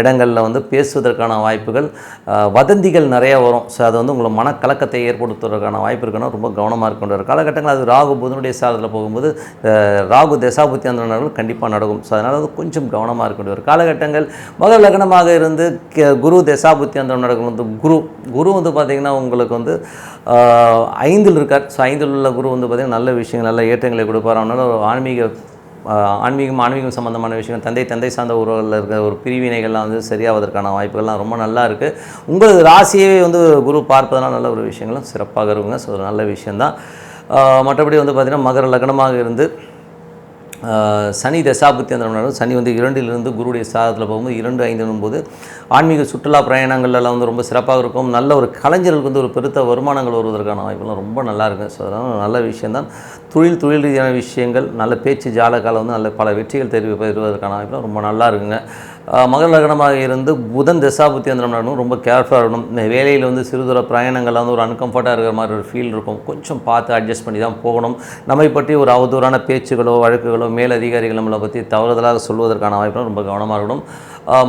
இடங்களில் வந்து பேசுவதற்கான வாய்ப்புகள், வதந்திகள் நிறையா வரும். ஸோ அது வந்து உங்களை மனக்கலக்கத்தை ஏற்படுத்துவதற்கான வாய்ப்பு இருக்கணும். ரொம்ப கவனமாக இருக்கின்ற காலகட்டங்கள். அது ராகு புதனுடைய சாரத்தில் போகும்போது ராகு தசாபுத்தி அந்த நாட்கள் கண்டிப்பாக நடக்கும். ஸோ அதனால் வந்து கொஞ்சம் கவனமாக இருக்கின்ற ஒரு காலகட்டங்கள். மகர லக்னமாக இருந்து குரு தசாபுத்தி அந்த நடக்கும்போது குரு வந்து பார்த்திங்கன்னா உங்களுக்கு வந்து 5ல் இருக்கார். ஸோ 5ல் உள்ள குரு வந்து பார்த்திங்கன்னா நல்ல விஷயங்கள், நல்ல ஏற்றங்களை கொடுப்பார். அதனால் ஒரு ஆன்மீக ஆன்மீகம் சம்மந்தமான விஷயம், தந்தை சார்ந்த உறவுகளில் இருக்கிற ஒரு பிரிவினைகள்லாம் வந்து சரியாவதற்கான வாய்ப்புகள்லாம் ரொம்ப நல்லா இருக்குது. உங்களது ராசியே வந்து குரு பார்ப்பதனால் நல்ல ஒரு விஷயங்களும் சிறப்பாக இருக்குங்க. ஸோ ஒரு நல்ல விஷயந்தான். மற்றபடி வந்து பார்த்திங்கன்னா மகர லக்னமாக இருந்து சனி தசாபுத்தி அந்த சனி வந்து 2லிருந்து குருடைய சாதத்தில் போகும்போது 2, 5 ஆன்மீக சுற்றுலா பிரயாணங்கள்லாம் வந்து ரொம்ப சிறப்பாக இருக்கும். நல்ல ஒரு கலைஞர்களுக்கு வந்து ஒரு பெருத்த வருமானங்கள் வருவதற்கான வாய்ப்புலாம் ரொம்ப நல்லா இருக்குது. ஸோ அதனால் நல்ல விஷயந்தான். தொழில் ரீதியான விஷயங்கள், நல்ல பேச்சு ஜாலக்கால வந்து நல்ல பல வெற்றிகள் பெறுவதற்கான வாய்ப்புலாம் ரொம்ப நல்லா இருக்குங்க. மகர லக்னமாக இருந்து புதன் தசாபுத்தி அந்த ரொம்ப கேர்ஃபுல்லாக இருக்கணும். இந்த வேலையில் வந்து சிறுதூர பிரயாணங்கள்லாம் வந்து ஒரு அன்கம்ஃபர்ட்டாக இருக்கிற மாதிரி ஒரு ஃபீல் இருக்கும். கொஞ்சம் பார்த்து அட்ஜஸ்ட் பண்ணி தான் போகணும். நம்மை பற்றி ஒரு அவதூறான பேச்சுகளோ வழக்குகளோ மேலதிகாரிகள் நம்மளை பற்றி தவறுதலாக சொல்வதற்கான வாய்ப்புலாம் ரொம்ப கவனமாக இருக்கணும்.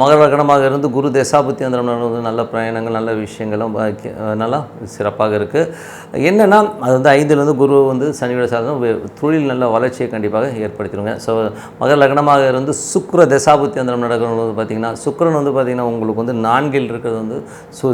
மகர லக்னமாக இருந்து குரு தசாபுத்தி அந்த வந்து நல்ல பிரயாணங்கள், நல்ல விஷயங்களும் நல்லா சிறப்பாக இருக்குது. என்னென்னா அது வந்து 5லேருந்து குரு வந்து சனியோட சாதனம் தொழில் நல்ல வளர்ச்சியை கண்டிப்பாக ஏற்படுத்திடுங்க. ஸோ மகர லக்னமாக இருந்து சுக்கிர தசாபுத்தி அந்த நடக்கிறது வந்து பார்த்திங்கன்னா, சுக்கிரன் வந்து பார்த்திங்கன்னா உங்களுக்கு வந்து 4ல் இருக்கிறது வந்து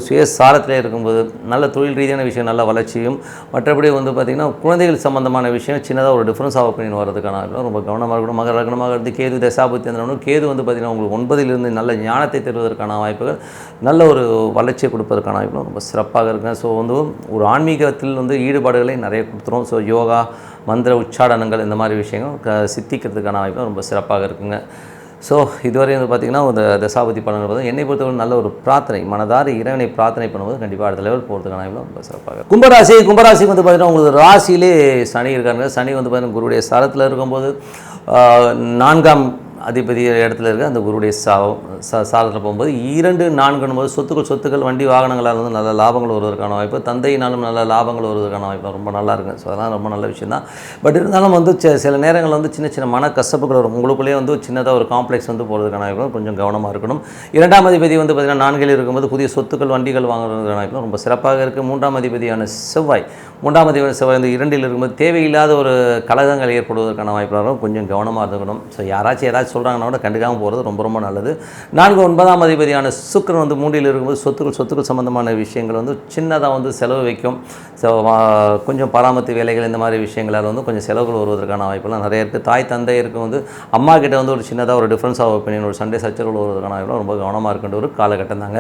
சுயசாரத்திலே இருக்கும்போது நல்ல தொழில் ரீதியான விஷயம், நல்ல வளர்ச்சியும், மற்றபடி வந்து பார்த்திங்கன்னா குழந்தைகள் சம்பந்தமான விஷயம் சின்னதாக ஒரு டிஃப்ரென்ஸ் ஆஃப் ஒப்பீனியன் வரதுக்கான ரொம்ப கவனமாக இருக்கணும். மகர லக்னமாக இருந்து கேது தசாபுத்தி அந்த கேது வந்து பார்த்திங்கன்னா உங்களுக்கு 9லிருந்து நல்ல ஞானத்தை தருவதற்கான வாய்ப்புகள், நல்ல ஒரு வளர்ச்சியை கொடுப்பதற்கான வாய்ப்புகள் ரொம்ப சிறப்பாக இருக்குங்க. ஸோ வந்து ஒரு ஆன்மீகத்தில் வந்து ஈடுபாடுகளை நிறைய கொடுத்துரும். ஸோ யோகா, மந்திர உச்சாடனங்கள் இந்த மாதிரி விஷயங்கள் சித்திக்கிறதுக்கான வாய்ப்புகள் ரொம்ப சிறப்பாக இருக்குங்க. ஸோ இதுவரை வந்து பார்த்திங்கன்னா ஒரு தசாபதி பலன்கள் பார்த்தா என்னை பொறுத்தவரை நல்ல ஒரு பிரார்த்தனை, மனதார இறைவனை பிரார்த்தனை பண்ணும்போது கண்டிப்பாக அடுத்த லெவல் போகிறதுக்கான வாய்ப்புகள் ரொம்ப சிறப்பாக இருக்கும். கும்பராசிக்கு வந்து பார்த்திங்கன்னா உங்களுக்கு ராசியிலே சனி இருக்காங்க. சனி வந்து பார்த்திங்கன்னா குருடைய சாரத்தில் இருக்கும்போது 4ஆம் அதிபதி இடத்துல இருக்க அந்த குருடைய சாதத்தில் போகும்போது 2, 4 சொத்துக்கள் வண்டி வாகனங்களால் வந்து நல்ல லாபங்கள் வருவதற்கான வாய்ப்பு, தந்தையினாலும் நல்ல லாபங்கள் வருவதற்கான வாய்ப்பு ரொம்ப நல்லா இருக்குது. ஸோ அதெல்லாம் ரொம்ப நல்ல விஷயம் தான். பட் இருந்தாலும் வந்து சில நேரங்களில் வந்து சின்ன மன கசப்புகள் வரும். உங்களுக்குள்ளேயே வந்து சின்னதாக ஒரு காம்ப்ளெக்ஸ் வந்து போகிறதுக்கான வாய்ப்பு கொஞ்சம் கவனமாக இருக்கணும். 2ஆம் அதிபதி வந்து பார்த்திங்கன்னா 4ல் இருக்கும்போது புதிய சொத்துக்கள் வண்டிகள் வாங்குறதுக்கான வாய்ப்பு ரொம்ப சிறப்பாக இருக்குது. 3ஆம் அதிபதியான செவ்வாய் வந்து 2ல் இருக்கும்போது தேவையில்லாத ஒரு கலகங்கள் ஏற்படுவதற்கான வாய்ப்பு கொஞ்சம் கவனமாக இருந்துக்கணும். ஸோ யாராச்சும் ஏதாச்சும் சொல்கிறாங்கன்னா கூட கண்டுக்காமல் போகிறது ரொம்ப நல்லது. 4, 9ஆம் அதிபதியான சுக்கிரன் வந்து 3ல் இருக்கும்போது சொத்துக்கள் சம்பந்தமான விஷயங்கள் வந்து சின்னதாக வந்து செலவு வைக்கும். ஸோ கொஞ்சம் பராமரிப்பு வேலைகள் இந்த மாதிரி விஷயங்களால் வந்து கொஞ்சம் செலவுகள் வருவதற்கான வாய்ப்புலாம் நிறைய இருக்குது. தாய் தந்தையருக்கு வந்து அம்மா கிட்ட வந்து ஒரு சின்னதாக ஒரு டிஃப்ரென்ஸ் ஆஃப் ஒப்பீனியன், ஒரு சண்டை சச்சரவுகள் வருவதற்கான வாய்ப்புலாம் ரொம்ப கவனமாக இருக்கின்ற ஒரு காலகட்டம் தாங்க.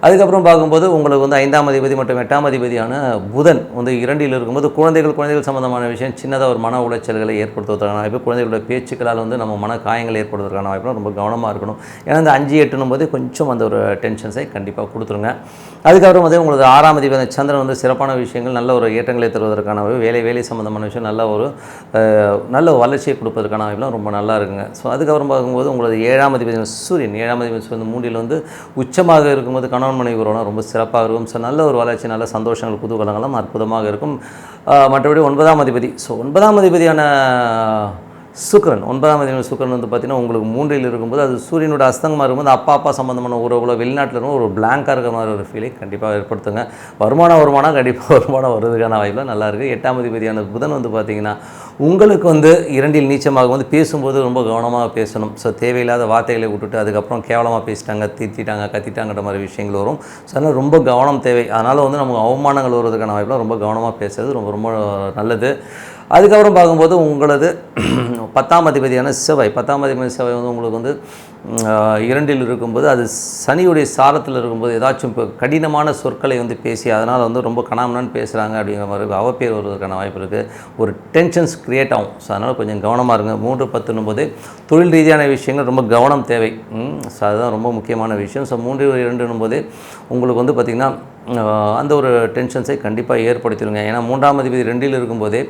அதுக்கப்புறம் பார்க்கும்போது உங்களுக்கு வந்து 5ஆம் அதிபதி மற்றும் 8ஆம் அதிபதியான புதன் வந்து 2ல் இருக்கும்போது குழந்தைகள் சம்பந்தமான விஷயம் சின்னதாக ஒரு மன உளைச்சல்களை ஏற்படுத்துவதற்கான வாய்ப்பு, குழந்தைகளோட பேச்சுக்களால் வந்து நம்ம மன காயங்கள் ஏற்படுவதற்கான வாய்ப்புலாம் ரொம்ப கவனமாக இருக்கணும். ஏன்னா இந்த 5, 8 போது கொஞ்சம் அந்த ஒரு டென்ஷன்ஸை கண்டிப்பாக கொடுத்துருங்க. அதுக்கப்புறம் வந்து உங்களுக்கு 6ஆம் அதிபதி சந்திரன் வந்து சிறப்பான விஷயங்கள், நல்ல ஒரு ஏற்றங்களை தருவதற்கான வேலை சம்பந்தமான விஷயம், நல்ல வளர்ச்சியை கொடுப்பதற்கான வாய்ப்புலாம் ரொம்ப நல்லா இருக்குங்க. ஸோ அதுக்கப்புறம் பார்க்கும்போது உங்களுக்கு 7ஆம் அதிபதி சூரியன் வந்து 3ல் வந்து உச்சமாக இருக்கும்போது கணவன் மனைவி உறவுலாம் ரொம்ப சிறப்பாக இருக்கும். ஸோ நல்ல ஒரு வளர்ச்சி, நல்ல சந்தோஷங்கள், குதூகலங்களும் அற்புதமாக இருக்கும். மற்றபடி 9ஆம் அதிபதி, ஸோ 9ஆம் அதிபதியான சுக்கிரன், 9ஆம் அதிபதி சுக்கிரன் வந்து பார்த்திங்கன்னா உங்களுக்கு 3ல் இருக்கும்போது அது சூரியனோட அஸ்தங்கமாக இருக்கும்போது அப்பா சம்மந்தமான உறவுகளோ வெளிநாட்டில் இருக்கும் ஒரு பிளாங்காக இருக்கிற மாதிரி ஒரு ஃபீலை கண்டிப்பாக ஏற்படுத்துங்க. வருமானம் கண்டிப்பாக வருமானம் வருவதற்கான வாய்ப்புலாம் நல்லாயிருக்கு. 8ஆம் அதிபதியான புதன் வந்து பார்த்திங்கன்னா உங்களுக்கு வந்து 2ல் நீச்சமாக வந்து பேசும்போது ரொம்ப கவனமாக பேசணும். ஸோ தேவையில்லாத வார்த்தைகளை விட்டுட்டு அதுக்கப்புறம் கேவலமாக பேசிட்டாங்க, கத்திட்டாங்கிற மாதிரி விஷயங்கள் வரும். ஸோ அதனால் ரொம்ப கவனம் தேவை. அதனால் வந்து நமக்கு அவமானங்கள் வருவதற்கான வாய்ப்புலாம் ரொம்ப கவனமாக பேசுறது ரொம்ப நல்லது. அதுக்கப்புறம் பார்க்கும்போது உங்களது 10ஆம் அதிபதியான செவ்வாய் வந்து உங்களுக்கு வந்து 2ல் இருக்கும்போது அது சனியுடைய சாரத்தில் இருக்கும்போது ஏதாச்சும் இப்போ கடினமான சொற்களை வந்து பேசி அதனால் வந்து ரொம்ப கனாமனான்னு பேசுகிறாங்க அப்படிங்கிற மாதிரி அவப்பேர் வருவதற்கான வாய்ப்பு இருக்குது. ஒரு டென்ஷன்ஸ் க்ரியேட் ஆகும். ஸோ அதனால் கொஞ்சம் கவனமாக இருங்க. 3, 10 தொழில் ரீதியான விஷயங்கள் ரொம்ப கவனம் தேவை. ஸோ அதுதான் ரொம்ப முக்கியமான விஷயம். ஸோ 3, 2 உங்களுக்கு வந்து பார்த்திங்கன்னா அந்த ஒரு டென்ஷன்ஸை கண்டிப்பாக ஏற்படுத்திடுங்க. ஏன்னா 3ஆம் அதிபதி 2ல் இருக்கும்போதே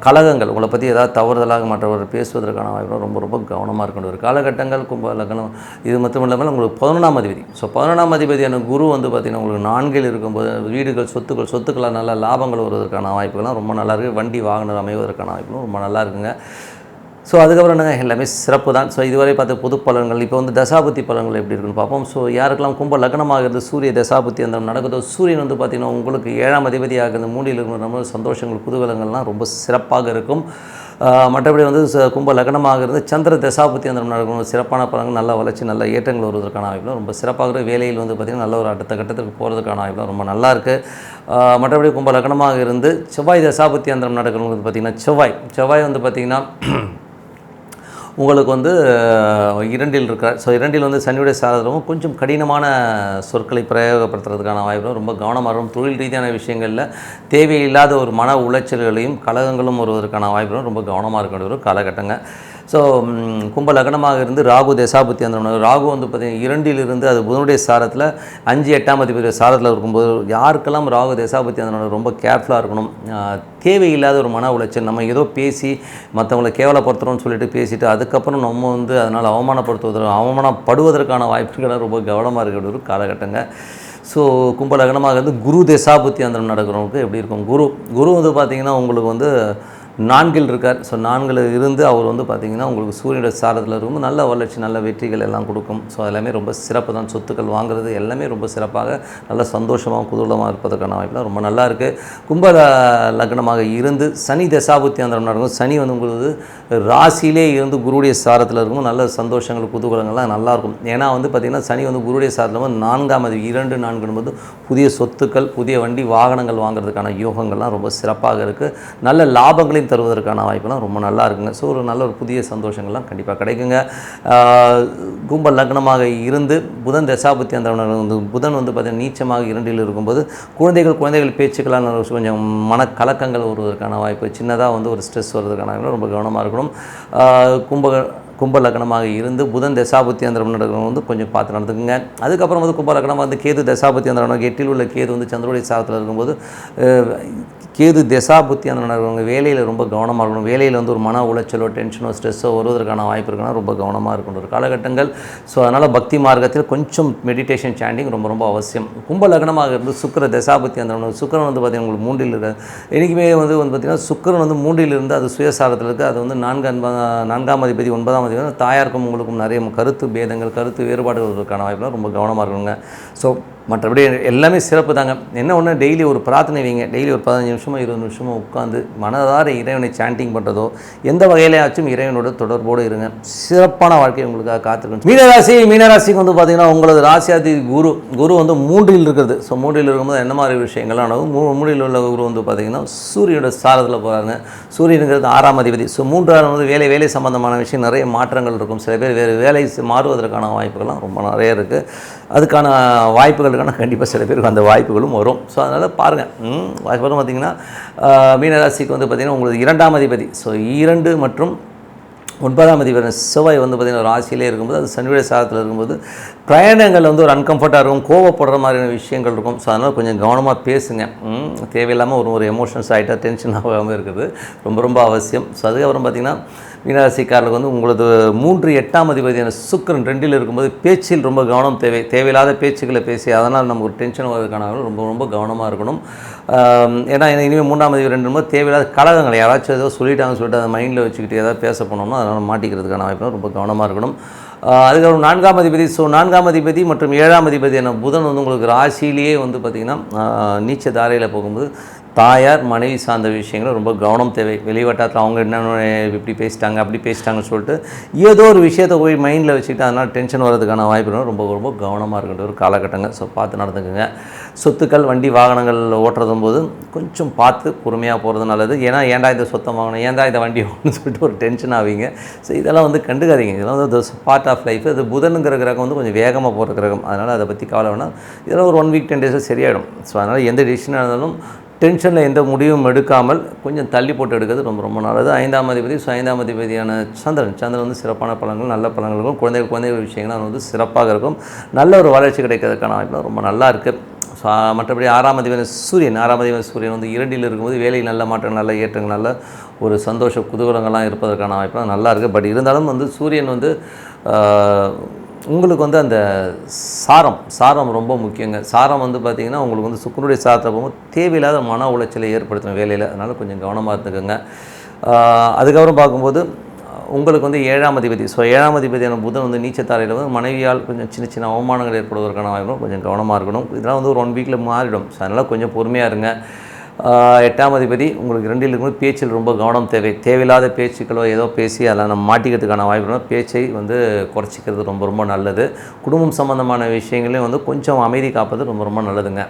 கலகங்கள் உங்களை பற்றி ஏதாவது தவறுதலாக மற்றவர் பேசுவதற்கான வாய்ப்பு ரொம்ப கவனமாக இருக்கணும். ஒரு காலகட்டங்கள் கும்ப லக்னம். இது மட்டும் இல்லாமல் உங்களுக்கு 11ஆம் அதிபதி, ஸோ 11ஆம் அதிபதியான குரு வந்து பார்த்திங்கன்னா உங்களுக்கு 4ல் இருக்கும்போது வீடுகள் சொத்துக்களால் நல்ல லாபங்கள் வருவதற்கான வாய்ப்புகள்லாம் ரொம்ப நல்லா இருக்குது. வண்டி வாகனம் அமைவதற்கான வாய்ப்புகளும் ரொம்ப நல்லா இருக்குங்க. ஸோ அதுக்கப்புறம் என்னங்க எல்லாமே சிறப்பு தான். ஸோ இதுவரை பார்த்த பொது பலன்கள் இப்போ வந்து தசாபுத்தி பலன்கள் எப்படி இருக்குன்னு பார்ப்போம். ஸோ யாருக்கெல்லாம் கும்ப லக்னமாக இருந்து சூரிய தசாபுத்தி அந்த நடக்குதோ சூரியன் வந்து பார்த்திங்கன்னா உங்களுக்கு 7ஆம் அதிபதியாக இருந்து 3ல் இருக்கிற நம்ம சந்தோஷங்கள் குதூகலங்கள்லாம் ரொம்ப சிறப்பாக இருக்கும். மற்றபடி வந்து கும்ப லக்னமாக இருந்து சந்திர தசாபுத்தி அந்த நடக்கும் சிறப்பான பலன்கள், நல்ல வளர்ச்சி, நல்ல ஏற்றங்கள் வருவதற்கான வாய்ப்புலாம் ரொம்ப சிறப்பாக வேலையில் வந்து பார்த்திங்கன்னா நல்ல ஒரு அடுத்த கட்டத்துக்கு போகிறதுக்கான வாய்ப்புலாம் ரொம்ப நல்லா இருக்குது. மற்றபடி கும்ப லக்னமாக இருந்து செவ்வாய் தசாபுத்தி அந்த நடக்கிறது பார்த்திங்கன்னா செவ்வாய் வந்து பார்த்திங்கன்னா உங்களுக்கு வந்து இரண்டில் இருக்கார். ஸோ இரண்டில் வந்து சனியுடைய சாரமும் கொஞ்சம் கடினமான சொற்களை பிரயோகப்படுத்துறதுக்கான வாய்ப்பு, ரொம்ப கவனமாக இருக்கும். தொழில் ரீதியான விஷயங்களில் தேவையில்லாத ஒரு மன உளைச்சல்களையும் கலகங்களும் வருவதற்கான வாய்ப்பு, ரொம்ப கவனமாக இருக்க வேண்டிய ஒரு காலகட்டங்க. ஸோ கும்ப லக்னமாக இருந்து ராகு தசாபுத்தி அந்த ராகு வந்து பார்த்திங்கன்னா இரண்டிலிருந்து அது புதனுடைய சாரத்தில் 5 8ஆம் அதிபதி சாரத்தில் இருக்கும்போது யாருக்கெல்லாம் ராகு தசாபுத்தி அந்த ரொம்ப கேர்ஃபுல்லாக இருக்கணும். தேவையில்லாத ஒரு மன உளைச்சல், நம்ம ஏதோ பேசி மற்றவங்களை கேவலப்படுத்துகிறோம்னு சொல்லிட்டு பேசிவிட்டு அதுக்கப்புறம் நம்ம வந்து அதனால் அவமானப்படுவதற்கான வாய்ப்புகளை ரொம்ப கவனமாக இருக்கிற ஒரு காலகட்டங்க. ஸோ கும்ப லக்னமாக இருந்து குரு தசாபுத்தி அந்த நடக்கிறவங்களுக்கு எப்படி இருக்கும்? குரு வந்து பார்த்திங்கன்னா உங்களுக்கு வந்து 4ல் இருக்கார். ஸோ 4ல் இருந்து அவர் வந்து பார்த்திங்கன்னா உங்களுக்கு சூரியனோட சாரத்தில் இருக்கும், நல்ல வளர்ச்சி நல்ல வெற்றிகள் எல்லாம் கொடுக்கும். ஸோ எல்லாமே ரொம்ப சிறப்பு தான். சொத்துக்கள் வாங்குறது எல்லாமே ரொம்ப சிறப்பாக நல்ல சந்தோஷமாக குதூகலமாக இருப்பதற்கான வாய்ப்புலாம் ரொம்ப நல்லா இருக்குது. கும்ப லக்னமாக இருந்து சனி தசாபுத்தி அந்த நடக்கும். சனி வந்து உங்களுக்கு ராசியிலே இருந்து குருடைய சாரத்தில் இருக்கும், நல்ல சந்தோஷங்கள் குதூகலங்கள்லாம் நல்லாயிருக்கும். ஏன்னா வந்து பார்த்திங்கன்னா சனி வந்து குருடைய சாரத்தில் வந்து 4ஆம் அதிபதி 2 4 என்பது புதிய சொத்துக்கள் புதிய வண்டி வாகனங்கள் வாங்குறதுக்கான யோகங்கள்லாம் ரொம்ப சிறப்பாக இருக்குது. நல்ல லாபங்களையும் தருவதற்கான வாய்ப்புலாம் ரொம்ப நல்லா இருக்குங்க. ஸோ ஒரு நல்ல ஒரு புதிய சந்தோஷங்கள்லாம் கண்டிப்பாக கிடைக்குங்க. கும்ப லக்னமாக இருந்து புதன் தசாபுத்தி அந்த புதன் வந்து பார்த்திங்கன்னா நீச்சமாக 2ல் இருக்கும்போது குழந்தைகள் பேச்சுக்களால் கொஞ்சம் மனக்கலக்கங்கள் வருவதற்கான வாய்ப்பு, சின்னதாக வந்து ஒரு ஸ்ட்ரெஸ் வருவதற்கான வாய்ப்பு, ரொம்ப கவனமாக இருக்கணும். கும்ப லக்னமாக இருந்து புதன் தசாபுத்தி அந்த நடக்கிறவங்க வந்து கொஞ்சம் பார்த்து நடந்துக்குங்க. அதுக்கப்புறம் வந்து கும்ப லக்னமாக வந்து கேது தசாபுத்தி அந்த 8ல் உள்ள கேது வந்து சந்திரனுடைய சாரத்தில் இருக்கும்போது கேது தசாபுத்தி அந்த நடக்கிறவங்க வேலையில் ரொம்ப கவனமாக இருக்கணும். வேலையில் வந்து ஒரு மன உளைச்சலோ டென்ஷனோ ஸ்ட்ரெஸ்ஸோ வருவதற்கான வாய்ப்பு இருக்குன்னா ரொம்ப கவனமாக இருக்கணும் ஒரு காலகட்டங்கள். ஸோ அதனால் பக்தி மார்க்கத்தில் கொஞ்சம் மெடிடேஷன் சாண்டிங் ரொம்ப ரொம்ப அவசியம். கும்ப லக்னமாக இருந்து சுக்கிர தசாபுத்தி அந்த சுக்கிரன் வந்து பார்த்திங்கன்னா உங்களுக்கு 3ல் இருக்க என்றைக்குமே வந்து பார்த்திங்கன்னா சுக்கிரன் வந்து 3ல் இருந்து அது சுயசாரத்தில் இருக்குது. அது வந்து 4ஆம் அதிபதி 9ஆம் அதிபதி தாயாருக்கும் உங்களுக்கும் நிறைய கருத்து பேதங்கள் கருத்து வேறுபாடுகள் வருவதற்கான வாய்ப்புலாம் ரொம்ப கவனமாக இருக்கணுங்க. ஸோ மற்றபடி எல்லாமே சிறப்பு தாங்க. என்ன ஒன்று, டெய்லி ஒரு பிரார்த்தனை வைங்க. டெய்லி ஒரு 15 நிமிஷமோ 20 நிமிஷமோ உட்காந்து மனதார இறைவனை சாண்டிங் பண்ணுறதோ எந்த வகையிலேயாச்சும் இறைவனோட தொடர்போடு இருங்க. சிறப்பான வாழ்க்கை உங்களுக்காக காத்திருக்கும். மீனராசிக்கு வந்து பார்த்திங்கன்னா உங்களது ராசியாதி குரு வந்து 3ல் இருக்கிறது. ஸோ 3ல் இருக்கும்போது என்ன மாதிரி விஷயங்கள்லாம் நடக்கும்? 3ல் உள்ள குரு வந்து பார்த்திங்கன்னா சூரியனோட சாரத்தில் போகிறாங்க. சூரியனுங்கிறது 6ஆம் அதிபதி. ஸோ 3ஆம் வந்து வேலை சம்பந்தமான விஷயம் நிறைய மாற்றங்கள் இருக்கும். சில பேர் வேறு வேலை மாறுவதற்கான வாய்ப்புகள்லாம் ரொம்ப நிறைய இருக்குது. அதுக்கான வாய்ப்புகளுக்கான கண்டிப்பாக சில பேருக்கு அந்த வாய்ப்புகளும் வரும். ஸோ அதனால் பாருங்கள். அதுக்கப்புறம் பார்த்திங்கன்னா மீனராசிக்கு வந்து பார்த்திங்கன்னா உங்களுக்கு 2ஆம் அதிபதி. ஸோ 2 மற்றும் 9ஆம் அதிபதி செவ்வாய் வந்து பார்த்திங்கன்னா ராசியிலே இருக்கும்போது அது சனியுடைய சாரத்தில் இருக்கும்போது பிரயாணங்கள் வந்து ஒரு அன்கம்ஃபர்ட்டாக இருக்கும், கோவப்படுற மாதிரியான விஷயங்கள் இருக்கும். ஸோ அதனால் கொஞ்சம் கவனமாக பேசுங்க. தேவையில்லாமல் ஒரு எமோஷன்ஸ் ஆகிட்டா டென்ஷன் ஆகாமல் இருக்கிறது ரொம்ப ரொம்ப அவசியம். ஸோ அதுக்கப்புறம் பார்த்திங்கன்னா மீனராசிக்காரர்களுக்கு வந்து உங்களது 3 8ஆம் அதிபதியான சுக்கிரன் 2ல் இருக்கும்போது பேச்சில் ரொம்ப கவனம் தேவையில்லாத பேச்சுக்களை பேசி அதனால் நமக்கு ஒரு டென்ஷன் வருவதற்கான ரொம்ப ரொம்ப கவனமாக இருக்கணும். ஏன்னா இனிமேல் 3ஆம் அதிபதி 2 தேவையில்லாத கலகங்களை யாராச்சும் ஏதோ சொல்லிட்டு அதை மைண்டில் வச்சுக்கிட்டு ஏதாவது பேச போனோம்னா அதனால் மாட்டிக்கிறதுக்கான வாய்ப்பு ரொம்ப கவனமாக இருக்கணும். அதுக்கப்புறம் 4ஆம் அதிபதி. ஸோ 4ஆம் அதிபதி மற்றும் 7ஆம் அதிபதியான புதன் வந்து உங்களுக்கு ராசியிலேயே வந்து பார்த்திங்கன்னா நீச்ச தாரையில் போகும்போது தாயார் மனைவி சார்ந்த விஷயங்கள் ரொம்ப கவனம் தேவை. வெளிவட்டாரத்தில் அவங்க என்ன இப்படி பேசிட்டாங்க அப்படி பேசிட்டாங்கன்னு சொல்லிட்டு ஏதோ ஒரு விஷயத்தை போய் மைண்டில் வச்சுக்கிட்டு அதனால் டென்ஷன் வர்றதுக்கான வாய்ப்பு ரொம்ப ரொம்ப கவனமாக இருக்கின்ற ஒரு காலகட்டங்க. ஸோ பார்த்து நடந்துக்குங்க. சொத்துக்கள் வண்டி வாகனங்கள் ஓட்டுறதும் போது கொஞ்சம் பார்த்து பொறுமையாக போகிறது நல்லது. ஏன்னா ஏன்டா இந்த சொத்தம் வாங்கணும், ஏன்டா இந்த வண்டி வாங்கணும்னு சொல்லிட்டு ஒரு டென்ஷன் ஆவீங்க. ஸோ இதெல்லாம் வந்து கண்டுக்காதீங்க. இதெல்லாம் வந்து பார்ட் ஆஃப் லைஃப். அது புதனுங்கிற கிரகம் வந்து கொஞ்சம் வேகமாக போகிற கிரகம். அதனால் அதை பற்றி கவலை வேணாம். இதெல்லாம் ஒரு 1 வீக் 10 டேஸில் சரியாயிடும். ஸோ அதனால் எந்த டிசிஷனாக இருந்தாலும் டென்ஷனில் எந்த முடிவும் எடுக்காமல் கொஞ்சம் தள்ளி போட்டு எடுக்கிறது ரொம்ப ரொம்ப நல்லது. 5ஆம் அதிபதி. ஸோ 5ஆம் அதிபதியான சந்திரன் வந்து சிறப்பான பலன்கள் நல்ல பலன்கள் இருக்கும். குழந்தைகள் விஷயங்கள் வந்து சிறப்பாக இருக்கும். நல்ல ஒரு வளர்ச்சி கிடைக்கிறதுக்கான வாய்ப்பு ரொம்ப நல்லா இருக்குது. ஸோ மற்றபடி 6ஆம் அதிபதி சூரியன் வந்து 2ல் இருக்கும்போது வேலை நல்ல மாற்றங்கள் நல்ல ஏற்றங்கள் நல்ல ஒரு சந்தோஷ குதூகலங்கள்லாம் இருப்பதற்கான வாய்ப்புலாம் நல்லா இருக்குது. பட் இருந்தாலும் வந்து சூரியன் வந்து உங்களுக்கு வந்து அந்த சாரம் ரொம்ப முக்கியங்க. சாரம் வந்து பார்த்திங்கன்னா உங்களுக்கு வந்து சுக்கிரனுடைய சாரத்தை போகும்போது தேவையில்லாத மன உளைச்சலை ஏற்படுத்தும் வேலையில். அதனால் கொஞ்சம் கவனமாக இருந்துக்கோங்க. அதுக்கப்புறம் பார்க்கும்போது உங்களுக்கு வந்து 7ஆம் அதிபதி. ஸோ 7ஆம் அதிபதியான புதன் வந்து நீச்சத்தாரையில் வந்து மனைவியால் கொஞ்சம் சின்ன சின்ன அவமானங்கள் ஏற்படுவதற்கான வாய்ப்பும் கொஞ்சம் கவனமாக இருக்கணும். இதெல்லாம் வந்து ஒரு 1 வீக்கில் மாறிடும். ஸோ அதனால் கொஞ்சம் பொறுமையாக இருங்க. 8ஆம் அதிபதி உங்களுக்கு 2ல் இருக்கும்போது பேச்சில் ரொம்ப கவனம் தேவையில்லாத பேச்சுக்களோ ஏதோ பேசி அதெல்லாம் நம்ம மாட்டிக்கிறதுக்கான வாய்ப்பு பேச்சை வந்து குறைச்சிக்கிறது ரொம்ப ரொம்ப நல்லது. குடும்பம் சம்பந்தமான விஷயங்களையும் வந்து கொஞ்சம் அமைதி காப்பது ரொம்ப ரொம்ப நல்லதுங்க.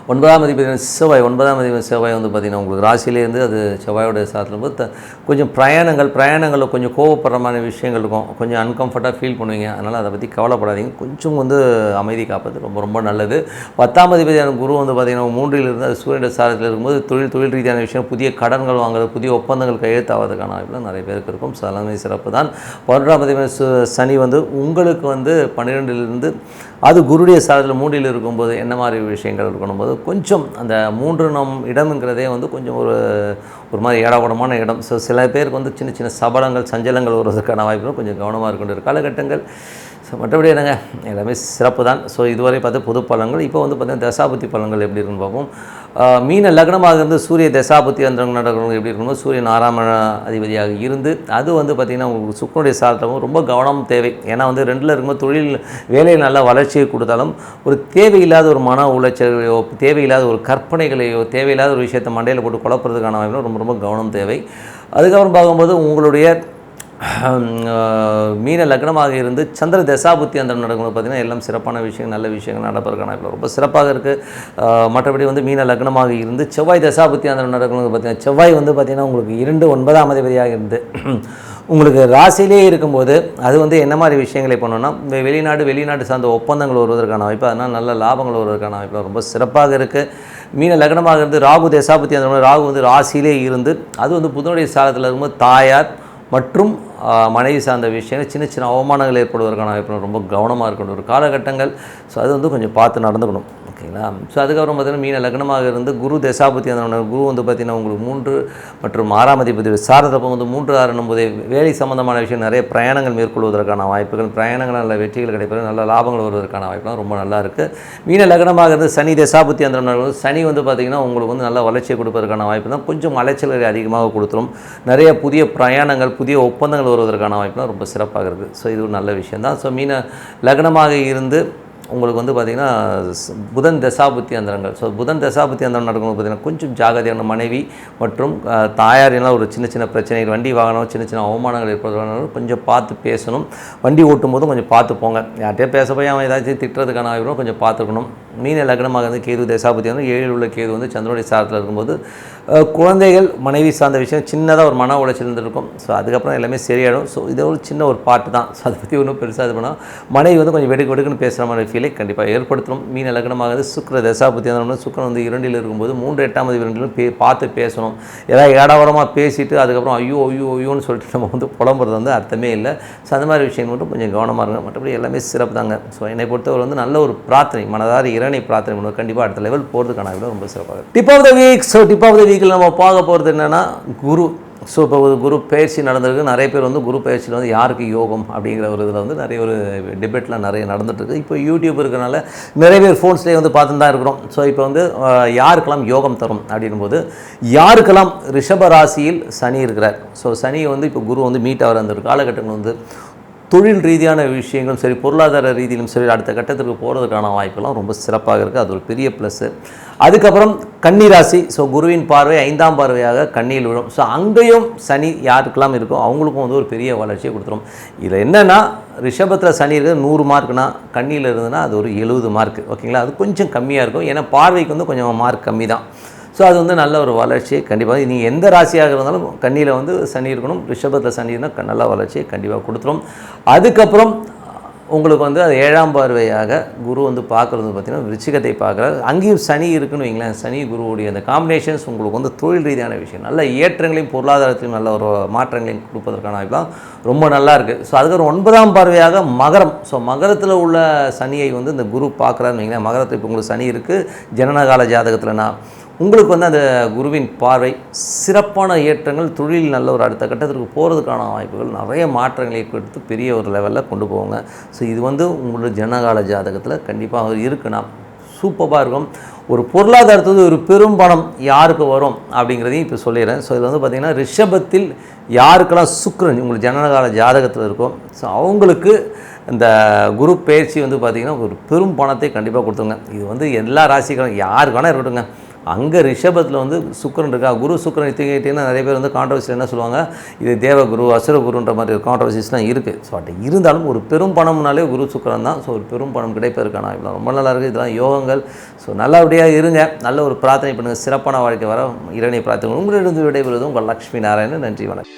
9ஆம் அதிபதி செவ்வாய், 9ஆம் அதிபதி செவ்வாய் வந்து பார்த்திங்கன்னா உங்களுக்கு ராசியிலேருந்து அது செவ்வாயோடைய சாரத்தில் போது கொஞ்சம் பிரயாணங்களில் கொஞ்சம் கோவப்படுற மாதிரி விஷயங்கள் இருக்கும், கொஞ்சம் அன்கம்ஃபர்ட்டாக ஃபீல் பண்ணுவீங்க. அதனால் அதை பற்றி கவலைப்படாதீங்க, கொஞ்சம் வந்து அமைதி காப்பது ரொம்ப ரொம்ப நல்லது. 10ஆம் அதிபதியான குரு வந்து பார்த்திங்கன்னா 3ல் இருந்து அது சூரியனுடைய சாரத்தில் இருக்கும்போது தொழில் ரீதியான விஷயம், புதிய கடன்கள் வாங்குறது, புதிய ஒப்பந்தங்கள் கையெழுத்தாவதுக்கான வாய்ப்புகள் நிறைய பேருக்கு இருக்கும். ஸோ எல்லாமே சிறப்பு தான். 11ஆம் அதிபதி சனி வந்து உங்களுக்கு வந்து 12லிருந்து அது குருடைய சாரத்தில் 3ல் இருக்கும்போது என்ன மாதிரி விஷயங்கள் இருக்கணும் போது கொஞ்சம் அந்த 3 இடம்ங்கிறதே வந்து கொஞ்சம் ஒரு மாதிரி ஏடாகூடமான இடம். ஸோ சில பேருக்கு வந்து சின்ன சின்ன சபலங்கள் சஞ்சலங்கள் வருவதற்கான வாய்ப்புகள் கொஞ்சம் கவனமாக இருக்கின்ற காலகட்டங்கள். ஸோ மற்றபடி என்னங்க எல்லாமே சிறப்பு தான். ஸோ இதுவரை பார்த்து பொது பலன்கள். இப்போ வந்து பார்த்திங்கன்னா தசாபுத்தி பலன்கள் எப்படி இருக்குன்னு பார்ப்போம். மீன லக்னமாக இருந்து சூரிய தசாபுத்தி அந்த நடக்கிறவங்க எப்படி இருக்கணும், சூரியன் 6ஆம் அதிபதியாக இருந்து அது வந்து பார்த்திங்கன்னா உங்களுக்கு சுக்கரனுடைய சாரத்தவும் ரொம்ப கவனம் தேவை. ஏன்னா வந்து 2ல் இருக்கும்போது தொழில் வேலையில் நல்ல வளர்ச்சியை கொடுத்தாலும் ஒரு தேவையில்லாத ஒரு மன உளைச்சலையோ, தேவையில்லாத ஒரு கற்பனைகளையோ, தேவையில்லாத ஒரு விஷயத்தை மண்டையில் போட்டு குழப்பறதுக்கான வாய்ப்புகள் ரொம்ப ரொம்ப கவனம் தேவை. அதுக்கப்புறம் பார்க்கும்போது உங்களுடைய மீன லக்னமாக இருந்து சந்திர தசாபுத்தி அந்த நடக்கும்போது பார்த்திங்கன்னா எல்லாம் சிறப்பான விஷயங்கள் நல்ல விஷயங்கள் நடப்பதற்கான ரொம்ப சிறப்பாக இருக்குது. மற்றபடி வந்து மீன லக்னமாக இருந்து செவ்வாய் தசாபுத்தி அந்த நடக்கும்போது பார்த்திங்கன்னா செவ்வாய் வந்து பார்த்திங்கன்னா உங்களுக்கு 2 9ஆம் அதிபதியாக இருந்து உங்களுக்கு ராசியிலே இருக்கும்போது அது வந்து என்ன மாதிரி விஷயங்களை பண்ணோன்னா வெளிநாடு சார்ந்த ஒப்பந்தங்கள் வருவதற்கான வாய்ப்பு, அதனால் நல்ல லாபங்கள் வருவதற்கான வாய்ப்பு ரொம்ப சிறப்பாக இருக்குது. மீன லக்னமாக இருந்து ராகு தசாபுத்தி அந்த ராகு வந்து ராசியிலே இருந்து அது வந்து புதனுடைய சாரத்தில் இருக்கும்போது தாயார் மற்றும் மனைவி சார்ந்த விஷயங்கள் சின்ன சின்ன அவமானங்கள் ஏற்படுவதற்கான வாய்ப்பு ரொம்ப கவனமாக இருக்கணும் ஒரு காலகட்டங்கள். ஸோ அது வந்து கொஞ்சம் பார்த்து நடந்துக்கணும், ஓகேங்களா. ஸோ அதுக்கப்புறம் பார்த்திங்கன்னா மீன லக்னமாக இருந்து குரு தசாபுத்தி அந்த குரு வந்து பார்த்திங்கன்னா உங்களுக்கு 3 மற்றும் 6ஆம் அதிபதி சாரதப்போ வந்து 3 6 போது வேலை சம்மந்தமான விஷயம் நிறைய பிரயாணங்கள் மேற்கொள்வதற்கான வாய்ப்புகள், பிரயாணங்கள் நல்ல வெற்றிகள் கிடைப்பது, நல்ல லாபங்கள் வருவதற்கான வாய்ப்புலாம் ரொம்ப நல்லா இருக்குது. மீன லக்னமாக இருந்து சனி தசாபுத்தி அந்த சனி வந்து பார்த்திங்கன்னா உங்களுக்கு வந்து நல்ல வளர்ச்சியை கொடுப்பதற்கான வாய்ப்பு தான், கொஞ்சம் அலைச்சல்களை அதிகமாக கொடுத்துரும். நிறைய புதிய பிரயாணங்கள் புதிய ஒப்பந்தங்கள் வருவதற்கான வாய்ப்புலாம் ரொம்ப சிறப்பாக இருக்குது. ஸோ இது ஒரு நல்ல விஷயம் தான். ஸோ மீன லக்னமாக இருந்து உங்களுக்கு வந்து பார்த்திங்கன்னா புதன் தசாபுத்தி அந்தரங்கள். ஸோ புதன் தசாபுத்தி அந்தரம் நடக்கும்போது பார்த்திங்கன்னா கொஞ்சம் ஜாகிரதையான மனைவி மற்றும் தாயாரினால் ஒரு சின்ன சின்ன பிரச்சனைகள், வண்டி வாகனம் சின்ன சின்ன அவமானங்கள் ஏற்படுறதுனால கொஞ்சம் பார்த்து பேசணும். வண்டி ஓட்டும் போதும் கொஞ்சம் பார்த்து போங்க. யார்கிட்டயே பேச போய் அவன் ஏதாச்சும் திட்டுறதுக்கான வாய்ப்பும் கொஞ்சம் பார்த்துக்கணும். மீன லக்னமாக வந்து கேது தசாபுத்தி வந்து 7ல் உள்ள கேது வந்து சந்திரனுடைய சாரத்தில் இருக்கும்போது குழந்தைகள் மனைவி சார்ந்த விஷயம் சின்னதாக ஒரு மன உளைச்சல் இருந்திருக்கும். ஸோ அதுக்கப்புறம் எல்லாமே சரியாயிடும். ஸோ இது ஒரு சின்ன ஒரு பாட்டு தான். ஸோ அதை பற்றி ஒன்றும் பெருசாக இது பண்ணால் மனைவி வந்து கொஞ்சம் வெடுக்குன்னு பேசுகிற மாதிரி ஃபீலை கண்டிப்பாக ஏற்படுத்தணும். மீன லக்னமாக சுக்கிர தசாபுத்தி அந்த சுக்கிரன் வந்து 2ல் இருக்கும்போது 3 8ஆம் அதிபதி 2லும் பார்த்து பேசணும். ஏதாவது ஏடாவரமாக பேசிட்டு அதுக்கப்புறம் ஐயோன்னு சொல்லிட்டு நம்ம வந்து புலம்புறது வந்து அர்த்தமே இல்லை. ஸோ அந்த மாதிரி விஷயங்கள் மட்டும் கொஞ்சம் கவனமாக இருங்க. மற்றபடி எல்லாமே சிறப்பு தாங்க. ஸோ என்னை பொறுத்தவரை வந்து நல்ல ஒரு பிரார்த்தனை, மனதார இறைவனை பிரார்த்தனை பண்ணுவோம், கண்டிப்பாக அடுத்த லெவல் போகிறதுக்கான ரொம்ப சிறப்பாக. Tip of the week. So tip of the வீக்கில் நம்ம பார்க்க போகிறது என்னென்னா குரு. ஸோ இப்போ ஒரு குரு பயிற்சி நடந்திருக்கு. நிறைய பேர் வந்து குரு பயிற்சியில் வந்து யாருக்கு யோகம் அப்படிங்கிற ஒரு இதில் வந்து நிறைய ஒரு டிபேட்லாம் நிறைய நடந்துகிட்ருக்கு. இப்போ யூடியூப் இருக்கிறனால நிறைய பேர் ஃபோன்ஸ்லேயே வந்து பார்த்துட்டு தான் இருக்கிறோம். ஸோ இப்போ வந்து யாருக்கெல்லாம் யோகம் தரும் அப்படின்போது யாருக்கெல்லாம் ரிஷப ராசியில் சனி இருக்கிறார். ஸோ சனி வந்து இப்போ குரு வந்து மீட் ஆகிற அந்த காலகட்டங்கள் வந்து தொழில் ரீதியான விஷயங்களும் சரி, பொருளாதார ரீதியிலும் சரி, அடுத்த கட்டத்திற்கு போகிறதுக்கான வாய்ப்பெல்லாம் ரொம்ப சிறப்பாக இருக்குது. அது ஒரு பெரிய ப்ளஸ்ஸு. அதுக்கப்புறம் கன்னி ராசி. ஸோ குருவின் பார்வை 5ஆம் பார்வையாக கன்னியில் விழும். ஸோ அங்கேயும் சனி யாருக்கெல்லாம் இருக்கோ அவங்களுக்கும் வந்து ஒரு பெரிய வளர்ச்சியை கொடுத்துரும். இதில் என்னென்னா ரிஷபத்தில் சனி இருக்குது 100 மார்க்குனா, கன்னியில் இருந்ததுன்னா அது ஒரு 70 மார்க்கு, ஓகேங்களா. அது கொஞ்சம் கம்மியாக இருக்கும். ஏன்னா பார்வைக்கு வந்து கொஞ்சம் மார்க் கம்மி தான். ஸோ அது வந்து நல்ல ஒரு வளர்ச்சியை கண்டிப்பாக நீங்கள் எந்த ராசியாக இருந்தாலும் கன்னியில் வந்து சனி இருக்கணும். ரிஷபத்தில் சனினா நல்ல வளர்ச்சியை கண்டிப்பாக கொடுத்துரும். அதுக்கப்புறம் உங்களுக்கு வந்து அது 7ஆம் பார்வையாக குரு வந்து பார்க்குறது பார்த்திங்கன்னா விருச்சிகத்தை பார்க்குறாரு. அங்கேயும் சனி இருக்குன்னு வைங்களேன். சனி குருவுடைய அந்த காம்பினேஷன்ஸ் உங்களுக்கு வந்து தொழில் ரீதியான விஷயம், நல்ல ஏற்றங்களையும் பொருளாதாரத்தையும் நல்ல ஒரு மாற்றங்களையும் கொடுப்பதற்கான வாய்ப்புலாம் ரொம்ப நல்லா இருக்குது. ஸோ அதுக்கப்புறம் 9ஆம் பார்வையாக மகரம். ஸோ மகரத்தில் உள்ள சனியை வந்து இந்த குரு பார்க்குறாருன்னு வைங்களேன். மகரத்தில் இப்போ உங்களுக்கு சனி இருக்குது ஜனனகால ஜாதகத்தில்னா உங்களுக்கு வந்து அந்த குருவின் பார்வை சிறப்பான ஏற்றங்கள், தொழில் நல்ல ஒரு அடுத்த கட்டத்திற்கு போகிறதுக்கான வாய்ப்புகள், நிறைய மாற்றங்களை கொடுத்து பெரிய ஒரு லெவலில் கொண்டு போவாங்க. ஸோ இது வந்து உங்களோட ஜனகால ஜாதகத்தில் கண்டிப்பாக இருக்குன்னா சூப்பராக இருக்கும். ஒரு பொருளாதாரத்துக்கு ஒரு பெரும் பணம் யாருக்கு வரும் அப்படிங்கிறதையும் இப்போ சொல்லிடுறேன். ஸோ இதில் வந்து பார்த்திங்கன்னா ரிஷபத்தில் யாருக்கெல்லாம் சுக்கிரன் உங்களுக்கு ஜனனகால ஜாதகத்தில் இருக்கும், ஸோ அவங்களுக்கு இந்த குரு பயிற்சி வந்து பார்த்திங்கன்னா ஒரு பெரும் பணத்தை கண்டிப்பாக கொடுத்துருங்க. இது வந்து எல்லா ராசிகளும் யாருக்கு வேணால் இருக்கட்டுங்க. அங்கே ரிஷபத்தில் வந்து சுக்கிரன் இருக்கா, குரு சுக்கிரன் எடுத்துக்கிட்டிங்கன்னா நிறைய பேர் வந்து கான்ட்ரவர்சியில் என்ன சொல்லுவாங்க, இது தேவகுரு அசுரகுருன்ற மாதிரி கான்ட்ரவர்சிஸ்லாம் இருக்குது. ஸோ அப்படி இருந்தாலும் ஒரு பெரும் பணம்னாலே குரு சுக்கிரன் தான். ஸோ ஒரு பெரும் பணம் கிடைப்பதற்கான இதெல்லாம் ரொம்ப நல்லா இருக்குது. இதெல்லாம் யோகங்கள். ஸோ நல்லபடியாக இருங்க, நல்ல ஒரு பிரார்த்தனை பண்ணுங்கள், சிறப்பான வாழ்க்கை வர இறைவனை பிரார்த்தனை. உங்களிடம் விடைபெறுவது உங்கள் லக்ஷ்மி நாராயணன். நன்றி, வணக்கம்.